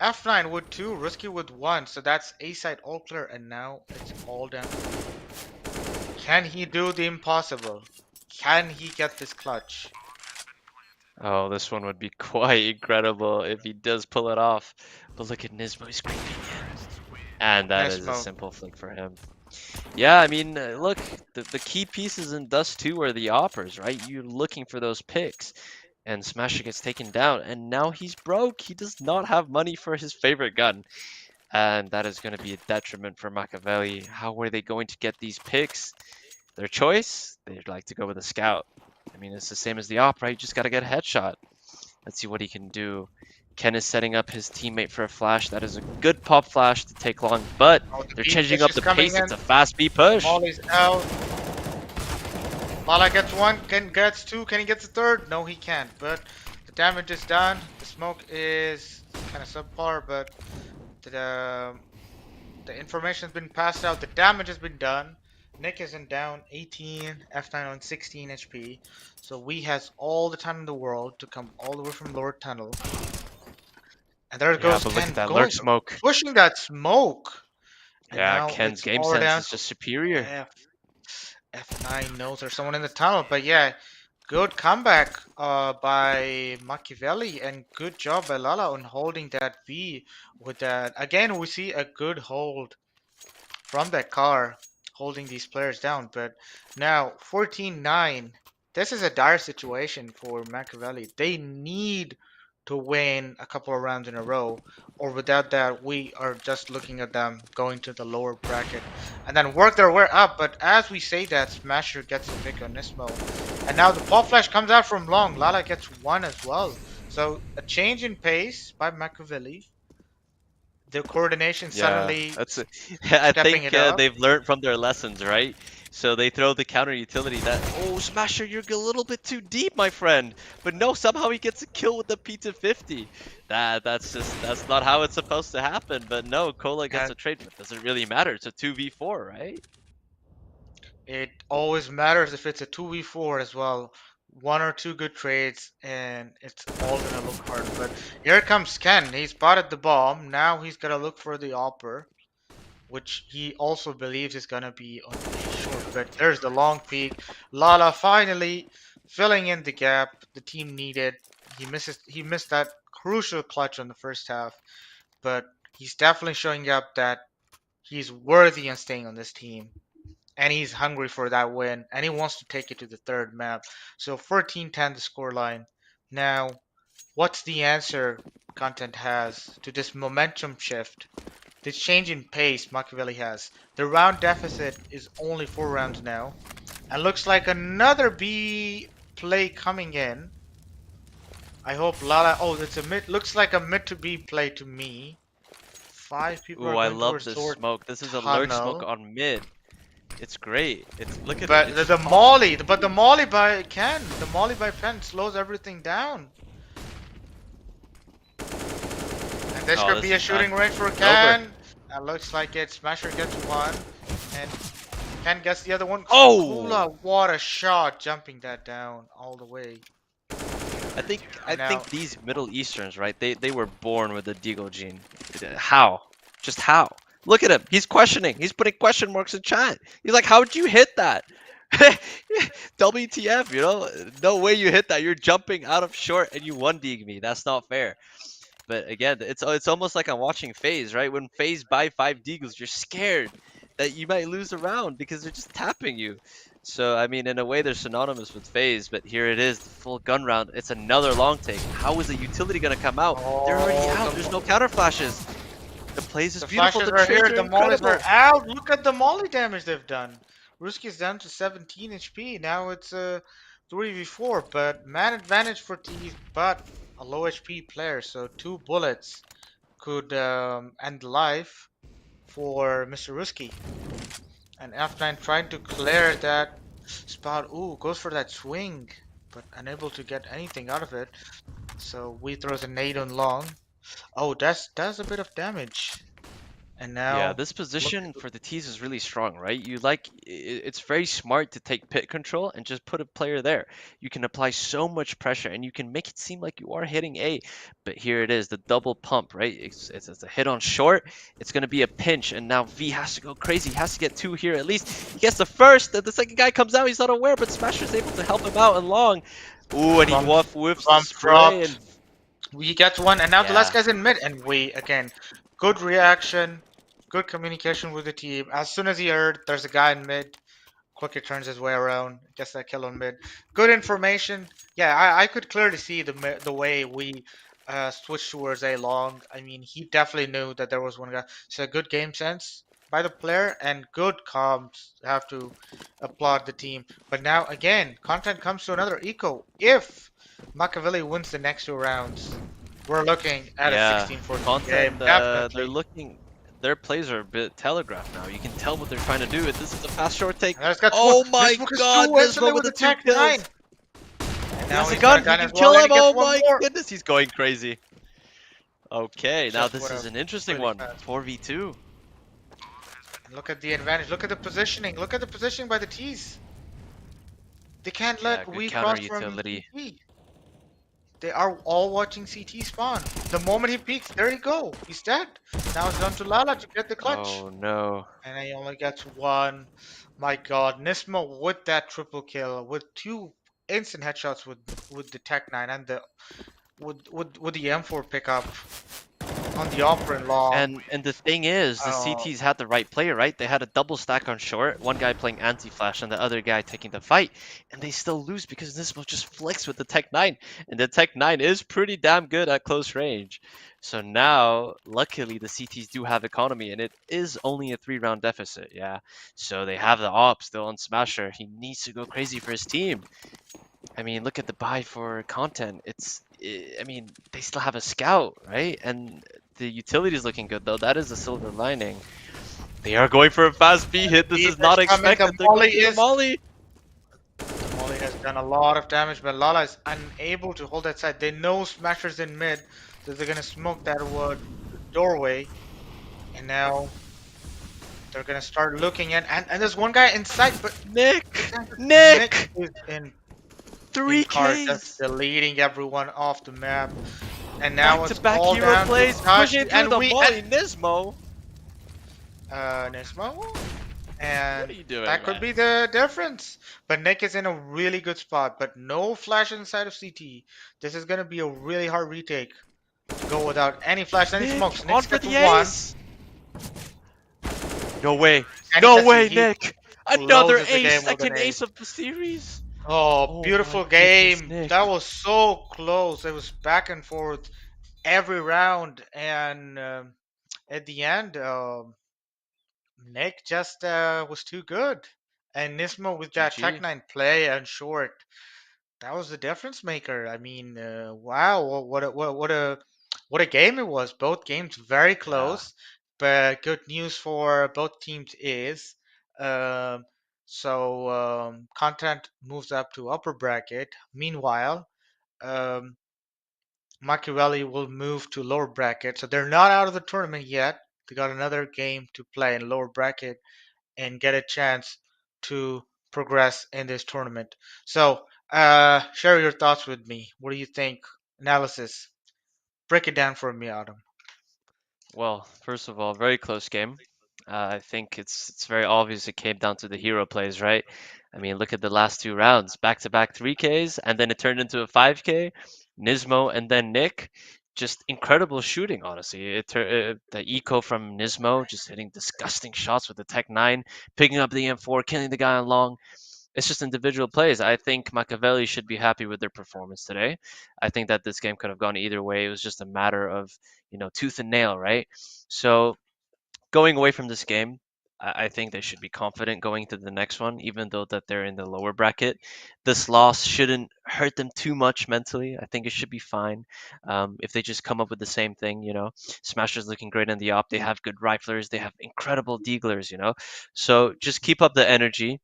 F9 with 2, Risky with 1, so that's A side all clear, and now it's all down. Can he do the impossible? Can he get this clutch? Oh, this one would be quite incredible if he does pull it off. But look at Nismo, he's creeping in. And that is a Nismo. simple flick for him. Yeah, I mean, look, the key pieces in Dust 2 are the oppers, right? You're looking for those picks. And Smasher gets taken down, and now he's broke. He does not have money for his favorite gun. And that is going to be a detriment for Makaveli. How were they going to get these picks? Their choice? They'd like to go with a scout. I mean, it's the same as the op, right? You just got to get a headshot. Let's see what he can do. Ken is setting up his teammate for a flash. That is a good pop flash to take long, but they're changing up the pace. It's a fast B push. Molly's out. Lala gets 1, Ken gets 2, can he get the 3rd? No, he can't, but the damage is done. The smoke is kind of subpar, but the information has been passed out. The damage has been done. Nick isn't down 18, F9 on 16 HP. So we has all the time in the world to come all the way from lower tunnel. And there goes but Ken look at that going, lurk smoke. pushing that smoke. And Yeah, now Ken's it's game all sense down is just superior. F9 knows there's someone in the tunnel, but yeah, good comeback by Makaveli and good job by Lala on holding that B with that. Again, we see a good hold from that car holding these players down, but now 14-9. This is a dire situation for Makaveli. They need to win a couple of rounds in a row, or without that, we are just looking at them going to the lower bracket and then work their way up. But as we say that, Smasher gets a pick on Nismo, and now the pop flash comes out from long. Lala gets 1 as well. So a change in pace by Makaveli. The coordination suddenly that's it. I stepping think it up. they've learned from their lessons, right? So they throw the counter utility that, oh, Smasher, you're a little bit too deep, my friend. But no, somehow he gets a kill with the P250. That's not how it's supposed to happen. But no, Cola gets a trade. But doesn't really matter. It's a 2v4, right? It always matters if it's a 2v4 as well. 1 or 2 good trades, and it's all gonna look hard. But here comes Ken. He spotted the bomb. Now he's gonna look for the opper, which he also believes is gonna be on A short. But there's the long peak. Lala finally filling in the gap the team needed. He missed that crucial clutch on the first half, but he's definitely showing up that he's worthy and staying on this team. And he's hungry for that win, and he wants to take it to the 3rd map. So 14-10 the scoreline. Now, what's the answer Content has to this momentum shift? This change in pace Makaveli has. The round deficit is only 4 rounds now. And looks like another B play coming in. I hope Lala... Oh, it's a mid... Looks like a mid to B play to me. 5 people Ooh, are I going love towards this lower smoke. This is a tunnel. lurk smoke on mid. It's great. Look at But it. the molly, but the molly by Ken, the molly by Pen slows everything down. And this could be a shooting range for Ken. That looks like it. Smasher gets 1, and Ken gets the other one. Oh! Kula, what a shot, jumping that down all the way. I think these Middle Easterns, right? They were born with the Deagle gene. How? Just how? Look at him. He's questioning. He's putting question marks in chat. He's like, "How'd you hit that?" WTF? You know, no way you hit that. You're jumping out of short and you 1-dig me. That's not fair. But again, it's almost like I'm watching FaZe, right? When FaZe buy 5 deagles, you're scared that you might lose a round because they're just tapping you. So, I mean, in a way, they're synonymous with FaZe, but here it is, the full gun round. It's another long take. How is the utility going to come out? They're already out. There's no counter flashes. The plays is beautiful. Flashes The are trades here. are The mollies incredible. are out. Look at the molly damage they've done. Ruski's down to 17 HP. Now it's a 3v4, but man advantage for T, but a low HP player. So 2 bullets could end life for Mr. Ruski. And F9 trying to clear that spot. Ooh, goes for that swing, but unable to get anything out of it. So we throws a nade on long. Oh, that's a bit of damage. And Yeah, now this look. position for the T's is really strong, right? It's very smart to take pit control and just put a player there. You can apply so much pressure and you can make it seem like you are hitting A. But here it is, the double pump, right? It's a hit on short. It's going to be a pinch, and now V has to go crazy. He has to get two here at least. He gets the first, and the second guy comes out. He's not aware, but Smasher's able to help him out and long. Ooh, and he Bomb, whiffs the bomb spray, dropped. and We get one, and now the last yeah. guy's in mid, and we again, good reaction, good communication with the team. As soon as he heard there's a guy in mid, quickly turns his way around, gets that kill on mid. Good information. Yeah, I could clearly see the way we switched towards a long. I mean, he definitely knew that there was one guy. So good game sense by the player and good comms. Have to applaud the team. But now again, content comes to another eco. If Makaveli wins the next two rounds, we're looking at a Yeah, 16-14 game. content. They're Definitely. looking. Their plays are a bit telegraphed now. You can tell what they're trying to do. This is a fast short take. And there's got two more. Oh my Nismo is God, two instantly Nismo with with the the two tech 9. kills. And He now has a he's got a gun. He gun can as well, kill and him. he gets Oh one my more. goodness, he's going crazy. Okay, now Just this would is have an interesting really one. fast. 4v2. And look at the advantage. Look at the positioning. Look at the positioning by the T's. They can't Yeah, let good we counter cross from utility. CT. They are all watching CT spawn. The moment he peeks, there you go. He's dead. Now it's down to Lala to get the clutch. Oh no. And he only gets one. My God, Nismo with that triple kill, with two instant headshots with the Tech 9 and the with the M4 pickup on the operant long. And the thing is, the Oh, CTs had the right player, right? They had a double stack on short, one guy playing anti-flash and the other guy taking the fight, and they still lose because Nismo just flicks with the Tech 9, and the Tech 9 is pretty damn good at close range. So now, luckily, the CTs do have economy, and it is only a 3-round deficit, yeah. So they have the op still on Smasher. He needs to go crazy for his team. I mean, look at the buy for content. I mean, they still have a scout, right? And the utility is looking good, though. That is a silver lining. They are going for a fast B hit. This Beat is is not coming. The expected. They're molly going for the is. molly. Molly has done a lot of damage, but Lala is unable to hold that side. They know Smasher's in mid, so they're gonna smoke that wood doorway, and now they're gonna start looking in. And there's one guy inside, but Nick! Nick Nick! is in car, just 3Ks! deleting everyone off the map. And now it's Back-to-back all hero down to plays, pushing Tashi, through and the we molly. Nismo, Nismo, what are and you doing, that could man? be the difference. But Nick is in a really good spot, but no flash inside of CT. This is gonna be a really hard retake to go without any flash, any Nick, smokes. on Nick's for gets the one, ace! No way. and he No gets way, he Nick! Another closes the ace, game with an second ace. ace of the series. Oh, Oh my beautiful goodness, game. Nick. That was so close. It was back and forth every round, and at the end, Nick just was too good. And Nismo with that Tech GG. 9 play and short, that was the difference maker. I mean, wow, what a game it was. Both games very Yeah. close, but good news for both teams is um, content moves up to upper bracket. Meanwhile, um, Machiavelli will move to lower bracket. So they're not out of the tournament yet. They got another game to play in lower bracket and get a chance to progress in this tournament. So, share your thoughts with me. What do you think? Analysis. Break it down for me, Autumn. Well, first of all, very close game. I think it's very obvious it came down to the hero plays, right? I mean, look at the last two rounds, back-to-back 3Ks, and then it turned into a 5K. Nismo and then Nick, just incredible shooting, honestly. The eco from Nismo, just hitting disgusting shots with the Tech 9, picking up the M4, killing the guy on long. It's just individual plays. I think Makaveli should be happy with their performance today. I think that this game could have gone either way. It was just a matter of, tooth and nail, right? So going away from this game, I think they should be confident going to the next one, even though that they're in the lower bracket. This loss shouldn't hurt them too much mentally. I think it should be fine if they just come up with the same thing. Smasher's looking great in the op. They have good riflers. They have incredible deaglers. So just keep up the energy.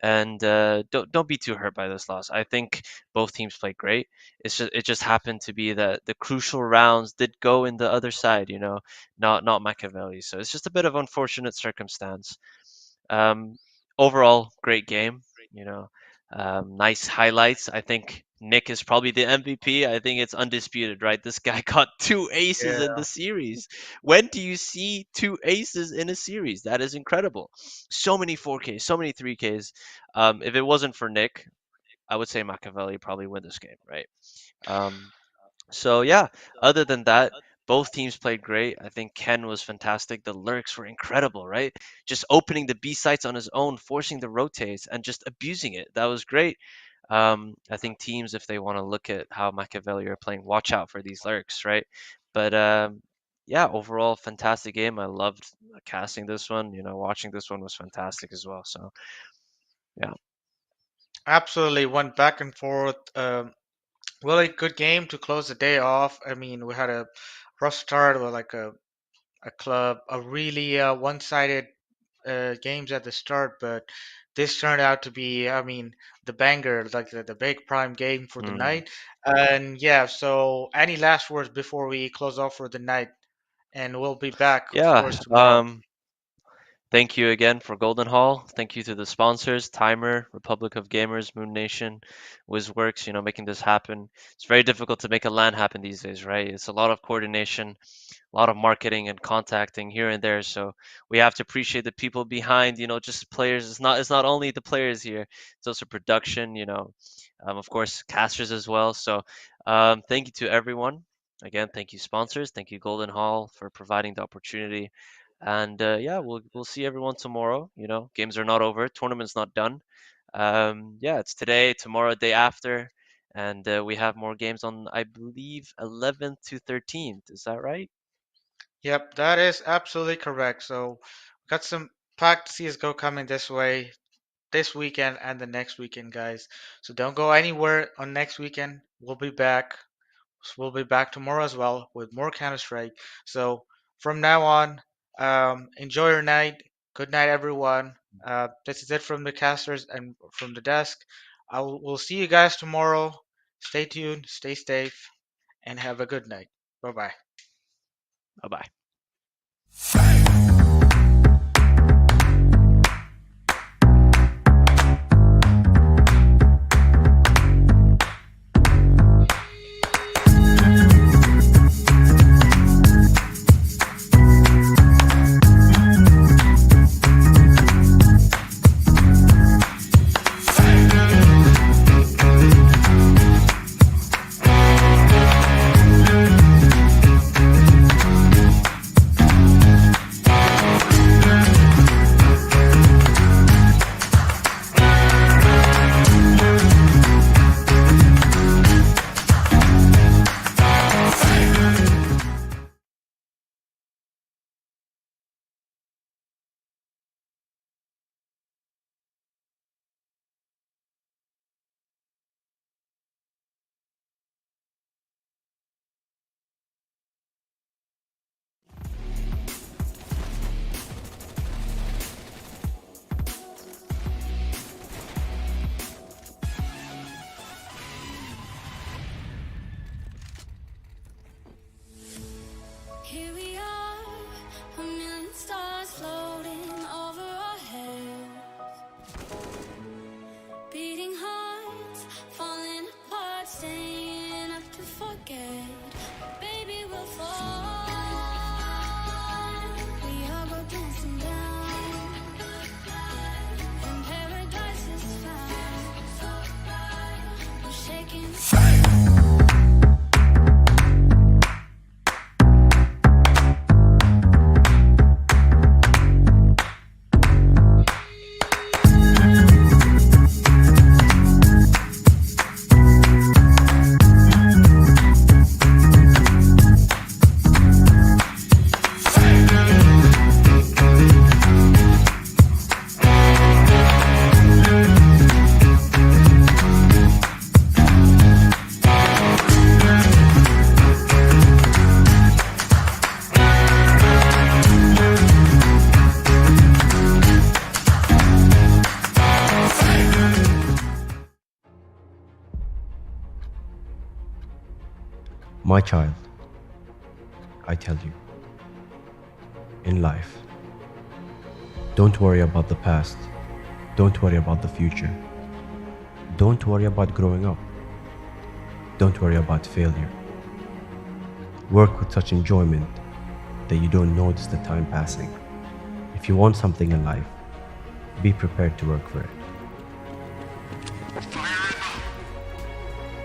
and don't be too hurt by this loss. I think both teams played great. It just happened to be that the crucial rounds did go in the other side, not Makaveli. So it's just a bit of unfortunate circumstance. Um, Overall, great game. Nice highlights. I think Nick is probably the MVP. I think it's undisputed, right? This guy got two aces Yeah. in the series. When do you see two aces in a series? That is incredible. So many 4Ks, so many 3Ks. If it wasn't for Nick, I would say Machiavelli probably win this game, right? Um, so yeah, other than that, both teams played great. I think Ken was fantastic. The lurks were incredible, right? Just opening the B sites on his own, forcing the rotates, and just abusing it. That was great. I think teams, if they want to look at how Machiavelli are playing, watch out for these lurks, right? But yeah, overall, fantastic game. I loved casting this one. Watching this one was fantastic as well. So yeah. Absolutely went back and forth. Really good game to close the day off. I mean, we had a rough start with like a club, a really one-sided games at the start, but this turned out to be, I mean, the banger, like the big prime game for the Mm. night. And yeah, so any last words before we close off for the night? And we'll be back, of Yeah. course, tomorrow. Thank you again for Golden Hall. Thank you to the sponsors, Timer, Republic of Gamers, Moon Nation, WizWorks, making this happen. It's very difficult to make a LAN happen these days, right? It's a lot of coordination, a lot of marketing and contacting here and there. So we have to appreciate the people behind, just players. It's not only the players here, it's also production, of course, casters as well. So thank you to everyone. Again, thank you sponsors. Thank you Golden Hall for providing the opportunity. And yeah, we'll see everyone tomorrow. Games are not over, tournament's not done. Yeah, it's today, tomorrow, day after, and we have more games on, I believe, 11th to 13th. Is that right? Yep, that is absolutely correct. So, got some packed CSGO coming this way, this weekend and the next weekend, guys. So don't go anywhere on next weekend. We'll be back. We'll be back tomorrow as well with more Counter Strike. So from now on, enjoy your night. Good night, everyone. This is it from the casters and from the desk. We'll see you guys tomorrow. Stay tuned, stay safe, and have a good night. Bye bye. Bye bye. My child, I tell you, in life, don't worry about the past. Don't worry about the future. Don't worry about growing up. Don't worry about failure. Work with such enjoyment that you don't notice the time passing. If you want something in life, be prepared to work for it.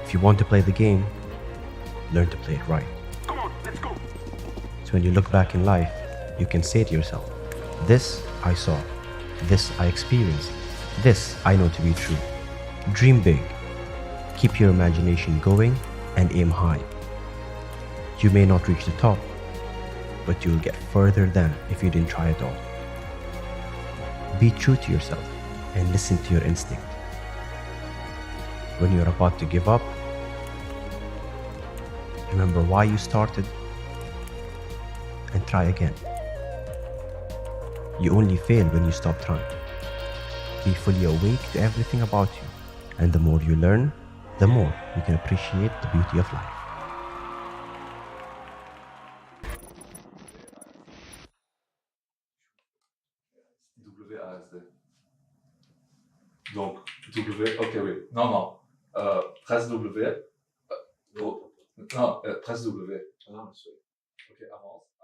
If you want to play the game, learn to play it right. Come on, let's go. So when you look back in life, you can say to yourself, this I saw, this I experienced, this I know to be true. Dream big, keep your imagination going and aim high. You may not reach the top, but you will get further than if you didn't try at all. Be true to yourself and listen to your instinct. When you're about to give up, remember why you started and try again. You only fail when you stop trying. Be fully awake to everything about you, and the more you learn, the more you can appreciate the beauty of life. WASD. Donc, W, ok, oui. Non, non. Presse W. Non, presse W. Ah, non, ok, avance.